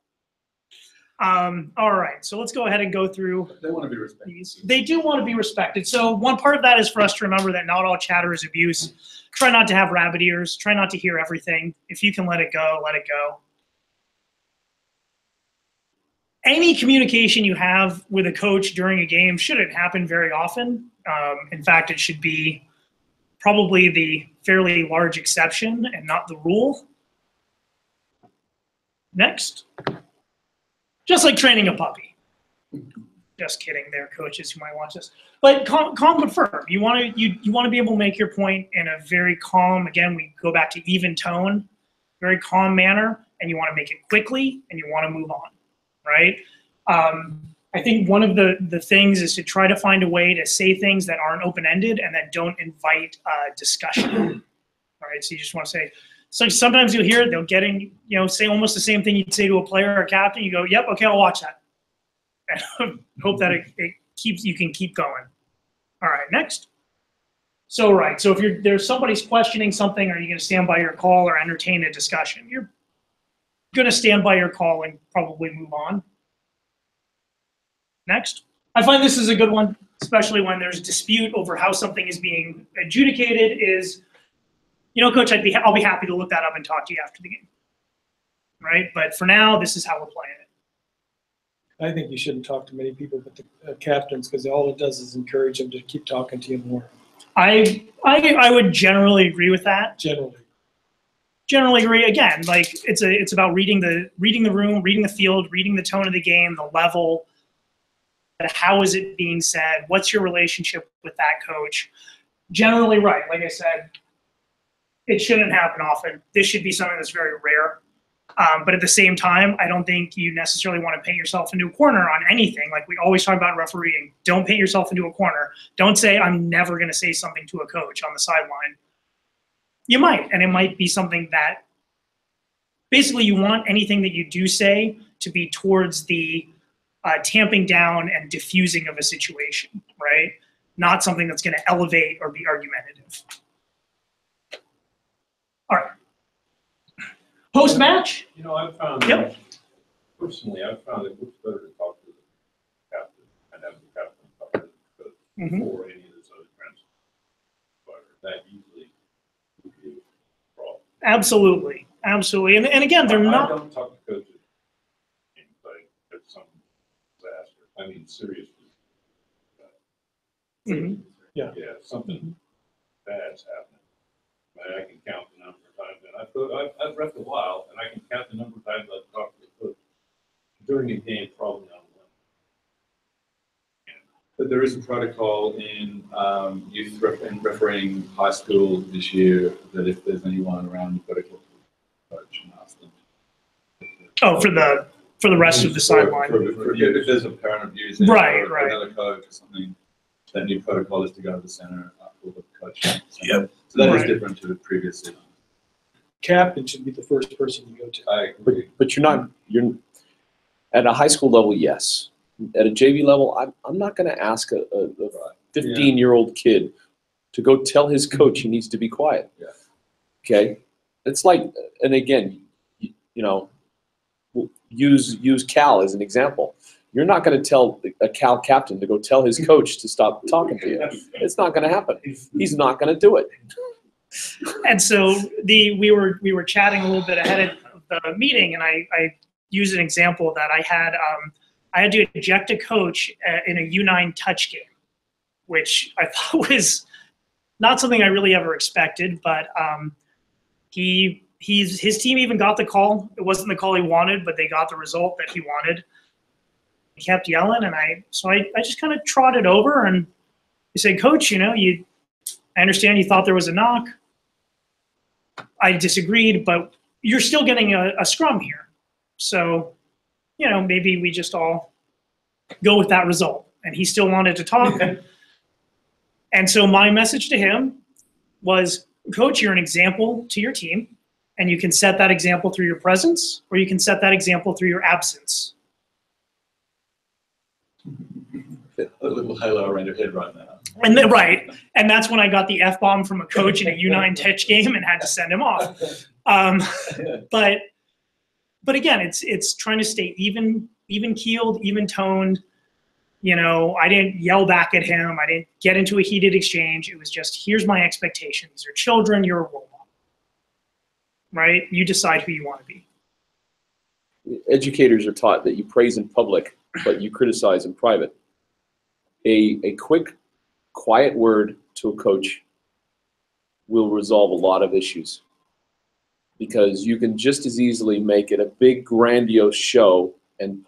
[SPEAKER 5] it. All right, so let's go ahead and go through.
[SPEAKER 4] They want to be respected.
[SPEAKER 5] These. They do want to be respected. So one part of that is for us to remember that not all chatter is abuse. Try not to have rabbit ears. Try not to hear everything. If you can let it go, let it go. Any communication you have with a coach during a game shouldn't happen very often. In fact, it should be probably the fairly large exception and not the rule. Next. Just like training a puppy. Just kidding there, coaches who might watch this. But calm but firm. You want to be able to make your point in a very calm, again, we go back to even tone, very calm manner, and you want to make it quickly, and you want to move on, right? I think one of the things is to try to find a way to say things that aren't open-ended and that don't invite discussion, right? So you just want to say, so sometimes you'll hear it, they'll get in, say almost the same thing you'd say to a player or a captain. You go, yep, okay, I'll watch that. And hope that you can keep going. All right, next. So if there's somebody's questioning something, are you going to stand by your call or entertain a discussion? You're going to stand by your call and probably move on. Next. I find this is a good one, especially when there's dispute over how something is being adjudicated is, coach, I'll be happy to look that up and talk to you after the game. Right? But for now, this is how we're playing it.
[SPEAKER 1] I think you shouldn't talk to many people but the captains, because all it does is encourage them to keep talking to you more.
[SPEAKER 5] I would generally agree with that. Generally agree. Again, like it's about reading the room, reading the field, reading the tone of the game, the level. How is it being said? What's your relationship with that coach? Generally, right. Like I said, it shouldn't happen often. This should be something that's very rare. But at the same time, I don't think you necessarily want to paint yourself into a corner on anything. Like we always talk about refereeing. Don't paint yourself into a corner. Don't say, I'm never going to say something to a coach on the sideline. You might, and it might be something that basically you want anything that you do say to be towards the tamping down and diffusing of a situation, right? Not something that's going to elevate or be argumentative. All right. Post-match?
[SPEAKER 3] I've found, personally, I've found it much better to talk to the captain and have the captain talk to the coach before any of this other transfer. But that usually would be a problem.
[SPEAKER 5] Absolutely. And again, they're not.
[SPEAKER 3] I don't talk to coaches like it's some disaster. I mean, seriously.
[SPEAKER 1] Yeah,
[SPEAKER 3] something bad's happening. I can count the number of times, and I've reffed a while, and I can count the number of times I've talked to the coach during a game, probably not one.
[SPEAKER 10] But there is a protocol in youth and refereeing high school this year that if there's anyone around, you've got to call the coach and ask them.
[SPEAKER 5] Oh, for the rest of the sideline.
[SPEAKER 10] If there's a parent abuse,
[SPEAKER 5] right.
[SPEAKER 10] Another coach or something, that new protocol is to go to the center or the coach. Yep. So that is different to the previous season.
[SPEAKER 1] Captain should be the first person you go to.
[SPEAKER 10] I agree.
[SPEAKER 2] But you're at a high school level, yes. At a JV level, I'm not going to ask a 15-year-old kid to go tell his coach he needs to be quiet.
[SPEAKER 10] Yeah.
[SPEAKER 2] Okay, it's like, and again, use Cal as an example. You're not going to tell a Cal captain to go tell his coach to stop talking to you. It's not going to happen. He's not going to do it.
[SPEAKER 5] And so we were chatting a little bit ahead of the meeting, and I used an example that I had to eject a coach in a U9 touch game, which I thought was not something I really ever expected, but his team even got the call. It wasn't the call he wanted, but they got the result that he wanted. He kept yelling, and I just kind of trotted over and he said, Coach, I understand you thought there was a knock. I disagreed, but you're still getting a scrum here. So, maybe we just all go with that result. And he still wanted to talk. And so my message to him was, Coach, you're an example to your team, and you can set that example through your presence, or you can set that example through your absence.
[SPEAKER 10] A little halo around your head right now.
[SPEAKER 5] And then, right, and that's when I got the F-bomb from a coach in a U9 Titch game and had to send him off. But again, it's trying to stay even keeled, even toned. You know, I didn't yell back at him. I didn't get into a heated exchange. It was just, here's my expectation. These are children. You're a role model, right? You decide who you want to be.
[SPEAKER 2] Educators are taught that you praise in public, but you criticize in private. A quick, quiet word to a coach will resolve a lot of issues, because you can just as easily make it a big, grandiose show and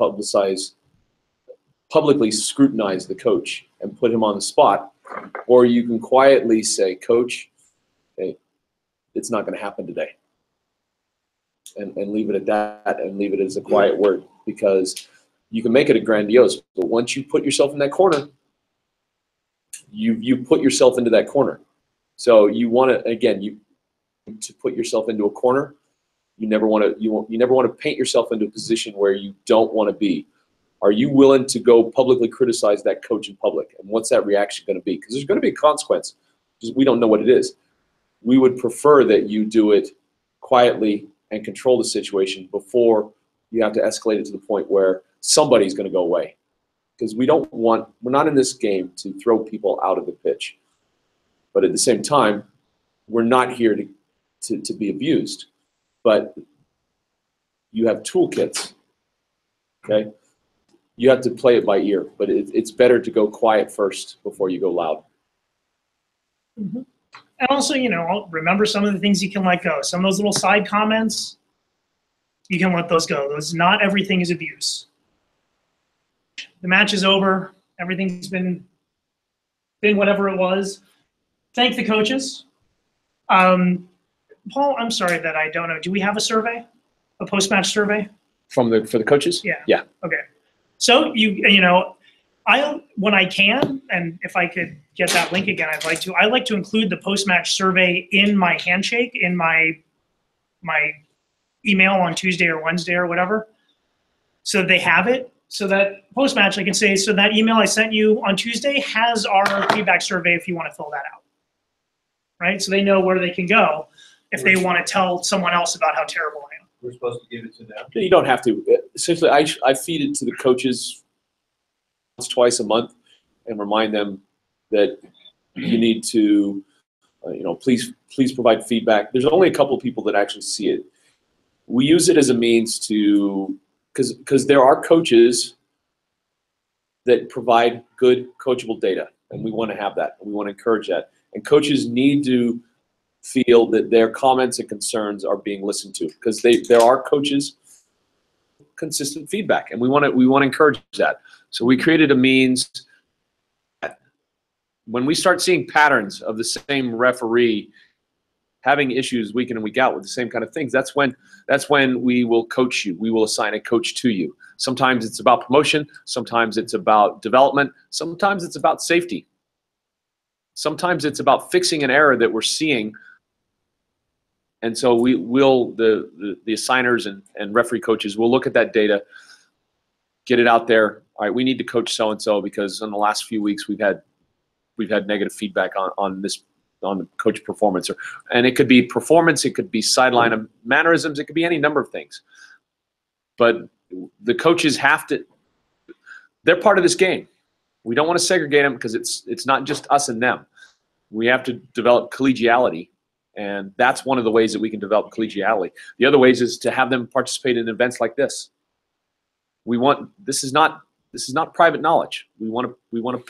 [SPEAKER 2] publicly scrutinize the coach and put him on the spot, or you can quietly say, Coach, hey, it's not going to happen today. And leave it at that, and leave it as a quiet word, because you can make it a grandiose, but once you put yourself in that corner, you put yourself into that corner. So you want to, again, to put yourself into a corner, you never want to paint yourself into a position where you don't want to be. Are you willing to go publicly criticize that coach in public? And what's that reaction going to be? Because there's going to be a consequence. Just, we don't know what it is. We would prefer that you do it quietly and control the situation before you have to escalate it to the point where somebody's going to go away. Because we're not in this game to throw people out of the pitch. But at the same time, we're not here to be abused. But you have toolkits, okay? You have to play it by ear, but it's better to go quiet first before you go loud.
[SPEAKER 5] Mm-hmm. And also, you know, remember some of the things you can let go. Some of those little side comments, you can let those go. Not everything is abuse. The match is over. Everything's been whatever it was. Thank the coaches. Paul, I'm sorry that I don't know. Do we have a survey? A post-match survey?
[SPEAKER 2] For the coaches?
[SPEAKER 5] Yeah.
[SPEAKER 2] Yeah.
[SPEAKER 5] Okay. So you know, when I can, and if I could get that link again, I like to include the post-match survey in my handshake, in my email on Tuesday or Wednesday or whatever, so they have it. So that post-match I can say, so that email I sent you on Tuesday has our feedback survey if you want to fill that out, right? So they know where they can go if they want to tell someone else about how terrible I am.
[SPEAKER 8] We're supposed to give it to them.
[SPEAKER 2] You don't have to. Essentially, I feed it to the coaches once, twice a month, and remind them that you need to, please provide feedback. There's only a couple of people that actually see it. We use it as a means to, because there are coaches that provide good coachable data, and we want to have that, and we want to encourage that. And coaches need to feel that their comments and concerns are being listened to, because there are coaches consistent feedback, and we want to encourage that. So we created a means that when we start seeing patterns of the same referee having issues week in and week out with the same kind of things, that's when we will coach you. We will assign a coach to you. Sometimes it's about promotion, sometimes it's about development, sometimes it's about safety. Sometimes it's about fixing an error that we're seeing. And so the assigners and referee coaches will look at that data, get it out there. All right, we need to coach so-and-so because in the last few weeks we've had negative feedback on the coach performance. And it could be performance, it could be sideline mannerisms, it could be any number of things. But the coaches they're part of this game. We don't want to segregate them because it's not just us and them. We have to develop collegiality. And that's one of the ways that we can develop collegiality. The other ways is to have them participate in events like this. This is not private knowledge. We want to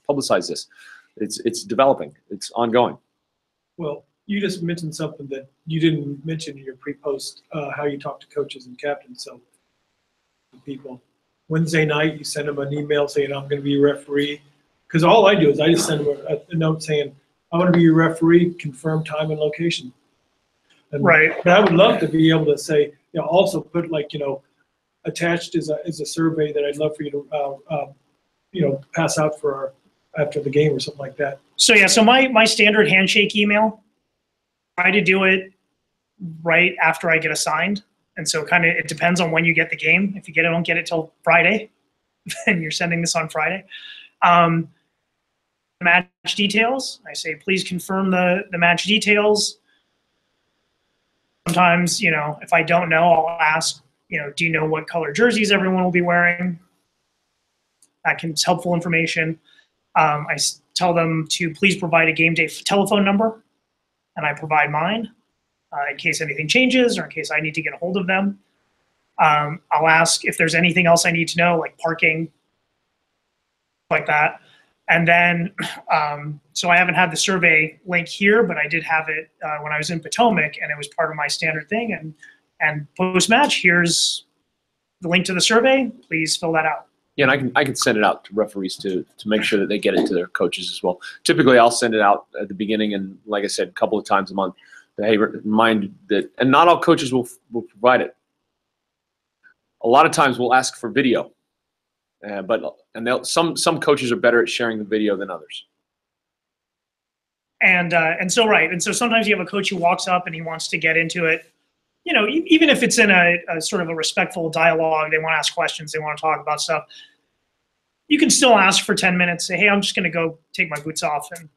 [SPEAKER 2] publicize this. It's developing. It's ongoing.
[SPEAKER 1] Well, you just mentioned something that you didn't mention in your pre-post, how you talk to coaches and captains. So people, Wednesday night, you send them an email saying, I'm going to be your referee. Because all I do is I just send them a note saying, I want to be your referee, confirm time and location. And
[SPEAKER 5] right.
[SPEAKER 1] But I would love to be able to say, also put attached is a survey that I'd love for you to, pass out for after the game or something like that.
[SPEAKER 5] So yeah, so my standard handshake email, try to do it right after I get assigned. And so kind of it depends on when you get the game. If you don't get it till Friday, then you're sending this on Friday. And match details. I say, please confirm the match details. Sometimes, if I don't know, I'll ask, do you know what color jerseys everyone will be wearing? That can be helpful information. I tell them to please provide a game day telephone number, and I provide mine in case anything changes or in case I need to get a hold of them. I'll ask if there's anything else I need to know, like parking, like that. And then, so I haven't had the survey link here, but I did have it when I was in Potomac, and it was part of my standard thing. And post-match, here's the link to the survey. Please fill that out.
[SPEAKER 2] Yeah, and I can send it out to referees to make sure that they get it to their coaches as well. Typically, I'll send it out at the beginning, and like I said, a couple of times a month. Hey, remind that, and not all coaches will provide it. A lot of times we'll ask for video, but some coaches are better at sharing the video than others.
[SPEAKER 5] And so sometimes you have a coach who walks up and he wants to get into it. Even if it's in a sort of a respectful dialogue, they want to ask questions, they want to talk about stuff. You can still ask for 10 minutes. Say, hey, I'm just going to go take my boots off and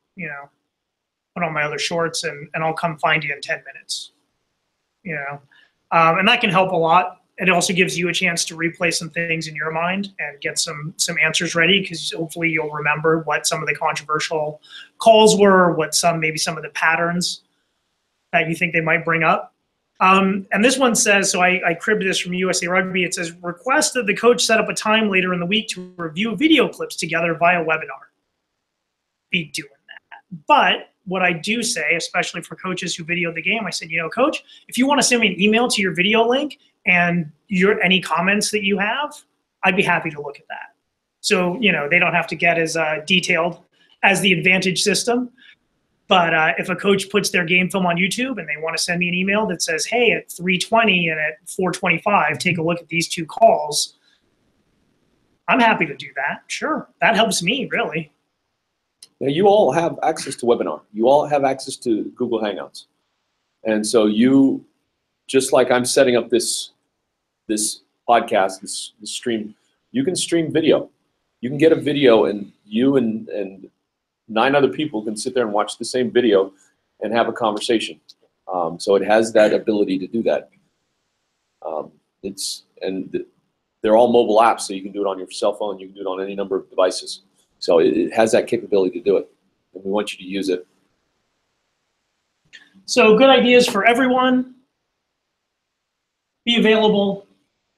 [SPEAKER 5] put on my other shorts, and I'll come find you in 10 minutes. And that can help a lot. It also gives you a chance to replay some things in your mind and get some answers ready, because hopefully you'll remember what some of the controversial calls were, maybe some of the patterns that you think they might bring up. And this one says, so I cribbed this from USA Rugby. It says, request that the coach set up a time later in the week to review video clips together via webinar. Be doing that. But what I do say, especially for coaches who videoed the game, I said, coach, if you want to send me an email to your video link and any comments that you have, I'd be happy to look at that. So, they don't have to get as detailed as the Advantage system. But if a coach puts their game film on YouTube and they want to send me an email that says, hey, at 3:20 and at 4:25, take a look at these two calls, I'm happy to do that. Sure. That helps me, really.
[SPEAKER 2] Now, you all have access to webinar. You all have access to Google Hangouts. And so you, just like I'm setting up this podcast, this stream, you can stream video. You can get a video, and you and 9 other people can sit there and watch the same video and have a conversation. So it has that ability to do that. They're all mobile apps, so you can do it on your cell phone. You can do it on any number of devices. So it has that capability to do it, and we want you to use it.
[SPEAKER 5] So good ideas for everyone. Be available,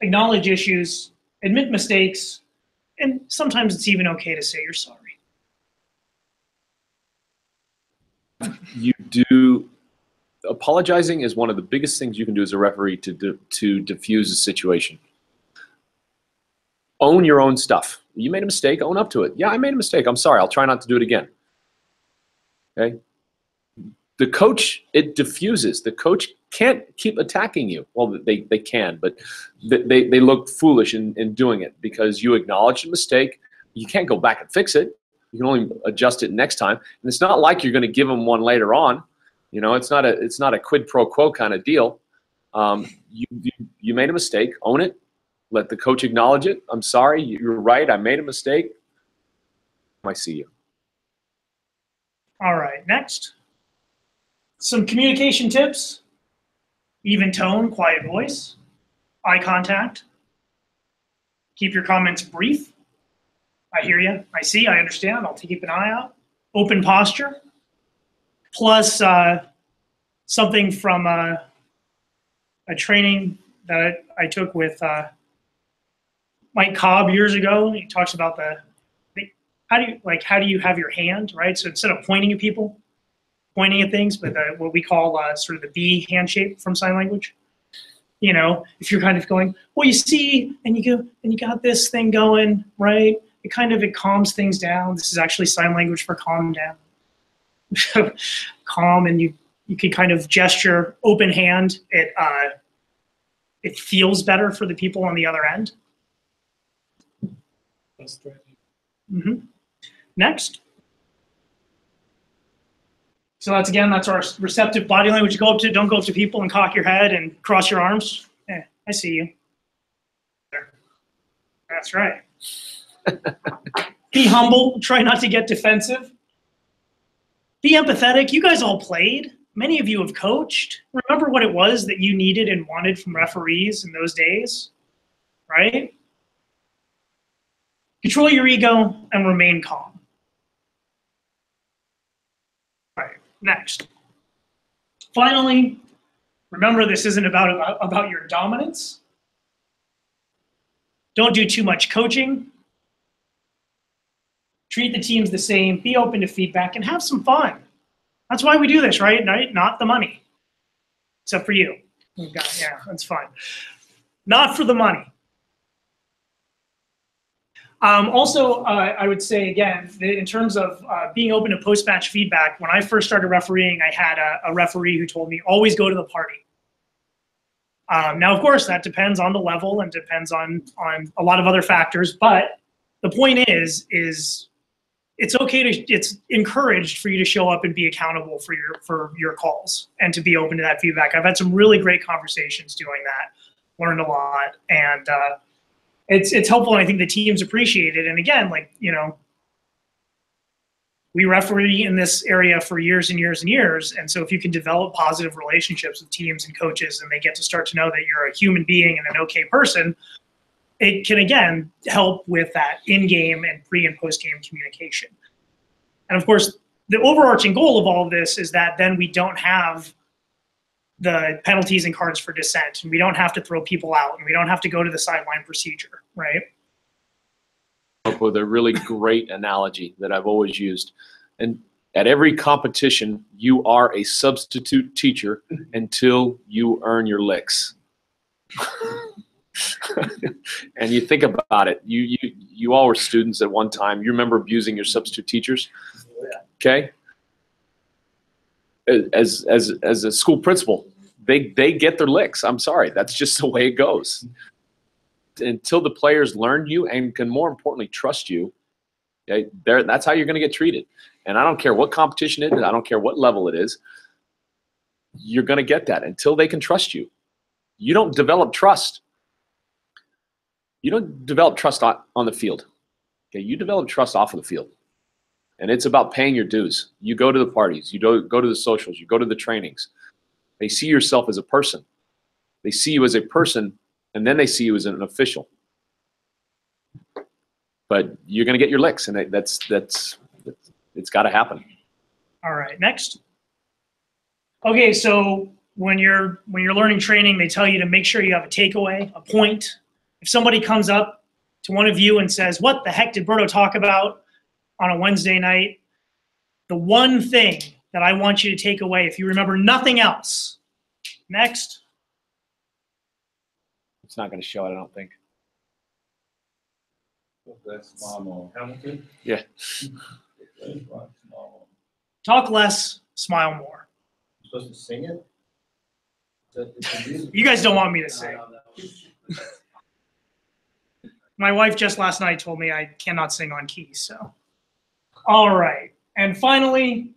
[SPEAKER 5] acknowledge issues, admit mistakes, and sometimes it's even okay to say you're sorry.
[SPEAKER 2] Apologizing is one of the biggest things you can do as a referee to diffuse a situation. Own your own stuff. You made a mistake, own up to it. Yeah, I made a mistake. I'm sorry. I'll try not to do it again. Okay? The coach, it diffuses. The coach can't keep attacking you. Well, they can, but they look foolish in doing it, because you acknowledge the mistake. You can't go back and fix it. You can only adjust it next time. And it's not like you're going to give them one later on. It's not a quid pro quo kind of deal. You made a mistake. Own it. Let the coach acknowledge it. I'm sorry. You're right. I made a mistake. I see you.
[SPEAKER 5] All right. Next. Some communication tips. Even tone, quiet voice. Eye contact. Keep your comments brief. I hear you. I see. I understand. I'll keep an eye out. Open posture. Plus something from a training that I took with Mike Cobb years ago. He talks about how do you have your hand, right? So instead of pointing at people, pointing at things, but what we call sort of the B handshake from sign language. If you're kind of going, well, you see, and you go, and you got this thing going, right? It calms things down. This is actually sign language for calm down. Calm, and you can kind of gesture, open hand. It feels better for the people on the other end. Mm-hmm. Next. So that's our receptive body language. Don't go up to people and cock your head and cross your arms. Yeah, I see you. That's right. Be humble. Try not to get defensive. Be empathetic. You guys all played. Many of you have coached. Remember what it was that you needed and wanted from referees in those days, right? Control your ego and remain calm. All right, next. Finally, remember this isn't about your dominance. Don't do too much coaching. Treat the teams the same. Be open to feedback and have some fun. That's why we do this, right? Not the money. Except for you. Yeah, that's fine. Not for the money. Also, I would say, again, in terms of being open to post-match feedback, when I first started refereeing, I had a referee who told me, always go to the party. Now, of course, that depends on the level and depends on a lot of other factors, but the point is it's okay it's encouraged for you to show up and be accountable for your calls and to be open to that feedback. I've had some really great conversations doing that, learned a lot, and it's helpful, and I think the teams appreciate it. And again, like, you know, we referee in this area for years and years and years, and so if you can develop positive relationships with teams and coaches and they get to start to know that you're a human being and an okay person, it can, again, help with that in-game and pre- and post-game communication. And of course, the overarching goal of all of this is that then we don't have the penalties and cards for dissent, and we don't have to throw people out, and we don't have to go to the sideline procedure, right?
[SPEAKER 2] With a really great analogy that I've always used. And at every competition, you are a substitute teacher until you earn your licks. And you think about it, you all were students at one time. You remember abusing your substitute teachers, okay? As a school principal, they get their licks. I'm sorry, that's just the way it goes. Until the players learn you and can, more importantly, trust you, okay, that's how you're going to get treated. And I don't care what competition it is, I don't care what level it is, you're going to get that until they can trust you. You don't develop trust. You don't develop trust on the field. Okay, you develop trust off of the field. And it's about paying your dues. You go to the parties, you go to the socials, you go to the trainings. They see yourself as a person. They see you as a person, and then they see you as an official. But you're going to get your licks, and it's got to happen.
[SPEAKER 5] All right, next. Okay, so when you're learning training, they tell you to make sure you have a takeaway, a point. If somebody comes up to one of you and says, "What the heck did Berto talk about on a Wednesday night?" The one thing that I want you to take away, if you remember nothing else. Next.
[SPEAKER 2] It's not going to show it, I don't think.
[SPEAKER 10] That's normal.
[SPEAKER 8] Hamilton?
[SPEAKER 2] Yeah.
[SPEAKER 5] Talk less, smile more.
[SPEAKER 8] You're supposed to sing it?
[SPEAKER 5] You guys don't want me to sing. My wife just last night told me I cannot sing on key, so. All right, and finally,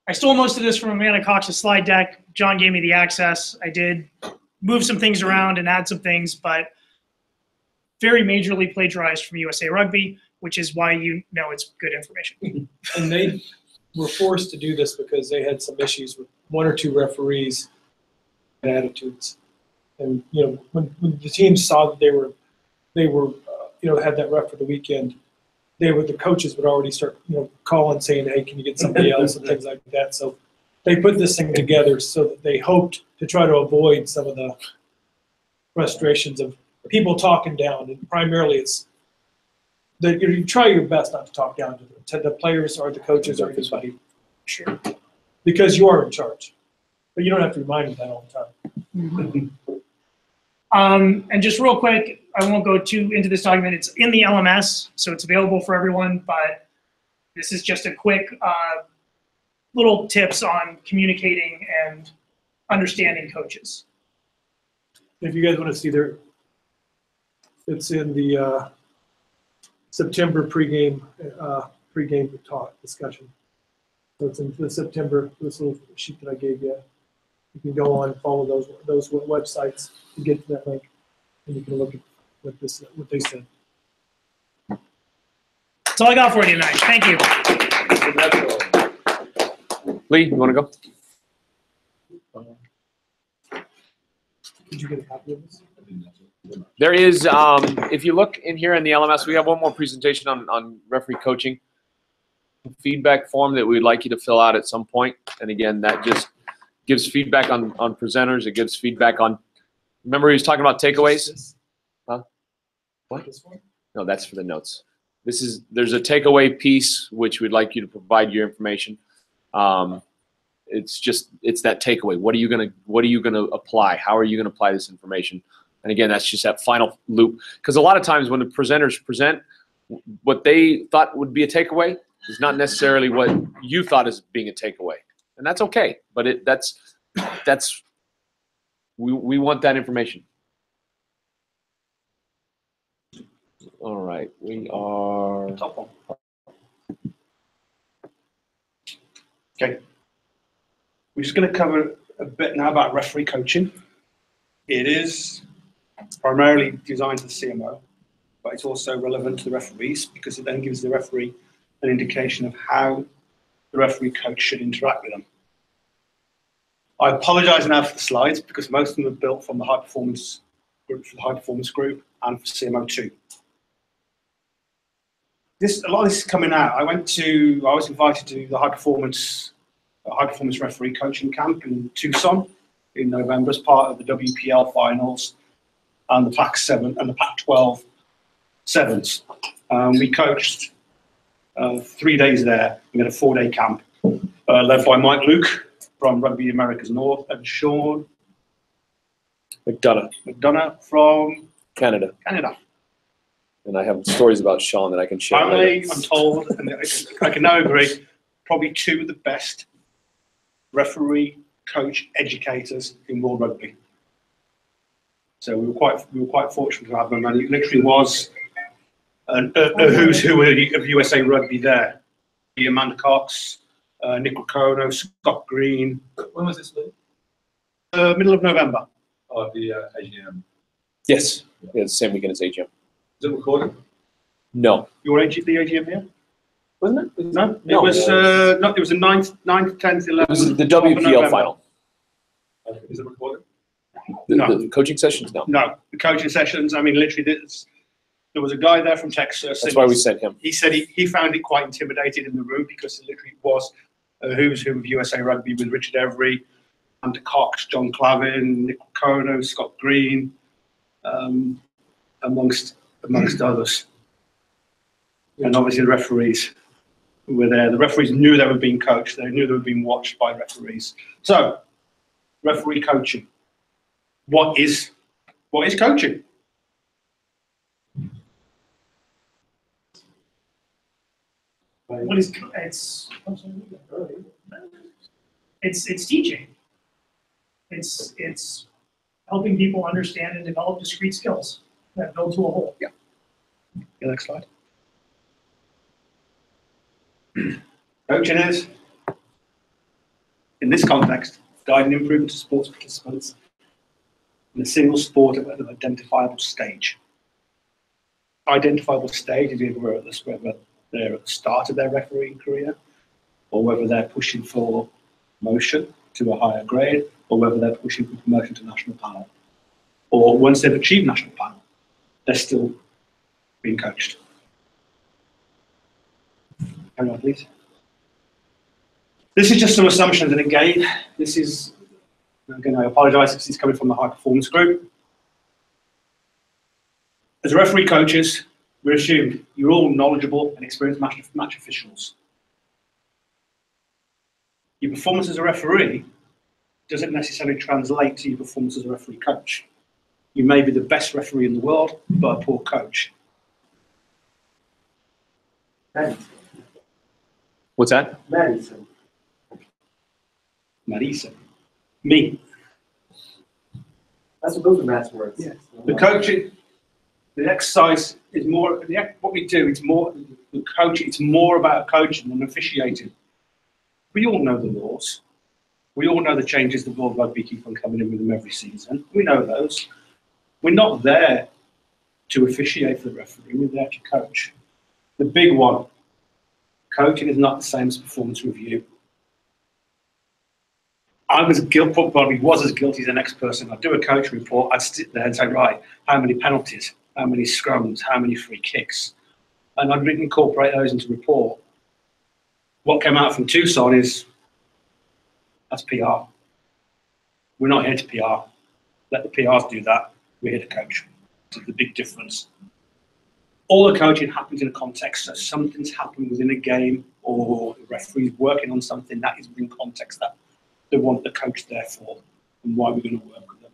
[SPEAKER 5] I stole most of this from Amanda Cox's slide deck. John gave me the access. I did move some things around and add some things, but very majorly plagiarized from USA Rugby, which is why you know it's good information.
[SPEAKER 1] And they were forced to do this because they had some issues with one or two referees and attitudes. And, you know, when the team saw that they were had that ref for the weekend, the coaches would already start, calling saying, "Hey, can you get somebody else?" and things like that. So they put this thing together so that they hoped to try to avoid some of the frustrations of people talking down. And primarily it's that you try your best not to talk down to the players or the coaches or anybody. Sure. Because you are in charge. But you don't have to remind them that all the time.
[SPEAKER 5] Mm-hmm. And just real quick, I won't go too into this document. It's in the LMS, so it's available for everyone, but this is just a quick little tips on communicating and understanding coaches.
[SPEAKER 1] If you guys want to see it's in the September pregame talk discussion. So it's in the September, this little sheet that I gave you. You can go on and follow those websites to get to that link, and you can look at what they said.
[SPEAKER 5] That's all I got for you tonight. Thank you.
[SPEAKER 2] Lee, you want to go?
[SPEAKER 1] Did you get a copy of this?
[SPEAKER 2] There is, if you look in here in the LMS, we have one more presentation on referee coaching. Feedback form that we'd like you to fill out at some point. And again, that just gives feedback on presenters. It gives feedback on, remember he was talking about takeaways? Huh? What? No, that's for the notes. There's a takeaway piece which we'd like you to provide your information. It's that takeaway. What are you gonna apply? How are you gonna apply this information? And again, that's just that final loop. Because a lot of times when the presenters present, what they thought would be a takeaway is not necessarily what you thought as being a takeaway, and that's okay. But we want that information. All right, we are.
[SPEAKER 7] Top one. Okay. We're just going to cover a bit now about referee coaching. It is primarily designed for the CMO, but it's also relevant to the referees because it then gives the referee an indication of how the referee coach should interact with them. I apologize now for the slides because most of them are built from the high performance group, for the high performance group, and for CMO2. A lot of this is coming out. I was invited to the high performance referee coaching camp in Tucson in November as part of the WPL finals and the Pac-7 and the Pac-12 sevens. We coached 3 days there. We had a 4-day camp led by Mike Luke from Rugby Americas North and Sean McDonough from
[SPEAKER 2] Canada. And I have stories about Sean that I can share.
[SPEAKER 7] I'm told, and I can now agree, probably two of the best referee, coach, educators in world rugby. So we were quite fortunate to have them, and it literally was a who's who of USA Rugby there. Amanda Cox, Nick Rakono, Scott Green.
[SPEAKER 10] When was this, Lee?
[SPEAKER 7] Middle of November.
[SPEAKER 10] Oh, the AGM.
[SPEAKER 2] Yes, yeah, the same weekend as AGM.
[SPEAKER 10] Is it recorded?
[SPEAKER 2] No.
[SPEAKER 7] Your the AGM here?
[SPEAKER 2] Wasn't it?
[SPEAKER 7] No,
[SPEAKER 2] No,
[SPEAKER 7] it was no, it was the 9th, 10th, 11th.
[SPEAKER 2] It was the WPL final.
[SPEAKER 10] Is it recorded?
[SPEAKER 2] The coaching sessions? No.
[SPEAKER 7] The coaching sessions. I mean, literally, there was a guy there from Texas.
[SPEAKER 2] That's why we sent him.
[SPEAKER 7] He said he found it quite intimidated in the room because it literally was a who's who of USA Rugby with Richard Every, Amanda Cox, John Clavin, Nick Rakono, Scott Green, amongst others. And obviously the referees were there. The referees knew they were being coached. They knew they were being watched by referees. So, referee coaching. What is coaching?
[SPEAKER 5] It's teaching. It's helping people understand and develop discrete skills that build to a whole.
[SPEAKER 7] Yeah. Next slide. Coaching is, in this context, guiding improvement to sports participants in a single sport at an identifiable stage. Identifiable stage is either whether they're at the start of their refereeing career, or whether they're pushing for promotion to a higher grade, or whether they're pushing for promotion to national panel. Or once they've achieved national panel, they're still being coached. Hang on, please. This is just some assumptions, and again, I apologize if this is coming from the high performance group. As referee coaches, we're assumed you're all knowledgeable and experienced match officials. Your performance as a referee doesn't necessarily translate to your performance as a referee coach. You may be the best referee in the world, but a poor coach.
[SPEAKER 2] What's that?
[SPEAKER 7] Marisa. Me.
[SPEAKER 6] That's what those are Matt's words.
[SPEAKER 7] Yeah. The coaching, the exercise is more, what we do, it's more, the coaching, it's more about coaching than officiating. We all know the laws. We all know the changes the World Rugby keep on coming in with them every season. We know those. We're not there to officiate for the referee, we're there to coach. The big one Coaching is not the same as performance review. I was guilty, probably was as guilty as the next person. I'd do a coach report, I'd sit there and say, right, how many penalties, how many scrums, how many free kicks? And I'd really incorporate those into the report. What came out from Tucson is, that's PR. We're not here to PR. Let the PRs do that. We're here to coach. It's the big difference. All the coaching happens in a context. So something's happened within a game or the referee's working on something that is in context that they want the coach there for and why we're going to work with them.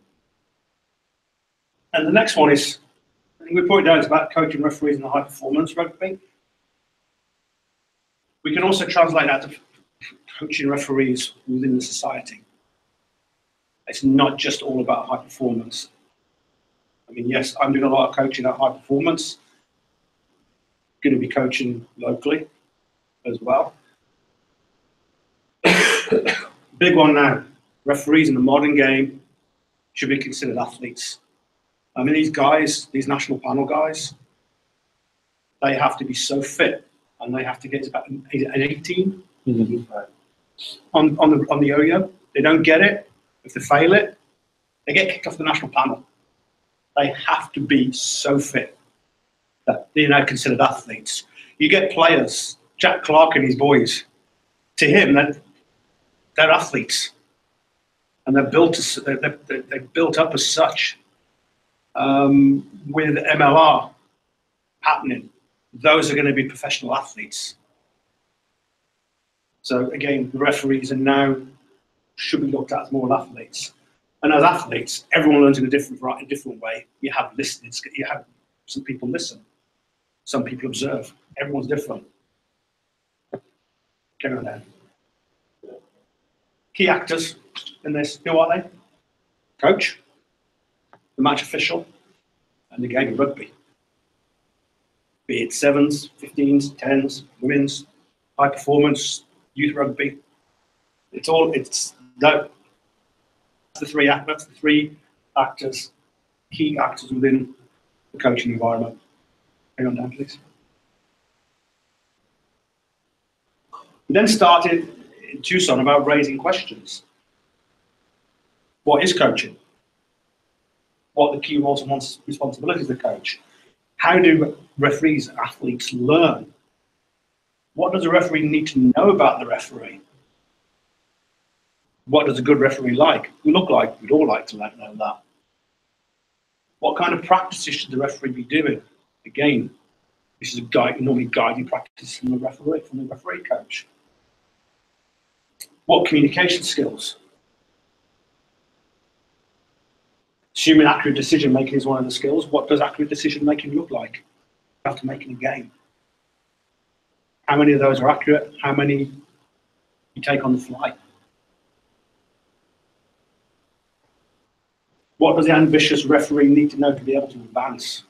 [SPEAKER 7] And the next one is, I think we put it down, it's about coaching referees in the high performance rugby. We can also translate that to coaching referees within the society. It's not just all about high performance. I mean, yes, I'm doing a lot of coaching at high performance. Going to be coaching locally as well. Big one now. Referees in the modern game should be considered athletes. I mean, these guys, these national panel guys, they have to be so fit, and they have to get to about an 18 on the yo-yo. They don't get it. If they fail it, they get kicked off the national panel. They have to be so fit that they're now considered athletes. You get players, Jack Clark and his boys, to him, they're athletes. And they're built up as such. With MLR happening, those are going to be professional athletes. So again, the referees are now should be looked at as more athletes. And as athletes, everyone learns in a different way. You have listening, you have some people listen, some people observe. Everyone's different. Get on there. Key actors in this, who are they? Coach, the match official, and the game of rugby. Be it 7s, 15s, 10s, women's, high performance, youth rugby. That's the three actors, key actors within the coaching environment. Hang on down, please. We then started in Tucson about raising questions. What is coaching? What are the key roles and responsibilities of the coach? How do referees and athletes learn? What does a referee need to know about the referee? What does a good referee look like? We'd all like to know that. What kind of practices should the referee be doing? Again, this is normally guiding practice from the referee coach. What communication skills? Assuming accurate decision making is one of the skills, what does accurate decision making look like? You have to make in a game. How many of those are accurate? How many you take on the fly? What does the ambitious referee need to know to be able to advance?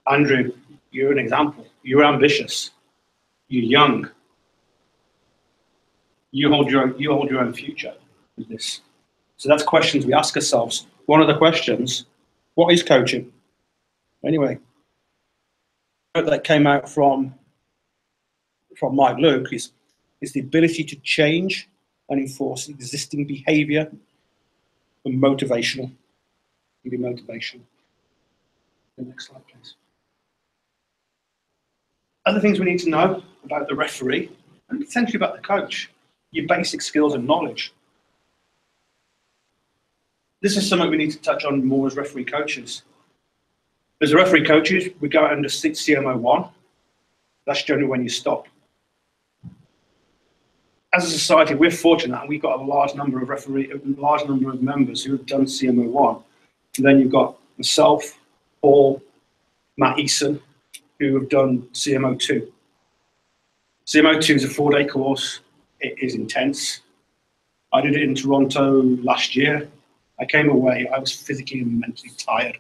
[SPEAKER 7] Andrew, you're an example. You're ambitious. You're young. You hold your own future with this. So that's questions we ask ourselves. One of the questions, what is coaching? Anyway, that came out from Mike Luke is the ability to change and enforce existing behavior and motivational. Be motivational. The next slide, please. Other things we need to know about the referee and potentially about the coach, your basic skills and knowledge. This is something we need to touch on more as referee coaches. As a referee coaches, we go under CMO 1. That's generally when you stop. As a society, we're fortunate and we've got a large number of members who have done CMO 1. And then you've got myself, Paul, Matt Eason, who have done CMO 2. CMO 2 is a 4-day course. It is intense. I did it in Toronto last year. I came away, I was physically and mentally tired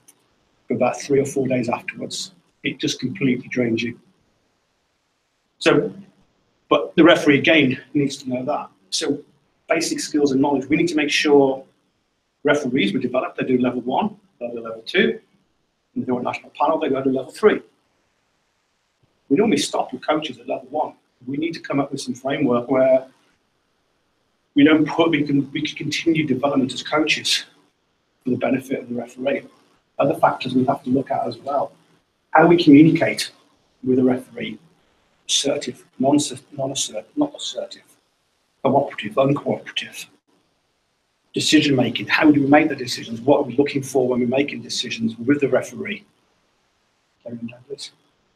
[SPEAKER 7] for about 3 or 4 days afterwards. It just completely drains you. So, but the referee again needs to know that. So basic skills and knowledge, we need to make sure referees we develop, they do level 1, they do level 2, and they do a national panel, they go to level 3. We normally stop with coaches at level 1. We need to come up with some framework where we don't put, we can continue development as coaches for the benefit of the referee. Other factors we have to look at as well. How we communicate with the referee, assertive, non-assertive, not assertive, cooperative, uncooperative. Decision making, how do we make the decisions? What are we looking for when we're making decisions with the referee?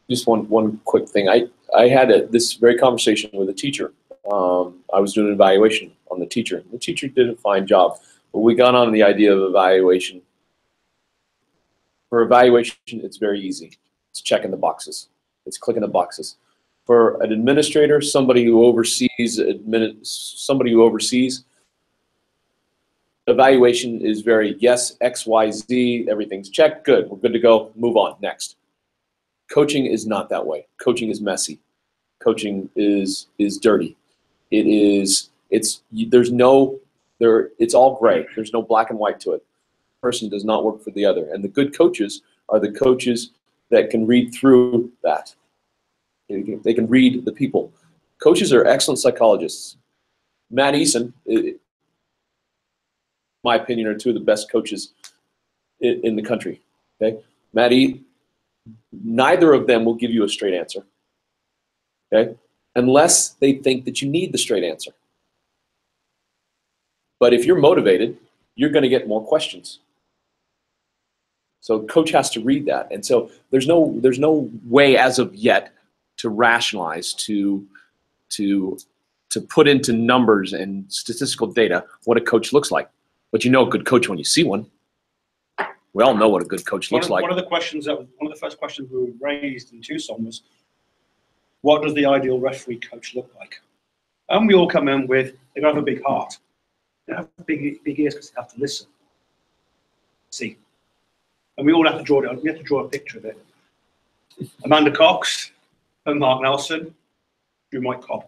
[SPEAKER 2] Just one quick thing. I had this very conversation with a teacher. I was doing an evaluation on the teacher. The teacher did a fine job, but we got on the idea of evaluation. For evaluation, it's very easy. It's checking the boxes. It's clicking the boxes. For an administrator, somebody who oversees, evaluation is very yes, X, Y, Z, everything's checked, good, we're good to go, move on, next. Coaching is not that way. Coaching is messy. Coaching is dirty. It's all gray. There's no black and white to it. Person does not work for the other. And the good coaches are the coaches that can read through that. They can read the people. Coaches are excellent psychologists. Matt Eason, in my opinion, are two of the best coaches in the country. Okay, neither of them will give you a straight answer. Okay, unless they think that you need the straight answer. But if you're motivated, you're going to get more questions. So coach has to read that, and so there's no way as of yet to rationalize to put into numbers and statistical data what a coach looks like. But you know a good coach when you see one. We all know what a good coach looks like.
[SPEAKER 7] One of the first questions we were raised in Tucson was, what does the ideal referee coach look like? And we all come in with, they have a big heart. They have big ears because they have to listen. See. And we all have to draw it. We have to draw a picture of it. Amanda Cox, and Mark Nelson, Drew Mike Cobb.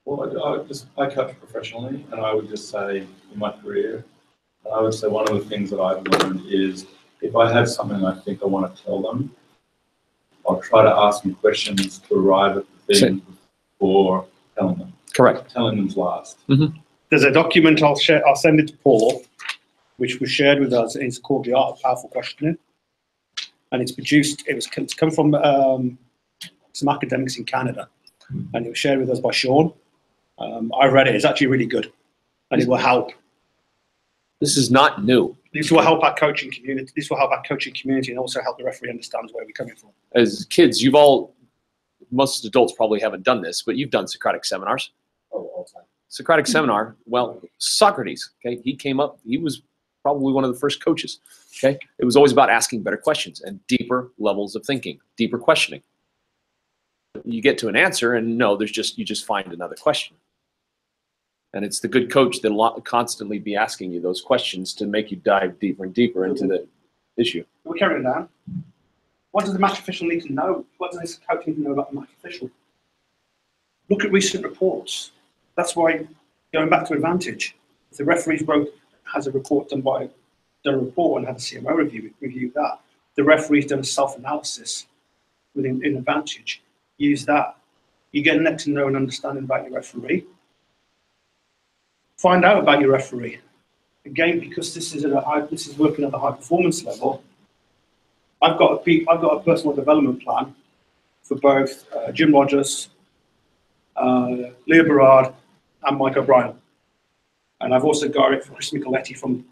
[SPEAKER 10] Well, I coach professionally, and I would just say in my career, I would say one of the things that I've learned is if I have something I think I want to tell them, I'll try to ask them questions to arrive at the thing before telling them.
[SPEAKER 2] Correct.
[SPEAKER 10] Telling them's last.
[SPEAKER 2] Mm-hmm.
[SPEAKER 7] There's a document I'll share. I'll send it to Paul, which was shared with us. It's called The Art of Powerful Questioning, and it's produced. It's come from some academics in Canada, and it was shared with us by Sean. I read it. It's actually really good, and it will help.
[SPEAKER 2] This is not new.
[SPEAKER 7] This will help our coaching community. This will help our coaching community, and also help the referee understand where we're coming from.
[SPEAKER 2] As kids, most adults probably haven't done this, but you've done Socratic seminars.
[SPEAKER 6] Oh, all the time.
[SPEAKER 2] Socratic seminar, well, Socrates, okay, he came up, he was probably one of the first coaches, okay? It was always about asking better questions and deeper levels of thinking, deeper questioning. You get to an answer, and no, you just find another question. And it's the good coach that will constantly be asking you those questions to make you dive deeper and deeper into the issue.
[SPEAKER 7] We're carrying down. What does the match official need to know? What does this coach need to know about the match official? Look at recent reports. That's why, going back to advantage, if the referees has a report done a report and had a CMO review that, the referee's done a self-analysis within advantage. Use that. You get to know and understanding about your referee. Find out about your referee. Again, because this is working at the high performance level. I've got a personal development plan for both Jim Rogers, Leo Berard, and Mike O'Brien. And I've also got it for Chris Micheletti from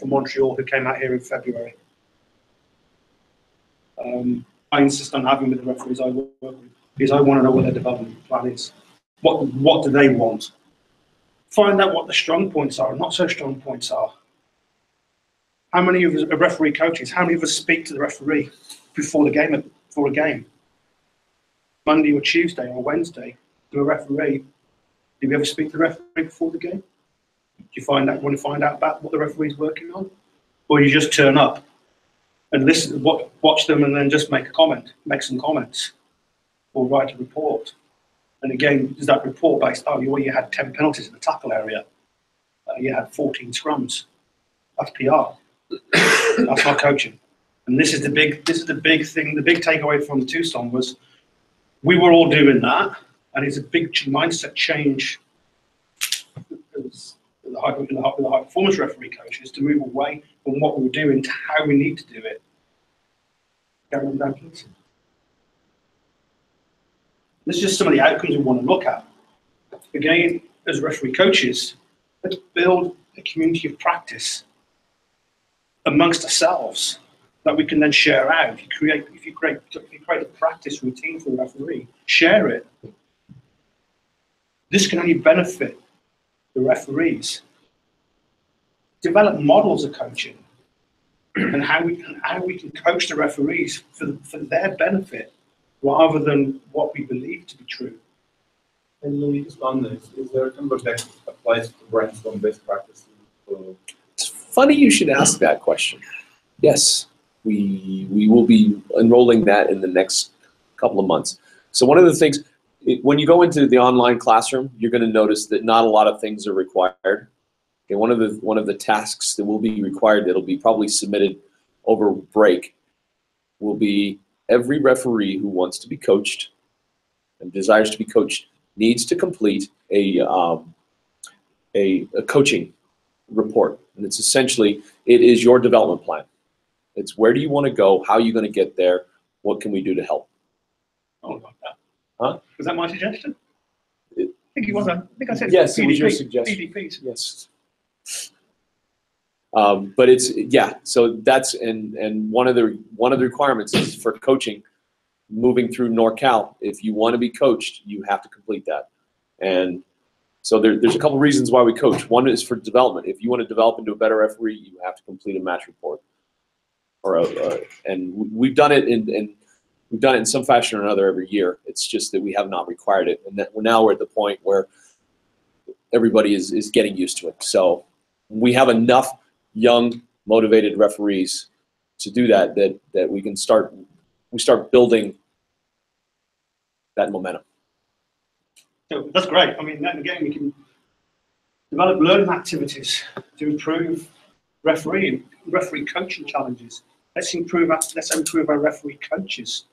[SPEAKER 7] Montreal, who came out here in February. I insist on having with the referees I work with, because I want to know what their development plan is. What do they want? Find out what the strong points are and not so strong points are. How many of us are referee coaches? How many of us speak to the referee before a game? Monday or Tuesday or Wednesday to a referee. Do we ever speak to the referee before the game? Do you want to find out about what the referee's working on? Or you just turn up and listen, watch them and then just make some comments or write a report? And again, is that report based, you had 10 penalties in the tackle area. You had 14 scrums. That's PR. That's not coaching. And this is the big thing. The big takeaway from Tucson was we were all doing that, and it's a big mindset change. The high performance referee coaches to move away from what we were doing to how we need to do it. Carry on down, please. This is just some of the outcomes we want to look at. Again, as referee coaches, let's build a community of practice amongst ourselves that we can then share out. If you create a practice routine for a referee, share it. This can only benefit the referees. Develop models of coaching and how we can coach the referees for their benefit rather than what we believe to be true.
[SPEAKER 10] And Louis, just on this, is there a place to brainstorm best practices?
[SPEAKER 2] It's funny you should ask that question. Yes, we will be enrolling that in the next couple of months. So one of the things, when you go into the online classroom, you're going to notice that not a lot of things are required. Okay, one of the tasks that will be required that'll be probably submitted over break will be every referee who wants to be coached and desires to be coached needs to complete a coaching report. And it's essentially, it is your development plan. It's where do you want to go? How are you going to get there? What can we do to help?
[SPEAKER 7] I like that.
[SPEAKER 2] Huh?
[SPEAKER 7] Was that my suggestion? I think it was. I think I said
[SPEAKER 2] yes,
[SPEAKER 7] PDP,
[SPEAKER 2] it was your suggestion.
[SPEAKER 7] PDPs.
[SPEAKER 2] Yes. But it's, yeah, so that's, and one of the requirements is for coaching, moving through NorCal, if you want to be coached, you have to complete that. And so there's a couple reasons why we coach. One is for development. If you want to develop into a better referee, you have to complete a match report. And we've done it in some fashion or another every year. It's just that we have not required it, and that we're at the point where everybody is getting used to it. So we have enough young, motivated referees to do that we can start building that momentum.
[SPEAKER 7] So that's great. I mean, then again, we can develop learning activities to improve referee coaching challenges. Let's improve our referee coaches.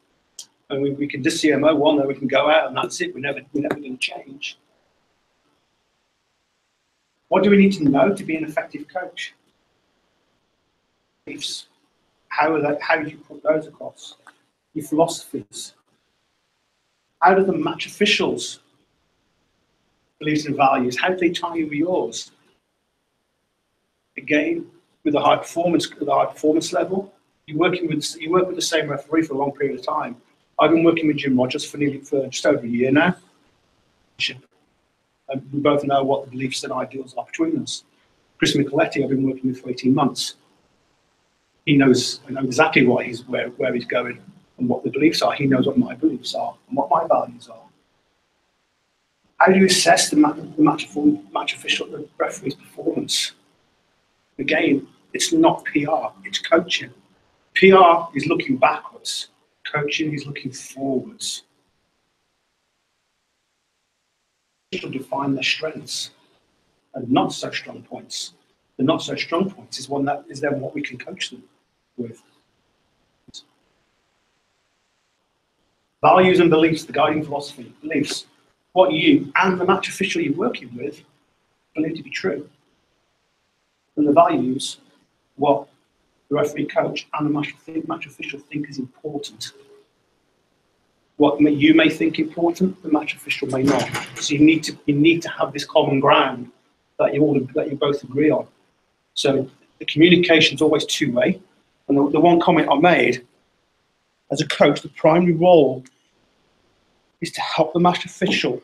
[SPEAKER 7] And we can just CMO one that we can go out and that's it. We're never going to change. What do we need to know to be an effective coach? Beliefs. How do you put those across? Your philosophies. How do the match officials' beliefs and values, how do they tie with yours? Again, with a high performance level, you work with the same referee for a long period of time. I've been working with Jim Rogers for just over a year now. And we both know what the beliefs and ideals are between us. Chris Micheletti, I've been working with for 18 months. I know exactly where he's going and what the beliefs are. He knows what my beliefs are and what my values are. How do you assess the match official, the referee's performance? Again, it's not PR, it's coaching. PR is looking backwards. Coaching is looking forwards. People define their strengths and not so strong points. The not so strong points is then what we can coach them with. Values and beliefs, the guiding philosophy, beliefs, what you and the match official you're working with believe to be true. And the values, what the referee coach and the match official think is important. What you may think important, the match official may not. So you need to have this common ground that you both agree on. So the communication is always two-way. And the one comment I made, as a coach, the primary role is to help the match official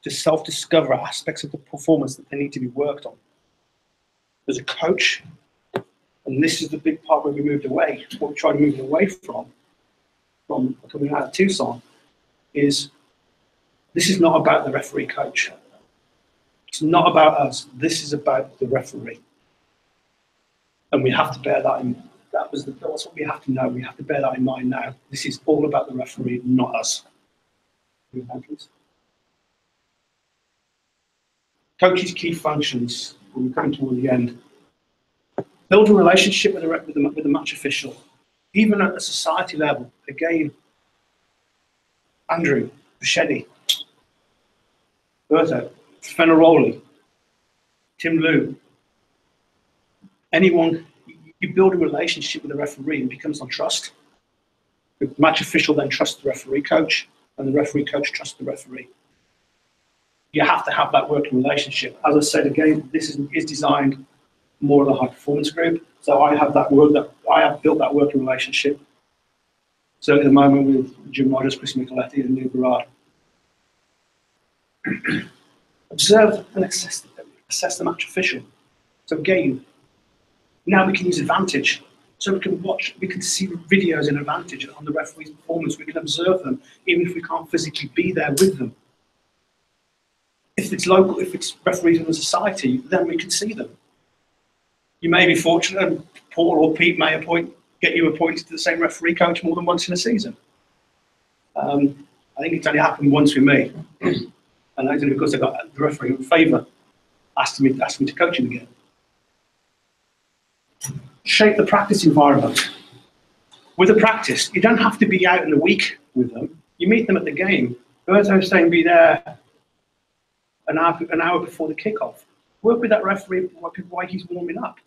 [SPEAKER 7] to self-discover aspects of the performance that they need to be worked on. As a coach, and this is the big part where we moved away, what we tried to move away from coming out of Tucson, is this is not about the referee coach. It's not about us. This is about the referee. And we have to bear that in. That's what we have to know. We have to bear that in mind now. This is all about the referee, not us. Coach's key functions. We're coming toward the end. Build a relationship with the match official. even at the society level, again, Andrew, Bichetti, Berto, Fenaroli, Tim Lou, anyone, you build a relationship with the referee and it becomes on trust. The match official then trusts the referee coach, and the referee coach trusts the referee. You have to have that working relationship. As I said again, this is designed more of a high performance group. So I have built that working relationship. So at the moment with Jim Rogers, Chris Micheletti, and Neil Berard. Observe and assess the match official. So again, now we can use Advantage. So we can see videos in Advantage on the referee's performance. We can observe them, even if we can't physically be there with them. If it's local, if it's referees in the society, then we can see them. You may be fortunate, and Paul or Pete may get you appointed to the same referee coach more than once in a season. I think it's only happened once with me, and that's only because I got the referee in favour asked me to coach him again. Shape the practice environment. With a practice, you don't have to be out in the week with them. You meet them at the game. Berto's saying be there an hour before the kickoff. Work with that referee while he's warming up.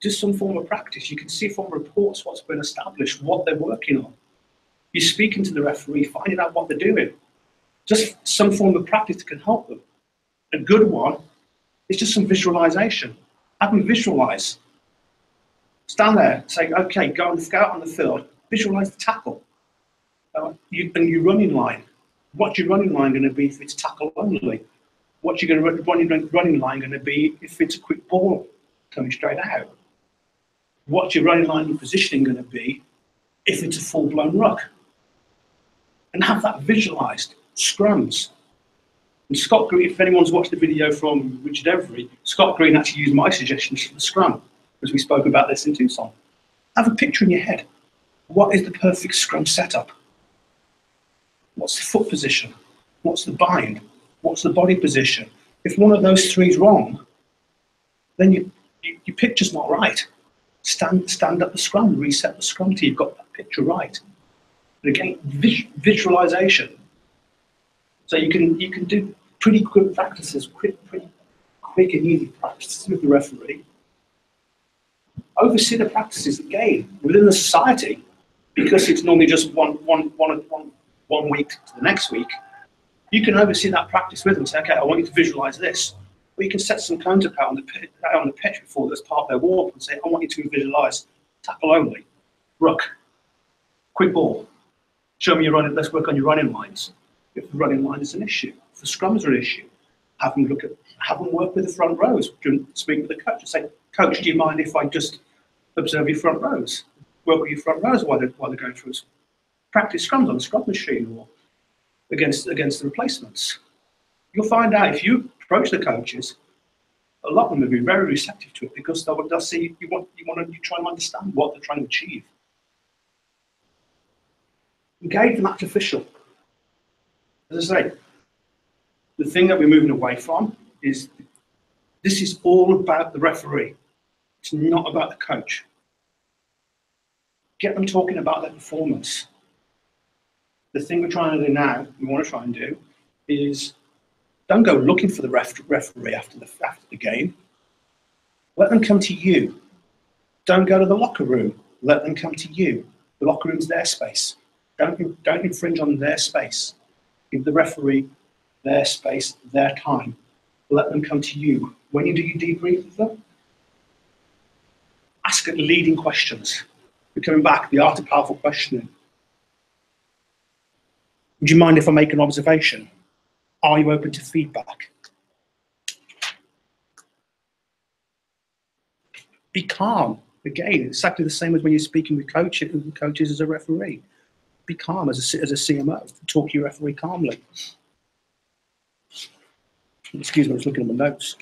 [SPEAKER 7] Just some form of practice. You can see from reports what's been established, what they're working on. You're speaking to the referee, finding out what they're doing. Just some form of practice that can help them. A good one is just some visualization. Have them visualize. Stand there, say, okay, go out on the field, visualize the tackle. And your running line. What's your running line going to be if it's tackle only? What's your running line going to be if it's a quick ball coming straight out? What's your running line and positioning going to be if it's a full-blown ruck? And have that visualized. Scrums. And Scott Green, if anyone's watched the video from Richard Every, Scott Green actually used my suggestions for the scrum, because we spoke about this in Tucson. Have a picture in your head. What is the perfect scrum setup? What's the foot position? What's the bind? What's the body position? If one of those three is wrong, then your picture's not right. Stand up the scrum, reset the scrum till you've got that picture right. And again, visualization. So you can do pretty quick practices, pretty quick and easy practices with the referee. Oversee the practices again within the society, because it's normally just one week to the next week. You can oversee that practice with them. Say, okay, I want you to visualize this. Or you can set some cones up out on the pitch before that's part of their warm-up and say, I want you to visualize tackle only, ruck, quick ball. Show me your running. Let's work on your running lines. If the running line is an issue, if the scrums are an issue, have them work with the front rows. Speak with the coach and say, Coach, do you mind if I just observe your front rows? Work with your front rows while they're going through practice scrums on the scrum machine or against the replacements. You'll find out if you approach the coaches, a lot of them will be very receptive to it, because they'll see you try and understand what they're trying to achieve. Engage the match official. As I say, the thing that we're moving away from is this is all about the referee. It's not about the coach. Get them talking about their performance. The thing we're trying to do now, we want to try and do, is don't go looking for the referee after the game. Let them come to you. Don't go to the locker room. Let them come to you. The locker room's their space. Don't infringe on their space. Give the referee their space, their time. Let them come to you. When you do your debrief with them, ask leading questions. We're coming back, the art of powerful questioning. Would you mind if I make an observation? Are you open to feedback? Be calm. Again, exactly the same as when you're speaking with coaches as a referee. Be calm as a CMO. Talk to your referee calmly. Excuse me, I was looking at my notes.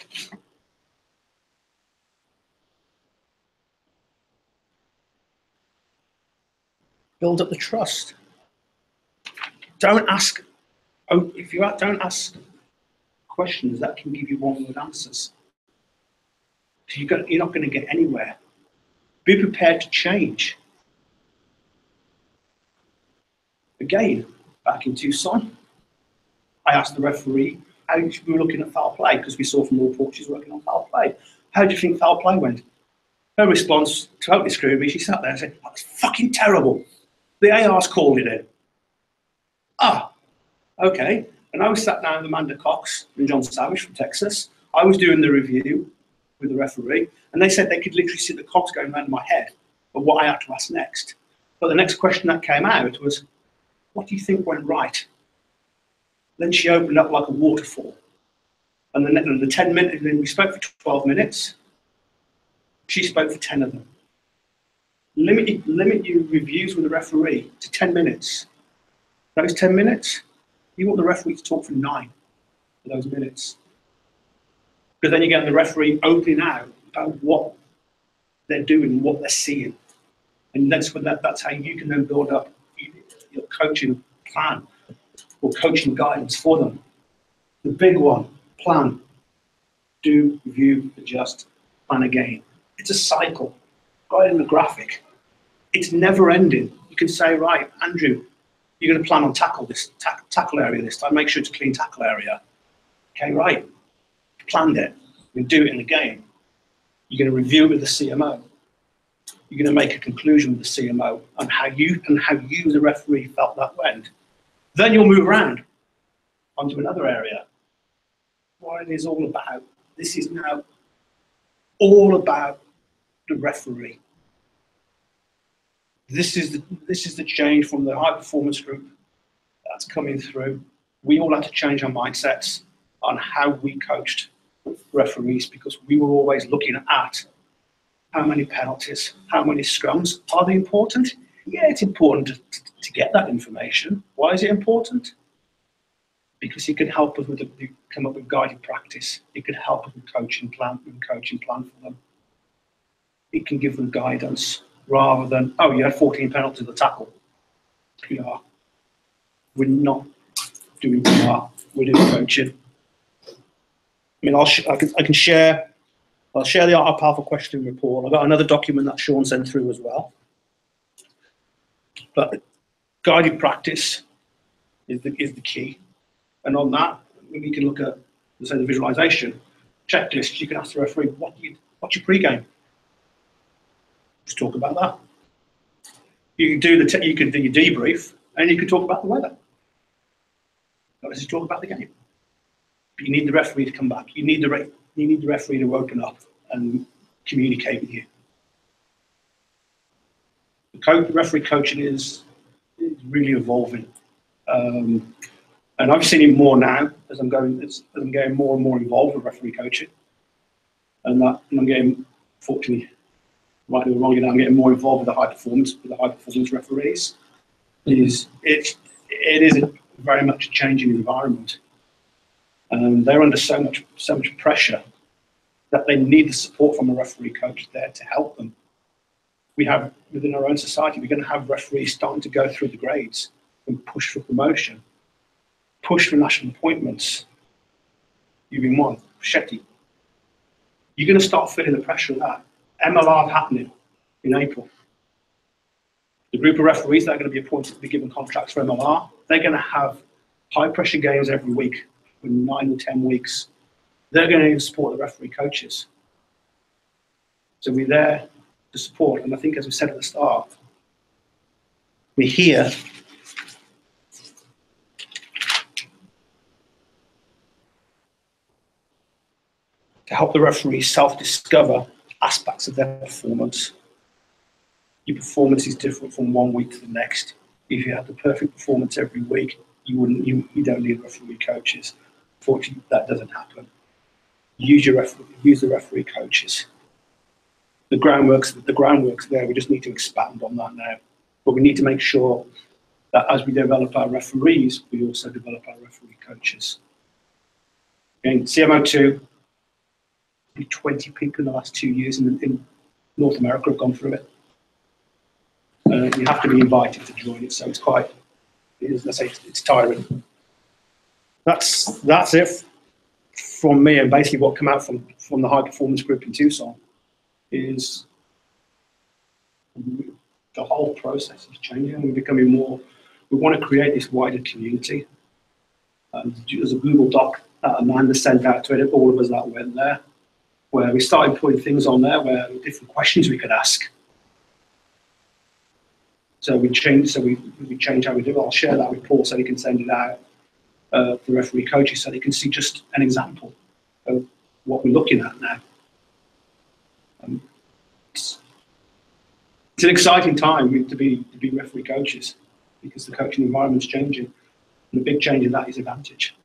[SPEAKER 7] Build up the trust. Don't ask questions that can give you one-word answers. You're not going to get anywhere. Be prepared to change. Again, back in Tucson, I asked the referee how we were looking at foul play, because we saw from the report she's working on foul play. How do you think foul play went? Her response totally screwed me. She sat there and said, "That was fucking terrible. The AR's called it in." Ah, okay. And I was sat down with Amanda Cox and John Savage from Texas. I was doing the review with the referee, and they said they could literally see the cogs going around my head of what I had to ask next. But the next question that came out was, "What do you think went right?" Then she opened up like a waterfall. And the 10 minutes, we spoke for 12 minutes. She spoke for 10 of them. Limit your reviews with the referee to 10 minutes. Those 10 minutes, you want the referee to talk for 9 of those minutes. Because then you get the referee opening out about what they're doing, what they're seeing. And that's how you can then build up your coaching plan or coaching guidance for them. The big one, plan, do, review, adjust, plan again. It's a cycle. Got it in the graphic. It's never ending. You can say, right, Andrew, you're going to plan on tackle area this time. Make sure it's a clean tackle area. Okay, right. You planned it. You do it in the game. You're going to review it with the CMO. You're going to make a conclusion with the CMO on how you, as a referee, felt that went. Then you'll move around onto another area. What it is all about. This is now all about the referee. This is the change from the high performance group that's coming through. We all had to change our mindsets on how we coached referees, because we were always looking at how many penalties, how many scrums. Are they important? Yeah, it's important to get that information. Why is it important? Because it can help us come up with guided practice. It can help us with coaching plan for them. It can give them guidance rather than, oh, you had 14 penalties to tackle. PR. We're not doing PR. We're doing coaching. I mean, I can share. I'll share the Art of Powerful question report. I've got another document that Sean sent through as well. But guided practice is the key. And on that, we can look at, say, the visualization checklist. You can ask the referee, what's your pre-game? Just talk about that. You can do you can do your debrief, and you can talk about the weather. Let's just talk about the game. But you need the referee to come back. You need the referee to open up and communicate with you. The referee coaching is really evolving. And I've seen it more now as I'm getting more and more involved with referee coaching. And I'm getting, fortunately, right or wrong, I'm getting more involved with the high performance referees. It is very much a changing environment. And they're under so much pressure that they need the support from a referee coach there to help them. We have, within our own society, we're going to have referees starting to go through the grades and push for promotion, push for national appointments. You've been one, Shetty. You're going to start feeling the pressure of that. MLR happening in April. The group of referees that are going to be appointed to be given contracts for MLR, they're going to have high pressure games every week for 9 or 10 weeks. They're going to need to support the referee coaches. So we're there to support, and I think, as we said at the start, we're here to help the referees self-discover aspects of their performance. Your performance is different from one week to the next. If you had the perfect performance every week, you don't need referee coaches. Fortunately, that doesn't happen. Use the referee coaches. The groundwork's there. We just need to expand on that now. But we need to make sure that as we develop our referees, we also develop our referee coaches. In CMO2, 20 people in the last 2 years in North America have gone through it. You have to be invited to join it, so it's tiring. That's it from me, and basically what came out from the high performance group in Tucson is the whole process is changing. We're becoming more we want to create this wider community. There's a Google Doc that Amanda sent out to all of us that went there, where we started putting things on there where different questions we could ask. So we changed how we do it. I'll share that with Paul so he can send it out for referee coaches so they can see just an example of what we're looking at now. It's an exciting time to be referee coaches because the coaching environment's changing. And the big change in that is advantage.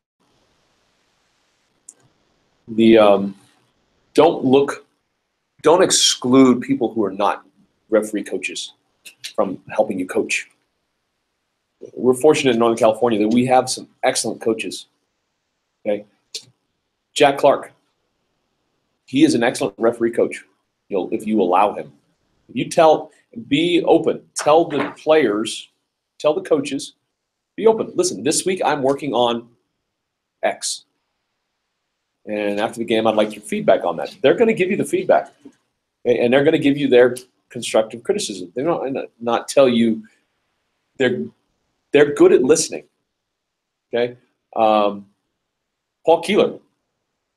[SPEAKER 2] Don't exclude people who are not referee coaches from helping you coach. We're fortunate in Northern California that we have some excellent coaches. Okay, Jack Clark, he is an excellent referee coach. If you allow him, be open. Tell the players, tell the coaches, be open. Listen, this week I'm working on X. And after the game, I'd like your feedback on that. They're going to give you the feedback. Okay? And they're going to give you their constructive criticism. They're not tell you, they're good at listening. Okay? Paul Keeler,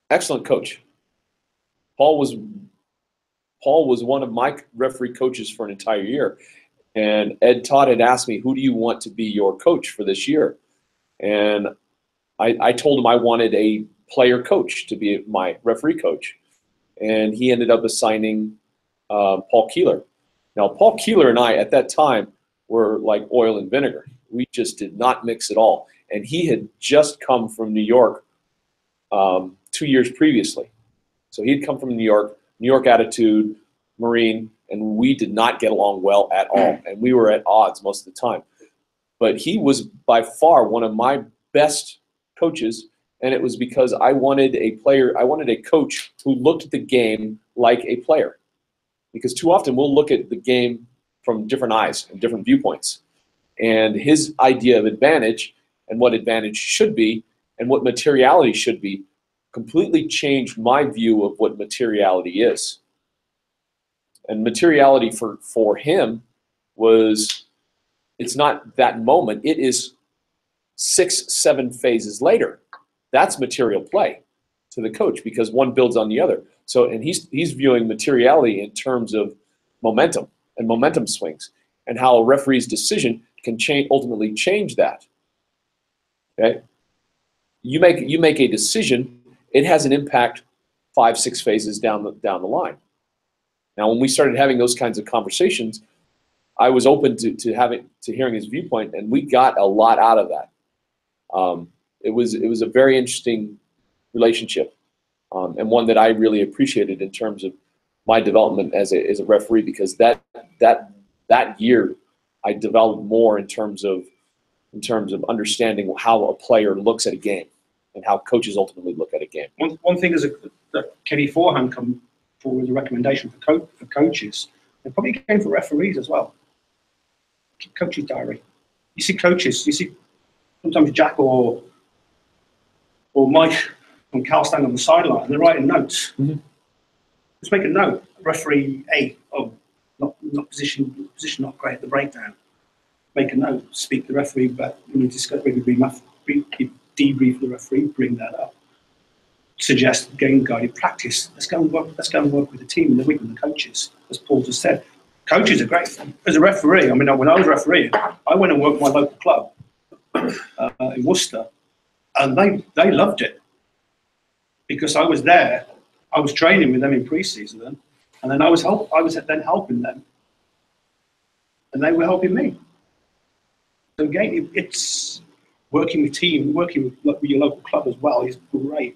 [SPEAKER 2] excellent coach. Paul was one of my referee coaches for an entire year. And Ed Todd had asked me, who do you want to be your coach for this year? And I told him I wanted a player coach to be my referee coach. And he ended up assigning Paul Keeler. Now, Paul Keeler and I, at that time, were like oil and vinegar. We just did not mix at all. And he had just come from New York 2 years previously. So he'd come from New York attitude, Marine, and we did not get along well at all. And we were at odds most of the time. But he was by far one of my best coaches, and it was because I wanted a coach who looked at the game like a player. Because too often we'll look at the game from different eyes and different viewpoints. And his idea of advantage and what advantage should be and what materiality should be completely changed my view of what materiality is. And materiality for him was, it's not that moment, it is 6, 7 phases later. That's material play to the coach because one builds on the other. So, and he's viewing materiality in terms of momentum and momentum swings and how a referee's decision can ultimately change that. Okay? You make a decision, it has an impact 5, 6 phases down the line. Now, when we started having those kinds of conversations, I was open to hearing his viewpoint, and we got a lot out of that. It was a very interesting relationship, and one that I really appreciated in terms of my development as a referee, because that year I developed more in terms of understanding how a player looks at a game and how coaches ultimately look at a game.
[SPEAKER 7] One thing that Kenny Forehand come forward as a recommendation for coaches, and probably came for referees as well. Coach's diary. You see coaches, sometimes Jack or Mike from Cal stand on the sideline and they're writing notes.
[SPEAKER 2] Mm-hmm.
[SPEAKER 7] Just make a note. Referee A, not position not great at the breakdown. Make a note. Speak to the referee, but when you discuss, maybe debrief the referee, bring that up. Suggest game guided practice. Let's go and work with the team in the week with the coaches, as Paul just said. Coaches are great. As a referee, I mean, when I was refereeing, I went and worked with my local club in Worcester, and they loved it because I was there. I was training with them in pre-season, and then I was then helping them, and they were helping me. So again, it's working with team, working with your local club as well is great.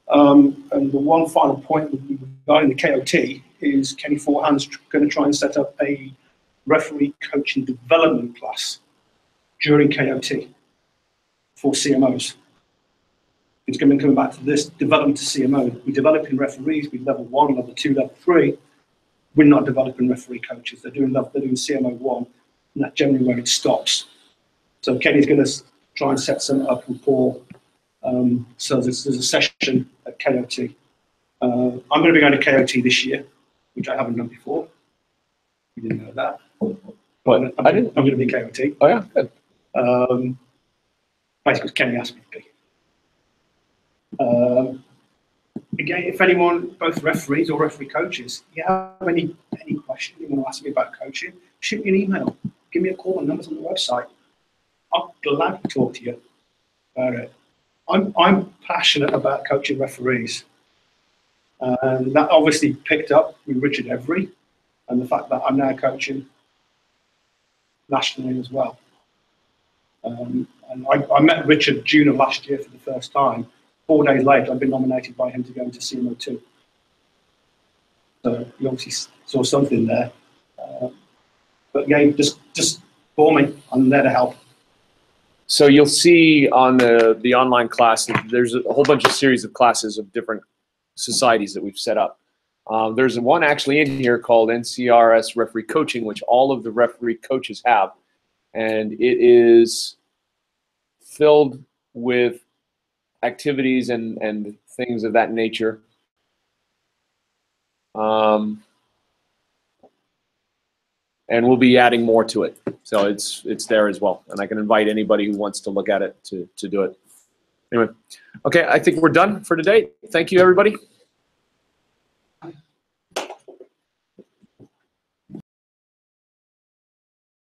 [SPEAKER 7] And the one final point regarding the KOT is Kenny Forehand's going to try and set up a referee coaching development class during KOT for CMOs. It's going to be coming back to this development to CMO. We're developing referees with level 1, level 2, level 3. We're not developing referee coaches. They're doing CMO 1, and that's generally where it stops. So Kenny's going to try and set some up with Paul. So there's a session at KOT. I'm going to be going to KOT this year, which I haven't done before. You didn't know that.
[SPEAKER 2] But
[SPEAKER 7] I'm going to be KOT.
[SPEAKER 2] Oh yeah, good.
[SPEAKER 7] Basically, because Kenny asked me to be. Again, if anyone, both referees or referee coaches, you have any question you want to ask me about coaching, shoot me an email, give me a call. The number's on the website. I'll gladly talk to you about it. I'm passionate about coaching referees, and that obviously picked up with Richard Every, and the fact that I'm now coaching nationally as well. And I met Richard June of last year for the first time. 4 days later, I've been nominated by him to go into CMO2. So he obviously saw something there. But yeah, just call me. I'm there to help.
[SPEAKER 2] So you'll see on the online class that there's a whole bunch of series of classes of different societies that we've set up. There's one actually in here called NCRS Referee Coaching, which all of the referee coaches have. And it is filled with activities and things of that nature. And we'll be adding more to it. So it's there as well. And I can invite anybody who wants to look at it to do it. Anyway, okay, I think we're done for today. Thank you, everybody.